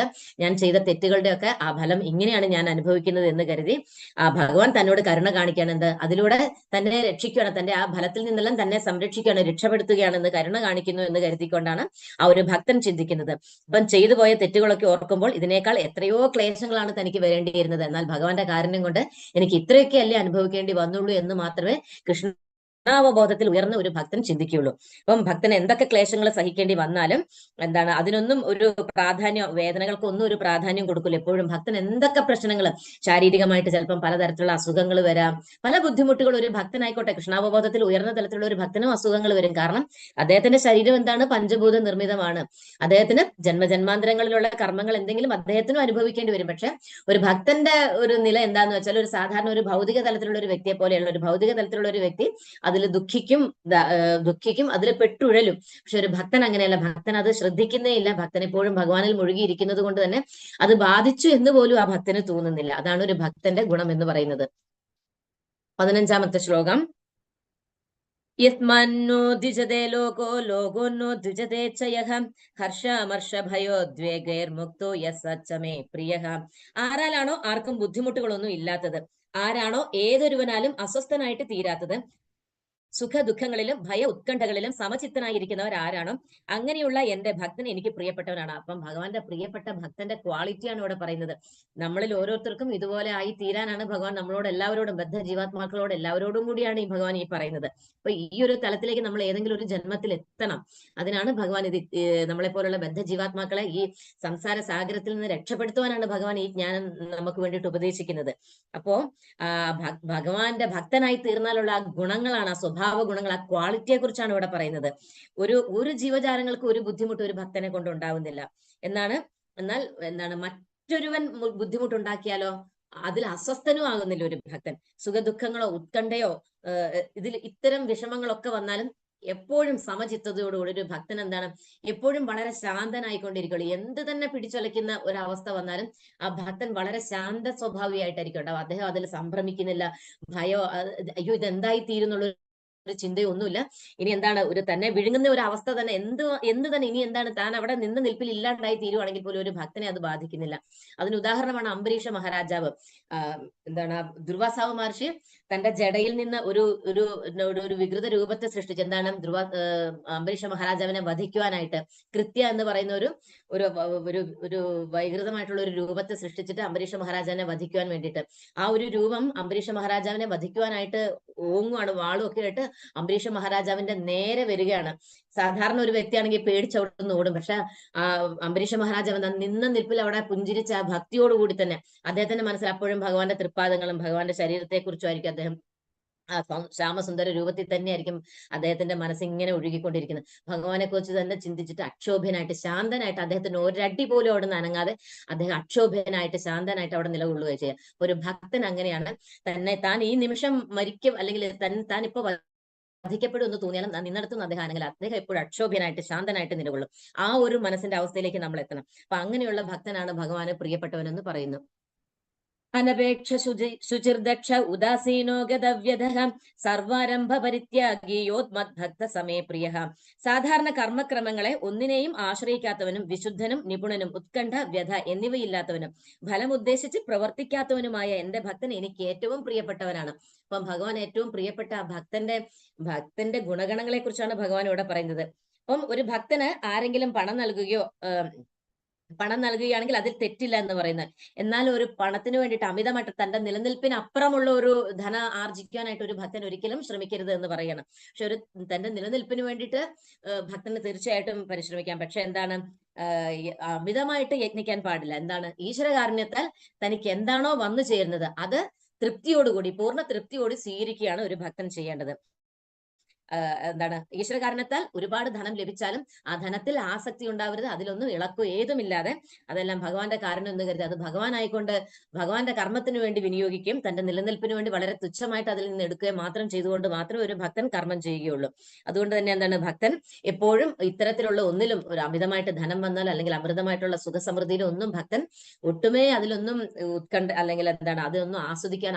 ഞാൻ ചെയ്ത തെറ്റുകളുടെ ഒക്കെ ആ ഫലം ഇങ്ങനെയാണ് ഞാൻ അനുഭവിക്കുന്നത് എന്ന് കരുതി ആ ഭഗവാൻ തന്നോട് കരുണ കാണിക്കുകയാണ്. എന്ത്, അതിലൂടെ തന്നെ രക്ഷിക്കുകയാണ്, തന്റെ ആ ഫലത്തിൽ നിന്നെല്ലാം തന്നെ സംരക്ഷിക്കുകയാണ്, രക്ഷപ്പെടുത്തുകയാണെന്ന് കരുണ കാണിക്കുന്നു എന്ന് കരുതിക്കൊണ്ടാണ് ആ ഒരു ഭക്തൻ ചിന്തിക്കുന്നത്. അപ്പം ചെയ്തു പോയ തെറ്റുകളൊക്കെ ഓർക്കുമ്പോൾ ഇതിനേക്കാൾ എത്രയോ ക്ലേശങ്ങളാണ് തനിക്ക് വരേണ്ടിയിരുന്നത്, എന്നാൽ ഭഗവാന്റെ കാരുണ്യം കൊണ്ട് എനിക്ക് ഇത്രയൊക്കെ അല്ലേ അനുഭവിക്കേണ്ടി വന്നുള്ളൂ എന്ന് മാത്രമേ കൃഷ്ണാവബോധത്തിൽ ഉയർന്ന ഒരു ഭക്തൻ ചിന്തിക്കുകയുള്ളൂ. അപ്പം ഭക്തന് എന്തൊക്കെ ക്ലേശങ്ങൾ സഹിക്കേണ്ടി വന്നാലും എന്താണ്, അതിനൊന്നും ഒരു പ്രാധാന്യം, വേദനകൾക്കൊന്നും ഒരു പ്രാധാന്യം കൊടുക്കില്ല. എപ്പോഴും ഭക്തൻ എന്തൊക്കെ പ്രശ്നങ്ങൾ, ശാരീരികമായിട്ട് ചിലപ്പം പലതരത്തിലുള്ള അസുഖങ്ങൾ വരാം, പല ബുദ്ധിമുട്ടുകൾ ഒരു ഭക്തനായിക്കോട്ടെ, കൃഷ്ണാവബോധത്തിൽ ഉയർന്ന തലത്തിലുള്ള ഒരു ഭക്തനും അസുഖങ്ങൾ വരും. കാരണം അദ്ദേഹത്തിന്റെ ശരീരം എന്താണ്, പഞ്ചഭൂത നിർമ്മിതമാണ്. അദ്ദേഹത്തിന് ജന്മജന്മാന്തരങ്ങളിലുള്ള കർമ്മങ്ങൾ എന്തെങ്കിലും അദ്ദേഹത്തിനും അനുഭവിക്കേണ്ടി വരും. പക്ഷെ ഒരു ഭക്തന്റെ ഒരു നില എന്താന്ന് വെച്ചാൽ, ഒരു സാധാരണ ഒരു ഭൗതിക തലത്തിലുള്ള ഒരു വ്യക്തിയെ പോലെയുള്ള ഒരു ഭൗതിക തലത്തിലുള്ള ഒരു വ്യക്തി അതിൽ ദുഃഖിക്കും, അതിൽ പെട്ടുഴലും. പക്ഷെ ഒരു ഭക്തൻ അങ്ങനെയല്ല. ഭക്തൻ അത് ശ്രദ്ധിക്കുന്നേ ഇല്ല. ഭക്തൻ എപ്പോഴും ഭഗവാനിൽ മുഴുകിയിരിക്കുന്നത് കൊണ്ട് തന്നെ അത് ബാധിച്ചു എന്ന് പോലും ആ ഭക്തന് തോന്നുന്നില്ല. അതാണ് ഒരു ഭക്തന്റെ ഗുണം എന്ന് പറയുന്നത്. 15ാമത്തെ ശ്ലോകം. യസ്മന്നോ ദ്വിജതേ ലോകോ ലോകോന്നോ ദ്വിജതേ ചയഃ ഹർഷാമർഷ ഭയോദ്വേഗൈർമുക്തോ യസ്സച്ചമേ പ്രിയഃ. ആരാലാണോ ആർക്കും ബുദ്ധിമുട്ടുകളൊന്നും ഇല്ലാത്തത്, ആരാണോ ഏതൊരുവനാലും അസ്വസ്ഥനായിട്ട് തീരാത്തത്, സുഖദുഃഖങ്ങളിലും ഉത്കണ്ഠകളിലും സമചിത്തനായിരിക്കുന്നവർ ആരാണോ അങ്ങനെയുള്ള എന്റെ ഭക്തൻ എനിക്ക് പ്രിയപ്പെട്ടവനാണ്. അപ്പം ഭഗവാന്റെ പ്രിയപ്പെട്ട ഭക്തന്റെ ക്വാളിറ്റിയാണ് ഇവിടെ പറയുന്നത്. നമ്മളിൽ ഓരോരുത്തർക്കും ഇതുപോലെ ആയി തീരാനാണ് ഭഗവാൻ നമ്മളോട് എല്ലാവരോടും, ബദ്ധ ജീവാത്മാക്കളോട് എല്ലാവരോടും കൂടിയാണ് ഈ ഭഗവാൻ ഈ പറയുന്നത്. അപ്പൊ ഈ ഒരു തലത്തിലേക്ക് നമ്മൾ ഏതെങ്കിലും ഒരു ജന്മത്തിൽ എത്തണം. അതിനാണ് ഭഗവാൻ നമ്മളെ പോലുള്ള ബദ്ധ ജീവാത്മാക്കളെ ഈ സംസാര സാഗരത്തിൽ നിന്ന് രക്ഷപ്പെടുത്തുവാനാണ് ഭഗവാൻ ഈ ജ്ഞാനം നമുക്ക് വേണ്ടിയിട്ട് ഉപദേശിക്കുന്നത്. അപ്പോ ഭഗവാന്റെ ഭക്തനായി തീർന്നാലുള്ള ആ ഗുണങ്ങളാണ്, ആ സ്വഭാവ ഗുണങ്ങൾ, ആ ക്വാളിറ്റിയെ കുറിച്ചാണ് ഇവിടെ പറയുന്നത്. ഒരു ജീവജാലങ്ങൾക്ക് ഒരു ബുദ്ധിമുട്ട് ഒരു ഭക്തനെ കൊണ്ട് ഉണ്ടാവുന്നില്ല എന്നാൽ മറ്റൊരുവൻ ബുദ്ധിമുട്ടുണ്ടാക്കിയാലോ അതിൽ അസ്വസ്ഥനും ആകുന്നില്ല ഒരു ഭക്തൻ. സുഖദുഃഖങ്ങളോ ഉത്കണ്ഠയോ ഇത്തരം വിഷമങ്ങളൊക്കെ വന്നാലും എപ്പോഴും സമചിത്തതയോടുകൂടി ഒരു ഭക്തൻ എന്താണ്, എപ്പോഴും വളരെ ശാന്തനായിക്കൊണ്ടിരിക്കുള്ളൂ. എന്ത് തന്നെ പിടിച്ചൊലയ്ക്കുന്ന ഒരവസ്ഥ വന്നാലും ആ ഭക്തൻ വളരെ ശാന്ത സ്വഭാവിയായിട്ടായിരിക്കും ഉണ്ടാവും. അദ്ദേഹം അതിൽ സംഭ്രമിക്കുന്നില്ല, ഭയോ അയ്യോ ഇതെന്തായി തീരുന്നുള്ള ഒരു ചിന്തയൊന്നുമില്ല. ഇനി എന്താണ്, ഒരു തന്നെ വിഴുങ്ങുന്ന ഒരു അവസ്ഥ തന്നെ എന്ത് തന്നെ ഇനി എന്താണ്, താൻ അവിടെ നിന്ന് നിൽപ്പിൽ ഇല്ലാണ്ടായി തീരുവാണെങ്കിൽ പോലും ഒരു ഭക്തനെ അത് ബാധിക്കുന്നില്ല. അതിന് ഉദാഹരണമാണ് അംബരീഷ മഹാരാജാവ്. എന്താണ്, ദുർവാസാവ് മഹർഷി തന്റെ ജടയിൽ നിന്ന് ഒരു വികൃത രൂപത്തെ സൃഷ്ടിച്ചു. എന്താണ്, അംബരീഷ മഹാരാജാവിനെ വധിക്കുവാനായിട്ട് കൃത്യ എന്ന് പറയുന്ന ഒരു വൈകൃതമായിട്ടുള്ള ഒരു രൂപത്തെ സൃഷ്ടിച്ചിട്ട് അംബരീഷ മഹാരാജാവിനെ വധിക്കുവാൻ വേണ്ടിയിട്ട് ആ ഒരു രൂപം അംബരീഷ മഹാരാജാവിനെ വധിക്കുവാനായിട്ട് ഓങ്ങുവാണ്, വാളും ഒക്കെ ആയിട്ട് അംബരീഷ മഹാരാജാവിന്റെ നേരെ വരികയാണ്. സാധാരണ ഒരു വ്യക്തിയാണെങ്കിൽ പേടിച്ചവിടുന്ന് ഓടും. പക്ഷെ അംബരീഷ മഹാരാജാവ് നിന്ന നിൽപ്പിൽ അവിടെ പുഞ്ചിരിച്ച ആ ഭക്തിയോടുകൂടി തന്നെ അദ്ദേഹത്തിന്റെ മനസ്സിൽ അപ്പോഴും ഭഗവാന്റെ തൃപ്പാദങ്ങളും ഭഗവാന്റെ ശരീരത്തെ കുറിച്ചും ആയിരിക്കും അദ്ദേഹം ആ ശ്യാമസുന്ദര രൂപത്തിൽ തന്നെയായിരിക്കും അദ്ദേഹത്തിന്റെ മനസ്സ് ഇങ്ങനെ ഒഴുകിക്കൊണ്ടിരിക്കുന്നത്. ഭഗവാനെ കുറിച്ച് തന്നെ ചിന്തിച്ചിട്ട് അക്ഷോഭ്യനായിട്ട് ശാന്തനായിട്ട് അദ്ദേഹത്തിന് ഒരടി പോലും അവിടെ നിന്ന് അനങ്ങാതെ അദ്ദേഹം അക്ഷോഭ്യനായിട്ട് ശാന്തനായിട്ട് അവിടെ നിലകൊള്ളുകയും ചെയ്യുക. ഒരു ഭക്തൻ അങ്ങനെയാണ്. താൻ ഈ നിമിഷം മരിക്കും അല്ലെങ്കിൽ താൻ ഇപ്പൊ വധിക്കപ്പെടും എന്ന് തോന്നിയാലും നിന്നിടത്തുനിന്ന് അദ്ദേഹം ആണെങ്കിൽ അദ്ദേഹം എപ്പോഴും അക്ഷോഭ്യനായിട്ട് ശാന്തനായിട്ട് നിലകൊള്ളും. ആ ഒരു മനസ്സിന്റെ അവസ്ഥയിലേക്ക് നമ്മൾ എത്തണം. അപ്പൊ അങ്ങനെയുള്ള ഭക്തനാണ് ഭഗവാന് പ്രിയപ്പെട്ടവനെന്ന് പറയുന്നു. അനപേക്ഷ ശുചിർദക്ഷ ഉദാസീനോ ഗതവ്യധഃ സർവാരംഭ പരിത്യാഗി യോത്മദ്ഭക്ത സമേ പ്രിയ. സാധാരണ കർമ്മക്രമങ്ങളെ ഒന്നിനെയും ആശ്രയിക്കാത്തവനും വിശുദ്ധനും നിപുണനും ഉത്കണ്ഠ വ്യഥ എന്നിവയില്ലാത്തവനും ഫലം ഉദ്ദേശിച്ച് പ്രവർത്തിക്കാത്തവനുമായ എന്റെ ഭക്തൻ എനിക്ക് ഏറ്റവും പ്രിയപ്പെട്ടവനാണ്. അപ്പം ഭഗവാൻ ഏറ്റവും പ്രിയപ്പെട്ട ആ ഭക്തന്റെ ഗുണഗണങ്ങളെ കുറിച്ചാണ് ഭഗവാൻ ഇവിടെ പറയുന്നത്. അപ്പം ഒരു ഭക്തന് ആരെങ്കിലും പണം നൽകുകയാണെങ്കിൽ അതിൽ തെറ്റില്ല എന്ന് പറയുന്നത്. എന്നാൽ ഒരു പണത്തിന് വേണ്ടിയിട്ട് അമിതമായിട്ട് തന്റെ നിലനിൽപ്പിന് അപ്പുറമുള്ള ഒരു ധനം ആർജിക്കാനായിട്ട് ഒരു ഭക്തൻ ഒരിക്കലും ശ്രമിക്കരുത് എന്ന് പറയണം. പക്ഷെ തന്റെ നിലനിൽപ്പിന് വേണ്ടിയിട്ട് ഭക്തന് തീർച്ചയായിട്ടും പരിശ്രമിക്കാം. പക്ഷെ എന്താണ്, അമിതമായിട്ട് യത്നിക്കാൻ പാടില്ല. എന്താണ്, ഈശ്വരകാരുണ്യത്താൽ തനിക്ക് എന്താണോ വന്നു ചേരുന്നത് അത് തൃപ്തിയോടുകൂടി പൂർണ്ണ തൃപ്തിയോട് സ്വീകരിക്കുകയാണ് ഒരു ഭക്തൻ ചെയ്യേണ്ടത്. എന്താണ്, ഈശ്വരകാരണത്താൽ ഒരുപാട് ധനം ലഭിച്ചാലും ആ ധനത്തിൽ ആസക്തി ഉണ്ടാവരുത്, അതിലൊന്നും ഇളക്കോ ഏതുമില്ലാതെ അതെല്ലാം ഭഗവാന്റെ കാരണം എന്ന് കരുതി അത് ഭഗവാനായിക്കൊണ്ട് ഭഗവാന്റെ കർമ്മത്തിന് വേണ്ടി വിനിയോഗിക്കുകയും തന്റെ നിലനിൽപ്പിന് വേണ്ടി വളരെ തുച്ഛമായിട്ട് അതിൽ നിന്ന് എടുക്കുകയും മാത്രം ചെയ്തുകൊണ്ട് മാത്രമേ ഒരു ഭക്തൻ കർമ്മം ചെയ്യുകയുള്ളൂ. അതുകൊണ്ട് തന്നെ എന്താണ്, ഭക്തൻ എപ്പോഴും ഇത്തരത്തിലുള്ള ഒന്നിലും ഒരു അമിതമായിട്ട് ധനം വന്നാൽ അല്ലെങ്കിൽ അമൃതമായിട്ടുള്ള സുഖസമൃദ്ധിയിലും ഒന്നും ഭക്തൻ ഒട്ടുമേ അതിലൊന്നും ഉത്കണ്ഠ അല്ലെങ്കിൽ എന്താണ് അതൊന്നും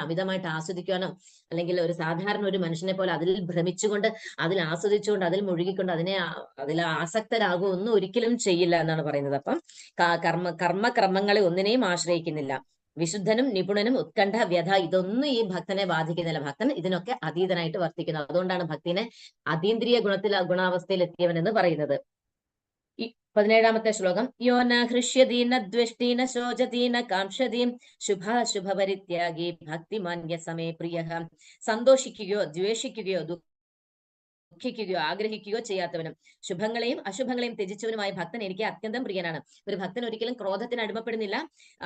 അമിതമായിട്ട് ആസ്വദിക്കാനോ അല്ലെങ്കിൽ ഒരു സാധാരണ ഒരു മനുഷ്യനെ പോലെ അതിൽ ഭ്രമിച്ചുകൊണ്ട് അതിൽ ആസ്വദിച്ചുകൊണ്ട് അതിൽ മുഴുകിക്കൊണ്ട് അതിൽ ആസക്തരാകുക ഒന്നും ഒരിക്കലും ചെയ്യില്ല എന്നാണ് പറയുന്നത്. അപ്പം കർമ്മക്രമങ്ങളെ ഒന്നിനെയും ആശ്രയിക്കുന്നില്ല. വിശുദ്ധനും നിപുണനും ഉത്കണ്ഠ വ്യഥ ഇതൊന്നും ഈ ഭക്തനെ ബാധിക്കുന്നില്ല. ഭക്തൻ ഇതിനൊക്കെ അതീതനായിട്ട് വർത്തിക്കുന്നത്. അതുകൊണ്ടാണ് ഭക്തിനെ അതീന്ദ്രിയ ഗുണാവസ്ഥയിൽ എത്തിയവൻ എന്ന് പറയുന്നത്. 17ാമത്തെ ശ്ലോകം. യോ ന ഹൃഷ്യതി ന ദ്വേഷ്ടി ന ശോചതി ന കാംക്ഷതി ശുഭാശുഭ പരിത്യാഗി ഭക്തിമാന്യ സമേ പ്രിയ. സന്തോഷിക്കുകയോ ദ്വേഷിക്കുകയോ ദുഃഖിക്കുകയോ ആഗ്രഹിക്കുകയോ ചെയ്യാത്തവനും ശുഭങ്ങളെയും അശുഭങ്ങളെയും ത്യജിച്ചവനുമായ ഭക്തൻ എനിക്ക് അത്യന്തം പ്രിയനാണ്. ഒരു ഭക്തൻ ഒരിക്കലും ക്രോധത്തിന് അടിമപ്പെടുന്നില്ല,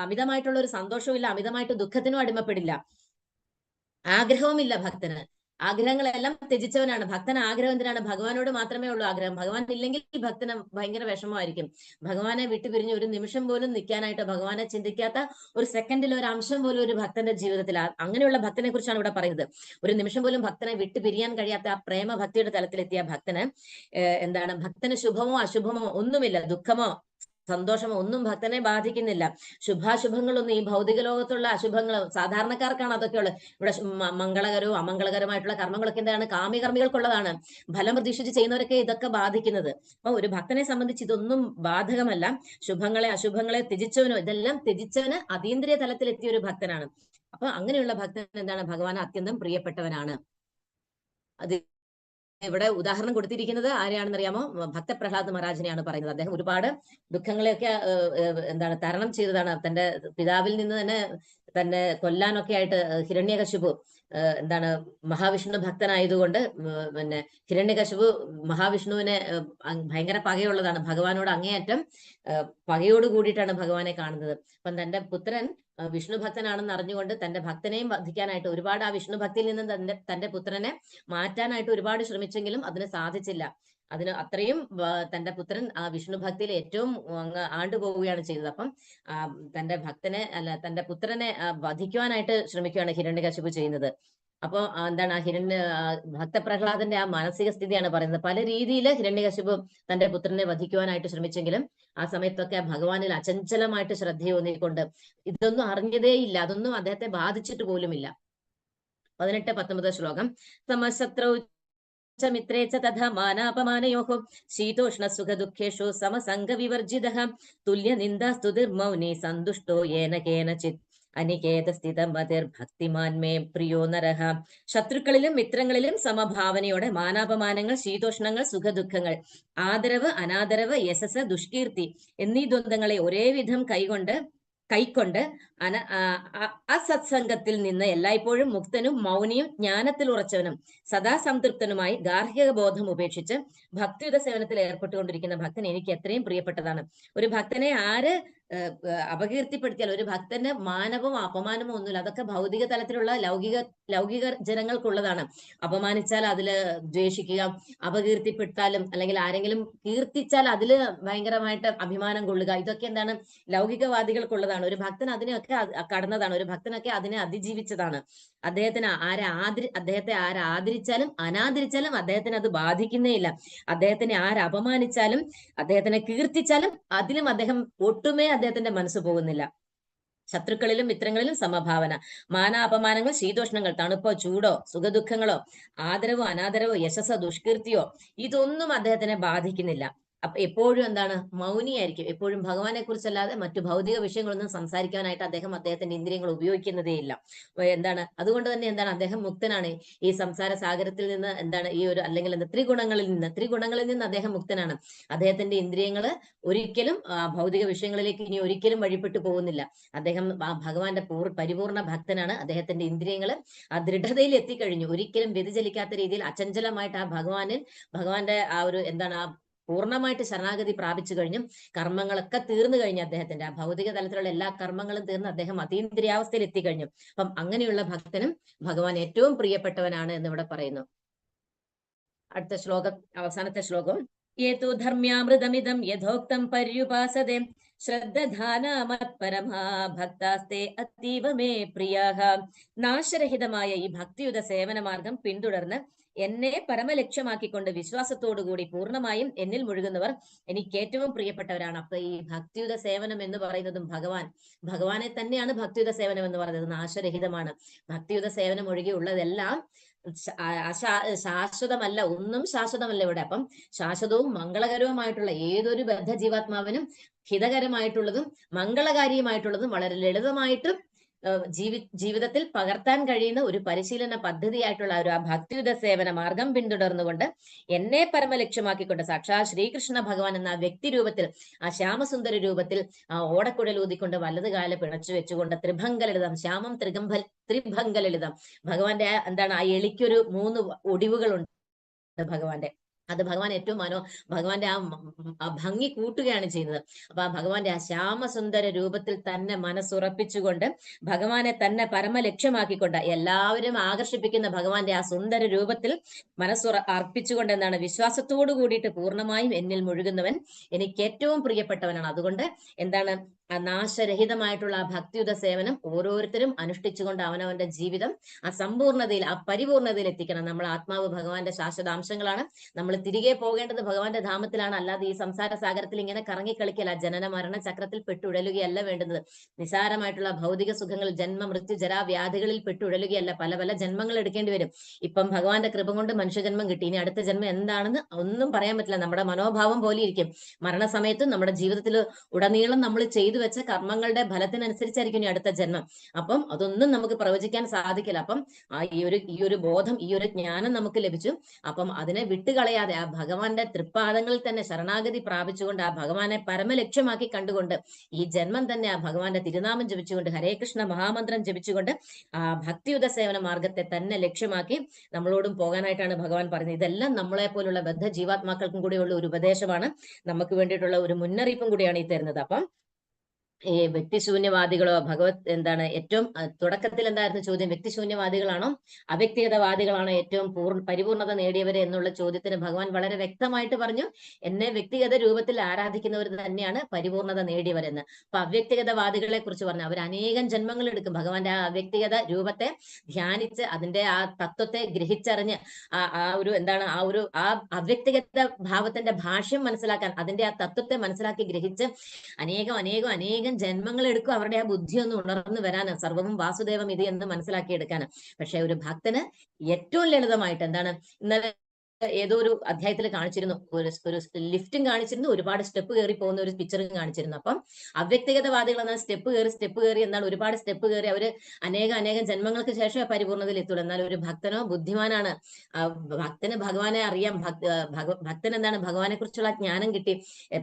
അമിതമായിട്ടുള്ള ഒരു സന്തോഷവും ഇല്ല, അമിതമായിട്ട് ദുഃഖത്തിനും അടിമപ്പെടില്ല, ആഗ്രഹവുമില്ല ഭക്തന്. ആഗ്രഹങ്ങളെല്ലാം ത്യജിച്ചവനാണ് ഭക്തൻ. ആഗ്രഹം എന്തിനാണ്? ഭഗവാനോട് മാത്രമേ ഉള്ളൂ ആഗ്രഹം. ഭഗവാൻ ഇല്ലെങ്കിൽ ഭക്തന് ഭയങ്കര വിഷമമായിരിക്കും. ഭഗവാനെ വിട്ടുപിരിഞ്ഞ് ഒരു നിമിഷം പോലും നിൽക്കാനായിട്ട്, ഭഗവാനെ ചിന്തിക്കാത്ത ഒരു സെക്കൻഡിൽ ഒരു അംശം പോലും ഒരു ഭക്തന്റെ ജീവിതത്തിൽ, അങ്ങനെയുള്ള ഭക്തനെ കുറിച്ചാണ് ഇവിടെ പറയുന്നത്. ഒരു നിമിഷം പോലും ഭക്തനെ വിട്ടുപിരിയാൻ കഴിയാത്ത ആ പ്രേമ ഭക്തിയുടെ തലത്തിലെത്തിയ ഭക്തന് എന്താണ്, ഭക്തന് ശുഭമോ അശുഭമോ ഒന്നുമില്ല, ദുഃഖമോ സന്തോഷമോ ഒന്നും ഭക്തനെ ബാധിക്കുന്നില്ല. ശുഭാശുഭങ്ങളൊന്നും, ഈ ഭൗതിക ലോകത്തുള്ള അശുഭങ്ങൾ സാധാരണക്കാർക്കാണ് അതൊക്കെ ഉള്ളത്. ഇവിടെ മംഗളകരവും അമംഗളകരമായിട്ടുള്ള കർമ്മങ്ങളൊക്കെ എന്താണ്, കാമ്യകർമ്മികൾക്കുള്ളതാണ്. ഫലം പ്രതീക്ഷിച്ച് ചെയ്യുന്നവരൊക്കെ ഇതൊക്കെ ബാധിക്കുന്നത്. അപ്പൊ ഒരു ഭക്തനെ സംബന്ധിച്ച് ഇതൊന്നും ബാധകമല്ല. ശുഭങ്ങളെ അശുഭങ്ങളെ ത്യജിച്ചവനോ ഇതെല്ലാം ത്യജിച്ചവന് അതീന്ദ്രിയ തലത്തിലെത്തിയ ഒരു ഭക്തനാണ്. അപ്പൊ അങ്ങനെയുള്ള ഭക്തൻ എന്താണ്, ഭഗവാൻ അത്യന്തം പ്രിയപ്പെട്ടവനാണ്. അത് ഇവിടെ ഉദാഹരണം കൊടുത്തിരിക്കുന്നത് ആരെയാണെന്ന് അറിയാമോ? ഭക്തപ്രഹ്ലാദ് മഹാരാജിനെയാണ് പറയുന്നത്. അദ്ദേഹം ഒരുപാട് ദുഃഖങ്ങളെയൊക്കെ എന്താണ് തരണം ചെയ്തതാണ്. തന്റെ പിതാവിൽ നിന്ന് തന്നെ കൊല്ലാനൊക്കെ ആയിട്ട് ഹിരണ്യകശിപു എന്താണ് മഹാവിഷ്ണു ഭക്തനായതുകൊണ്ട് പിന്നെ ഹിരണ്യകശിപു മഹാവിഷ്ണുവിനെ ഭയങ്കര പകയുള്ളതാണ്. ഭഗവാനോട് അങ്ങേയറ്റം പകയോട് കൂടിയിട്ടാണ് ഭഗവാനെ കാണുന്നത്. അപ്പം തന്റെ പുത്രൻ വിഷ്ണു ഭക്തനാണെന്ന് അറിഞ്ഞുകൊണ്ട് തന്റെ ഭക്തനെയും വധിക്കാനായിട്ട് ഒരുപാട്, ആ വിഷ്ണു ഭക്തിയിൽ നിന്ന് തന്റെ പുത്രനെ മാറ്റാനായിട്ട് ഒരുപാട് ശ്രമിച്ചെങ്കിലും അതിന് സാധിച്ചില്ല. അതിന് അത്രയും തന്റെ പുത്രൻ ആ വിഷ്ണു ഭക്തിയിൽ ഏറ്റവും ആണ്ടുപോവുകയാണ് ചെയ്തത്. അപ്പം തന്റെ പുത്രനെ വധിക്കുവാനായിട്ട് ശ്രമിക്കുകയാണ് ഹിരണ്യകശിപു ചെയ്യുന്നത്. അപ്പോ എന്താണ്, ഭക്തപ്രഹ്ലാദന്റെ ആ മാനസിക സ്ഥിതിയാണ് പറയുന്നത്. പല രീതിയിൽ ഹിരണ്യകശിപു തന്റെ പുത്രനെ വധിക്കുവാനായിട്ട് ശ്രമിച്ചെങ്കിലും ആ സമയത്തൊക്കെ ഭഗവാനിൽ അചഞ്ചലമായിട്ട് ശ്രദ്ധയൂന്നിക്കൊണ്ട് ഇതൊന്നും അറിഞ്ഞതേയില്ല, അതൊന്നും അദ്ദേഹത്തെ ബാധിച്ചിട്ട് പോലുമില്ല. 18-19 ശ്ലോകം. സമശത്രൗ മിത്രേ ച തഥാ മാനാപമാനയോഃ ശീതോഷ്ണ സുഖ ദുഃഖേഷു സമസംഗ വിവർജിതഃ തുല്യ നിന്ദാ സ്തുതിർമൗനി സന്തുഷ്ടോ യേന കേനചിത് അനികേത സ്ഥിതം മതിർ ഭക്തിമാൻ മേ പ്രിയോ നരഃ. ശത്രുക്കളിലും മിത്രങ്ങളിലും സമഭാവനയോടെ മാനാപമാനങ്ങൾ, ശീതോഷ്ണങ്ങൾ, സുഖദുഃഖങ്ങൾ, ആദരവ് അനാദരവ്, യശസ് ദുഷ്കീർത്തി എന്നീ ദ്വന്ദ്ങ്ങളെ ഒരേ വിധം കൈകൊണ്ട് കൈക്കൊണ്ട് അസത്സംഗത്തിൽ നിന്ന് എല്ലായ്പ്പോഴും മുക്തനും മൗനിയും ജ്ഞാനത്തിൽ ഉറച്ചവനും സദാ സംതൃപ്തനുമായി ഗാർഹിക ബോധം ഉപേക്ഷിച്ച് ഭക്തിയുത സേവനത്തിൽ ഏർപ്പെട്ടുകൊണ്ടിരിക്കുന്ന ഭക്തൻ എനിക്ക് എത്രയും പ്രിയപ്പെട്ടതാണ്. ഒരു ഭക്തനെ ആര് അപകീർത്തിപ്പെടുത്തിയാൽ, ഒരു ഭക്തന് മാനവോ അപമാനമോ ഒന്നുമില്ല. അതൊക്കെ ഭൗതിക തലത്തിലുള്ള ലൗകിക ജനങ്ങൾക്കുള്ളതാണ്. അപമാനിച്ചാൽ അതില് ദ്വേഷിക്കുക, അപകീർത്തിപ്പെട്ടാലും അല്ലെങ്കിൽ ആരെങ്കിലും കീർത്തിച്ചാൽ അതില് ഭയങ്കരമായിട്ട് അഭിമാനം കൊള്ളുക, ഇതൊക്കെ എന്താണ് ലൗകികവാദികൾക്കുള്ളതാണ്. ഒരു ഭക്തൻ അതിനെയൊക്കെ കടന്നതാണ്. ഒരു ഭക്തനൊക്കെ അതിനെ അതിജീവിച്ചതാണ്. അദ്ദേഹത്തെ ആരാദരിച്ചാലും അനാദരിച്ചാലും അദ്ദേഹത്തിന് അത് ബാധിക്കുന്നേ ഇല്ല. അദ്ദേഹത്തിനെ അപമാനിച്ചാലും അദ്ദേഹത്തിനെ കീർത്തിച്ചാലും അതിലും അദ്ദേഹം ഒട്ടുമേ അദ്ദേഹത്തിന്റെ മനസ്സ് പോകുന്നില്ല. ശത്രുക്കളിലും മിത്രങ്ങളിലും സമഭാവന. മാനാപമാനങ്ങൾ, ശീതോഷ്ണങ്ങൾ, തണുപ്പോ ചൂടോ, സുഖദുഃഖങ്ങളോ, ആദരവോ അനാദരവോ, യശസ്സോ ദുഷ്കീർത്തിയോ, ഇതൊന്നും അദ്ദേഹത്തിനെ ബാധിക്കുന്നില്ല. അപ്പൊ എപ്പോഴും എന്താണ്, മൗനിയായിരിക്കും. എപ്പോഴും ഭഗവാനെ കുറിച്ചല്ലാതെ മറ്റു ഭൗതിക വിഷയങ്ങളൊന്നും സംസാരിക്കാനായിട്ട് അദ്ദേഹത്തിന്റെ ഇന്ദ്രിയങ്ങൾ ഉപയോഗിക്കുന്നതേ ഇല്ല. എന്താണ്, അതുകൊണ്ട് തന്നെ എന്താണ്, അദ്ദേഹം മുക്തനാണ്. ഈ സംസാര സാഗരത്തിൽ നിന്ന് എന്താണ്, ഈ ഒരു അല്ലെങ്കിൽ ത്രിഗുണങ്ങളിൽ നിന്ന് അദ്ദേഹം മുക്തനാണ്. അദ്ദേഹത്തിന്റെ ഇന്ദ്രിയങ്ങള് ഒരിക്കലും ഭൗതിക വിഷയങ്ങളിലേക്ക് ഇനി ഒരിക്കലും വഴിപ്പെട്ടു പോകുന്നില്ല. അദ്ദേഹം ഭഗവാന്റെ പരിപൂർണ ഭക്തനാണ്. അദ്ദേഹത്തിന്റെ ഇന്ദ്രിയങ്ങള് ആ ദൃഢതയിൽ എത്തിക്കഴിഞ്ഞു. ഒരിക്കലും വ്യതിചലിക്കാത്ത രീതിയിൽ അചഞ്ചലമായിട്ട് ഭഗവാന്റെ ആ ഒരു എന്താണ്, ആ പൂർണ്ണമായിട്ട് ശരണാഗതി പ്രാപിച്ചു കഴിഞ്ഞു. കർമ്മങ്ങളൊക്കെ തീർന്നു കഴിഞ്ഞു. അദ്ദേഹത്തിന്റെ ആ ഭൗതിക തലത്തിലുള്ള എല്ലാ കർമ്മങ്ങളും തീർന്ന് അദ്ദേഹം അതീന്ദ്രിയാവസ്ഥയിൽ എത്തിക്കഴിഞ്ഞു. അപ്പം അങ്ങനെയുള്ള ഭക്തനും ഭഗവാൻ ഏറ്റവും പ്രിയപ്പെട്ടവനാണ് എന്ന് ഇവിടെ പറയുന്നു. അടുത്ത ശ്ലോകം, അവസാനത്തെ ശ്ലോകം. ഏതു ധർമ്മ്യാമൃതമിതം യഥോക്തം പര്യുപാസതേ ശ്രദ്ധധാനാമത്പരമാ ഭക്താസ്തേ അതീവ മേ പ്രിയാഹ. നാശരഹിതമായ ഈ ഭക്തിയുത സേവന മാർഗം പിന്തുടർന്ന് എന്നെ പരമലക്ഷ്യമാക്കിക്കൊണ്ട് വിശ്വാസത്തോടുകൂടി പൂർണ്ണമായും എന്നിൽ മുഴുകുന്നവർ എനിക്ക് ഏറ്റവും പ്രിയപ്പെട്ടവരാണ്. അപ്പൊ ഈ ഭക്തിയുത സേവനം എന്ന് പറയുന്നതും ഭഗവാനെ തന്നെയാണ് ഭക്തിയുത സേവനം എന്ന് പറയുന്നത്. നാശരഹിതമാണ്. ഭക്തിയുത സേവനം ഒഴികെയുള്ളതെല്ലാം ശാശ്വതമല്ല. ഒന്നും ശാശ്വതമല്ല ഇവിടെ. അപ്പം ശാശ്വതവും മംഗളകരവുമായിട്ടുള്ള ഏതൊരു ബദ്ധജീവാത്മാവിനും ഹിതകരമായിട്ടുള്ളതും മംഗളകാരിയുമായിട്ടുള്ളതും വളരെ ലളിതമായിട്ടും ജീവിതത്തിൽ പകർത്താൻ കഴിയുന്ന ഒരു പരിശീലന പദ്ധതിയായിട്ടുള്ള ഒരു ഭക്തിയുത സേവന മാർഗം പിന്തുടർന്നുകൊണ്ട് എന്നെ പരമലക്ഷ്യമാക്കിക്കൊണ്ട് സാക്ഷാൽ ശ്രീകൃഷ്ണ ഭഗവാൻ എന്ന വ്യക്തി രൂപത്തിൽ, ആ ശ്യാമസുന്ദര രൂപത്തിൽ ആ ഓടക്കുഴലൂതിക്കൊണ്ട് വലതുകാല പിണച്ചു വെച്ചുകൊണ്ട് ത്രിഭംഗലളിതം, ശ്യാമം ത്രിഭംഗലളിതം, ഭഗവാന്റെ എന്താണ്, ആ എളിക്കൊരു 3 ഒടിവുകളുണ്ട് ഭഗവാന്റെ. അത് ഭഗവാൻ ഏറ്റവും ഭഗവാന്റെ ആ ഭംഗി കൂട്ടുകയാണ് ചെയ്യുന്നത്. അപ്പൊ ആ ഭഗവാന്റെ ആ ശ്യാമസുന്ദര രൂപത്തിൽ തന്നെ മനസ്സുറപ്പിച്ചുകൊണ്ട് ഭഗവാനെ തന്നെ പരമലക്ഷ്യമാക്കിക്കൊണ്ട് എല്ലാവരും ആകർഷിപ്പിക്കുന്ന ഭഗവാന്റെ ആ സുന്ദര രൂപത്തിൽ അർപ്പിച്ചുകൊണ്ട് എന്താണ്, വിശ്വാസത്തോടു കൂടിയിട്ട് പൂർണ്ണമായും എന്നിൽ മുഴുകുന്നവൻ എനിക്ക് ഏറ്റവും പ്രിയപ്പെട്ടവനാണ്. അതുകൊണ്ട് എന്താണ്, ആ നാശരഹിതമായിട്ടുള്ള ആ ഭക്തിയുത സേവനം ഓരോരുത്തരും അനുഷ്ഠിച്ചുകൊണ്ട് അവനവന്റെ ജീവിതം ആ സമ്പൂർണ്ണതയിൽ, ആ പരിപൂർണതയിൽ എത്തിക്കണം. നമ്മൾ ആത്മാവ് ഭഗവാന്റെ ശാശ്വതാംശങ്ങളാണ്. നമ്മൾ തിരികെ പോകേണ്ടത് ഭഗവാന്റെ ധാമത്തിലാണ്. അല്ലാതെ ഈ സംസാര സാഗരത്തിൽ ഇങ്ങനെ കറങ്ങിക്കളിക്കല, ജനന മരണ ചക്രത്തിൽ പെട്ടുഴലുകയല്ല വേണ്ടുന്നത്. നിസാരമായിട്ടുള്ള ഭൗതിക സുഖങ്ങൾ, ജന്മ മൃത്യു ജരാ വ്യാധികളിൽ പെട്ടുഴലുകയല്ല. പല പല ജന്മങ്ങൾ എടുക്കേണ്ടി വരും. ഇപ്പം ഭഗവാന്റെ കൃപ കൊണ്ട് മനുഷ്യജന്മം കിട്ടി. ഇനി അടുത്ത ജന്മം എന്താണെന്ന് ഒന്നും പറയാൻ പറ്റില്ല. നമ്മുടെ മനോഭാവം പോലെ ഇരിക്കും. മരണസമയത്ത് നമ്മുടെ ജീവിതത്തിൽ ഉടനീളം നമ്മൾ ചെയ്തു വെച്ച കർമ്മങ്ങളുടെ ഫലത്തിനനുസരിച്ചായിരിക്കും ഇനി അടുത്ത ജന്മം. അപ്പം അതൊന്നും നമുക്ക് പ്രവചിക്കാൻ സാധിക്കില്ല. അപ്പം ഈ ഒരു ബോധം, ഈ ഒരു ജ്ഞാനം നമുക്ക് ലഭിച്ചു. അപ്പം അതിനെ വിട്ടുകളയാതെ ആ ഭഗവാന്റെ തൃപ്പാദങ്ങളിൽ തന്നെ ശരണാഗതി പ്രാപിച്ചുകൊണ്ട് ആ ഭഗവാനെ പരമലക്ഷ്യമാക്കി കണ്ടുകൊണ്ട് ഈ ജന്മം തന്നെ ആ ഭഗവാന്റെ തിരുനാമം ജപിച്ചുകൊണ്ട്, ഹരേ കൃഷ്ണ മഹാമന്ത്രം ജപിച്ചുകൊണ്ട് ആ ഭക്തിയുത സേവന മാർഗത്തെ തന്നെ ലക്ഷ്യമാക്കി നമ്മളോടും പോകാനായിട്ടാണ് ഭഗവാൻ പറയുന്നത്. ഇതെല്ലാം നമ്മളെ പോലുള്ള ബദ്ധ ജീവാത്മാക്കൾക്കും കൂടിയുള്ള ഒരു ഉപദേശമാണ്, നമുക്ക് വേണ്ടിയിട്ടുള്ള ഒരു മുന്നറിയിപ്പും കൂടിയാണ് ഈ തരുന്നത്. അപ്പം ഈ വ്യക്തിശൂന്യവാദികളോ എന്താണ് ഏറ്റവും തുടക്കത്തിൽ എന്തായിരുന്നു ചോദ്യം, വ്യക്തിശൂന്യവാദികളാണോ അവ്യക്തിഗതവാദികളാണോ ഏറ്റവും പരിപൂർണത നേടിയവര് എന്നുള്ള ചോദ്യത്തിന് ഭഗവാൻ വളരെ വ്യക്തമായിട്ട് പറഞ്ഞു, എന്നെ വ്യക്തിഗത രൂപത്തിൽ ആരാധിക്കുന്നവർ തന്നെയാണ് പരിപൂർണത നേടിയവരെന്ന്. അപ്പൊ അവ്യക്തിഗതവാദികളെ കുറിച്ച് പറഞ്ഞു, അവർ അനേകം ജന്മങ്ങൾ എടുക്കും ഭഗവാന്റെ ആ അവ്യക്തിഗത രൂപത്തെ ധ്യാനിച്ച് അതിന്റെ ആ തത്വത്തെ ഗ്രഹിച്ചറിഞ്ഞ് ആ ഒരു എന്താണ് ആ അവ്യക്തിഗത ഭാവത്തിന്റെ ഭാഷ്യം മനസ്സിലാക്കാൻ, അതിന്റെ ആ തത്വത്തെ മനസ്സിലാക്കി ഗ്രഹിച്ച് അനേകം ജന്മങ്ങൾ എടുക്കും അവരുടെ ആ ബുദ്ധി ഒന്ന് ഉണർന്നു വരാന്, സർവവും വാസുദേവം ഇത് എന്ന് മനസ്സിലാക്കിയെടുക്കാന്. പക്ഷെ ഒരു ഭക്തന് ഏറ്റവും ലളിതമായിട്ട് എന്താണ്, ഇന്നലെ ഏതോ ഒരു അധ്യായത്തിൽ കാണിച്ചിരുന്നു, ഒരു ലിഫ്റ്റും കാണിച്ചിരുന്നു, ഒരുപാട് സ്റ്റെപ്പ് കയറി പോകുന്ന ഒരു പിക്ചറും കാണിച്ചിരുന്നു. അപ്പം അവ്യക്തിഗതവാദികൾ എന്നാൽ സ്റ്റെപ്പ് കയറി എന്നാൽ ഒരുപാട് സ്റ്റെപ്പ് കയറി അവര് അനേകം ജന്മങ്ങൾക്ക് ശേഷമേ പരിപൂർണതയിൽ എത്തുള്ളൂ. എന്നാൽ ഒരു ഭക്തനോ ബുദ്ധിമാനാണ്. ഭക്തന് ഭഗവാനെ അറിയാം. ഭക്തൻ എന്താണ്, ഭഗവാനെ കുറിച്ചുള്ള ജ്ഞാനം കിട്ടി,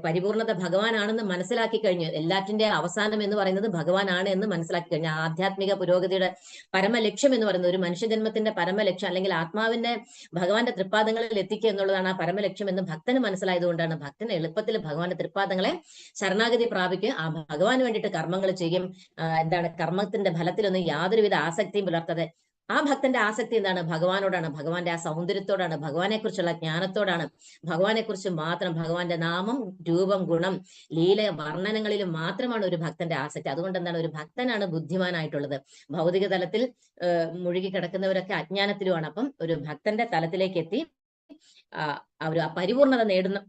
പരിപൂർണത ഭഗവാനാണെന്ന് മനസ്സിലാക്കി കഴിഞ്ഞു. എല്ലാറ്റിന്റെ അവസാനം എന്ന് പറയുന്നത് ഭഗവാനാണ് എന്ന് മനസ്സിലാക്കി കഴിഞ്ഞു. ആധ്യാത്മിക പുരോഗതിയുടെ പരമലക്ഷ്യം എന്ന് പറയുന്നത്, ഒരു മനുഷ്യജന്മത്തിന്റെ പരമലക്ഷ്യം അല്ലെങ്കിൽ ആത്മാവിനെ ഭഗവാന്റെ തൃപ്പാദങ്ങളിൽ എത്തിക്കുക എന്നുള്ളതാണ് ആ പരമലക്ഷ്യം എന്ന് ഭക്തന് മനസ്സിലായതുകൊണ്ടാണ് ഭക്തന് എളുപ്പത്തിൽ ഭഗവാന്റെ തൃപ്പാദങ്ങളെ ശരണാഗതി പ്രാപിക്കുക, ആ ഭഗവാന് വേണ്ടിയിട്ട് കർമ്മങ്ങൾ ചെയ്യും. എന്താണ്, കർമ്മത്തിന്റെ ഫലത്തിലൊന്നും യാതൊരുവിധ ആസക്തിയും പുലർത്താതെ. ആ ഭക്തന്റെ ആസക്തി എന്താണ്, ഭഗവാനോടാണ്, ഭഗവാന്റെ ആ സൗന്ദര്യത്തോടാണ്, ഭഗവാനെ കുറിച്ചുള്ള ജ്ഞാനത്തോടാണ്, ഭഗവാനെ കുറിച്ച് മാത്രം, ഭഗവാന്റെ നാമം, രൂപം, ഗുണം, ലീല, വർണ്ണനങ്ങളിലും മാത്രമാണ് ഒരു ഭക്തന്റെ ആസക്തി. അതുകൊണ്ട് എന്താണ്, ഒരു ഭക്തനാണ് ബുദ്ധിമാനായിട്ടുള്ളത്. ഭൗതിക തലത്തിൽ മുഴുകി കിടക്കുന്നവരൊക്കെ അജ്ഞാനത്തിലുമാണ്. അപ്പം ഒരു ഭക്തന്റെ തലത്തിലേക്ക് എത്തി ഒരു പരിപൂർണത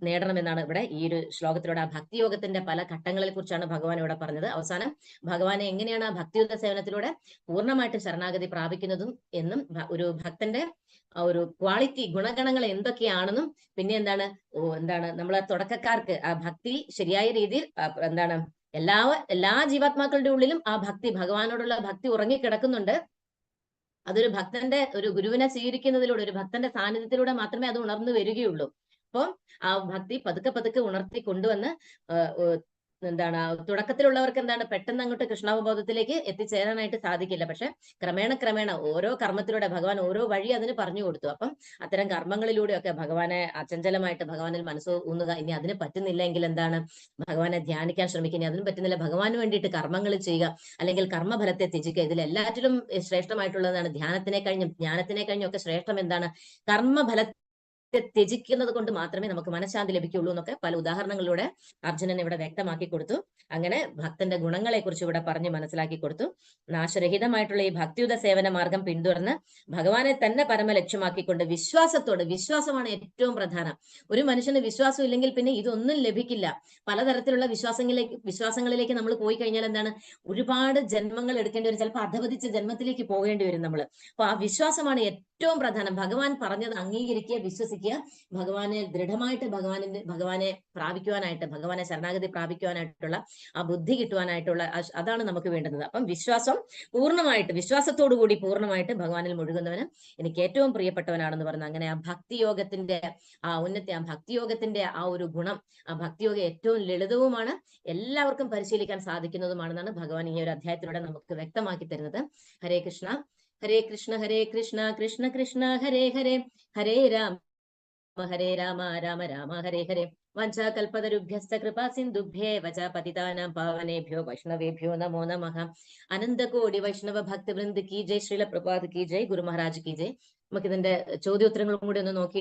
നേടണമെന്നാണ് ഇവിടെ ഈ ഒരു ശ്ലോകത്തിലൂടെ ആ ഭക്തിയോഗത്തിന്റെ പല ഘട്ടങ്ങളെ കുറിച്ചാണ് ഭഗവാൻ ഇവിടെ പറഞ്ഞത്. അവസാനം ഭഗവാനെ എങ്ങനെയാണ് ആ ഭക്തിയുദ്ധ സേവനത്തിലൂടെ പൂർണ്ണമായിട്ടും ശരണാഗതി പ്രാപിക്കുന്നതും എന്നും, ഒരു ഭക്തന്റെ ഒരു ക്വാളിറ്റി, ഗുണഗണങ്ങൾ എന്തൊക്കെയാണെന്നും, പിന്നെ എന്താണ് നമ്മളെ തുടക്കക്കാർക്ക് ആ ഭക്തി ശരിയായ രീതിയിൽ എന്താണ് എല്ലാ ജീവാത്മാക്കളുടെ ഉള്ളിലും ആ ഭക്തി, ഭഗവാനോടുള്ള ഭക്തി ഉറങ്ങിക്കിടക്കുന്നുണ്ട്. അതൊരു ഭക്തന്റെ, ഒരു ഗുരുവിനെ സ്വീകരിക്കുന്നതിലൂടെ, ഒരു ഭക്തന്റെ സാന്നിധ്യത്തിലൂടെ മാത്രമേ അത് ഉണർന്നു വരികയുള്ളൂ. അപ്പോൾ ആ ഭക്തി പതുക്കെ ഉണർത്തി കൊണ്ടുവന്ന് എന്താണ്, തുടക്കത്തിലുള്ളവർക്ക് എന്താണ്, പെട്ടെന്ന് അങ്ങോട്ട് കൃഷ്ണാവബോധത്തിലേക്ക് എത്തിച്ചേരാനായിട്ട് സാധിക്കില്ല. പക്ഷെ ക്രമേണ ഓരോ കർമ്മത്തിലൂടെ ഭഗവാൻ ഓരോ വഴി അതിന് പറഞ്ഞു കൊടുത്തു. അപ്പം അത്തരം കർമ്മങ്ങളിലൂടെയൊക്കെ ഭഗവാനെ അചഞ്ചലമായിട്ട് ഭഗവാനിൽ മനസ്സ് ഊന്നുക. ഇനി അതിന് പറ്റുന്നില്ലെങ്കിൽ എന്താണ്, ഭഗവാനെ ധ്യാനിക്കാൻ ശ്രമിക്കുക. ഇനി അതിന് പറ്റുന്നില്ല, ഭഗവാന് വേണ്ടിയിട്ട് കർമ്മങ്ങൾ ചെയ്യുക, അല്ലെങ്കിൽ കർമ്മഫലത്തെ ത്യജിക്കുക. ഇതിലെല്ലാറ്റിലും ശ്രേഷ്ഠമായിട്ടുള്ളതാണ് ധ്യാനത്തിനെ കഴിഞ്ഞും ജ്ഞാനത്തിനെ കഴിഞ്ഞും ഒക്കെ ശ്രേഷ്ഠം എന്താണ്, കർമ്മഫല ത്യജിക്കുന്നത് കൊണ്ട് മാത്രമേ നമുക്ക് മനഃശാന്തി ലഭിക്കുള്ളൂ എന്നൊക്കെ പല ഉദാഹരണങ്ങളിലൂടെ അർജുനൻ ഇവിടെ വ്യക്തമാക്കി കൊടുത്തു. അങ്ങനെ ഭക്തന്റെ ഗുണങ്ങളെ കുറിച്ച് ഇവിടെ പറഞ്ഞ് മനസ്സിലാക്കി കൊടുത്തു. നാശരഹിതമായിട്ടുള്ള ഈ ഭക്തിയുത സേവന മാർഗം പിന്തുടർന്ന് ഭഗവാനെ തന്നെ പരമലക്ഷ്യമാക്കിക്കൊണ്ട് വിശ്വാസമാണ് ഏറ്റവും പ്രധാനം. ഒരു മനുഷ്യന് വിശ്വാസം ഇല്ലെങ്കിൽ പിന്നെ ഇതൊന്നും ലഭിക്കില്ല. പലതരത്തിലുള്ള വിശ്വാസങ്ങളിലേക്ക് നമ്മൾ പോയി കഴിഞ്ഞാൽ എന്താണ്, ഒരുപാട് ജന്മങ്ങൾ എടുക്കേണ്ടി വരും, ചിലപ്പോൾ അധപതിച്ച ജന്മത്തിലേക്ക് പോകേണ്ടി വരും നമ്മൾ. അപ്പൊ ആ വിശ്വാസമാണ് ഏറ്റവും പ്രധാനം. ഭഗവാൻ പറഞ്ഞത് അംഗീകരിക്കുക, വിശ്വസിക്കുക, ഭഗവാനെ ദൃഢമായിട്ട് ഭഗവാനെ പ്രാപിക്കുവാനായിട്ട്, ഭഗവാനെ ശരണാഗതി പ്രാപിക്കുവാനായിട്ടുള്ള ആ ബുദ്ധി കിട്ടുവാനായിട്ടുള്ള അതാണ് നമുക്ക് വേണ്ടുന്നത്. അപ്പം വിശ്വാസത്തോടുകൂടി പൂർണ്ണമായിട്ട് ഭഗവാനിൽ മുഴുകുന്നവന് എനിക്ക് ഏറ്റവും പ്രിയപ്പെട്ടവനാണെന്ന് പറഞ്ഞു. അങ്ങനെ ആ ഭക്തിയോഗത്തിന്റെ ആ ഉന്നതി, ആ ഭക്തിയോഗത്തിന്റെ ആ ഒരു ഗുണം, ആ ഭക്തിയോഗം ഏറ്റവും ലളിതവുമാണ്, എല്ലാവർക്കും പരിശീലിക്കാൻ സാധിക്കുന്നതുമാണെന്നാണ് ഭഗവാൻ ഈ ഒരു അധ്യായത്തിലൂടെ നമുക്ക് വ്യക്തമാക്കി തരുന്നത്. ഹരേ കൃഷ്ണ ഹരേ കൃഷ്ണ കൃഷ്ണ കൃഷ്ണ ഹരേ ഹരേ, ഹരേ രാമ രാമ രാമ ഹരേ ഹരേ. വഞ്ചാകൽപതരുഭ്യശ്ച കൃപാ സിന്ധുഭ്യേവ ച പതിതാനാം പാവനേഭ്യോ വൈഷ്ണവേഭ്യോ നമോ നമഃ. അനന്തകോടി വൈഷ്ണവ ഭക്തവൃന്ദ കി ജയ്, ശ്രീല പ്രഭാത് കി ജയ്, ഗുരു മഹാരാജ് കി ജയ്. നമുക്കിതിന്റെ ചോദ്യോത്തരങ്ങളും കൂടി ഒന്ന് നോക്കി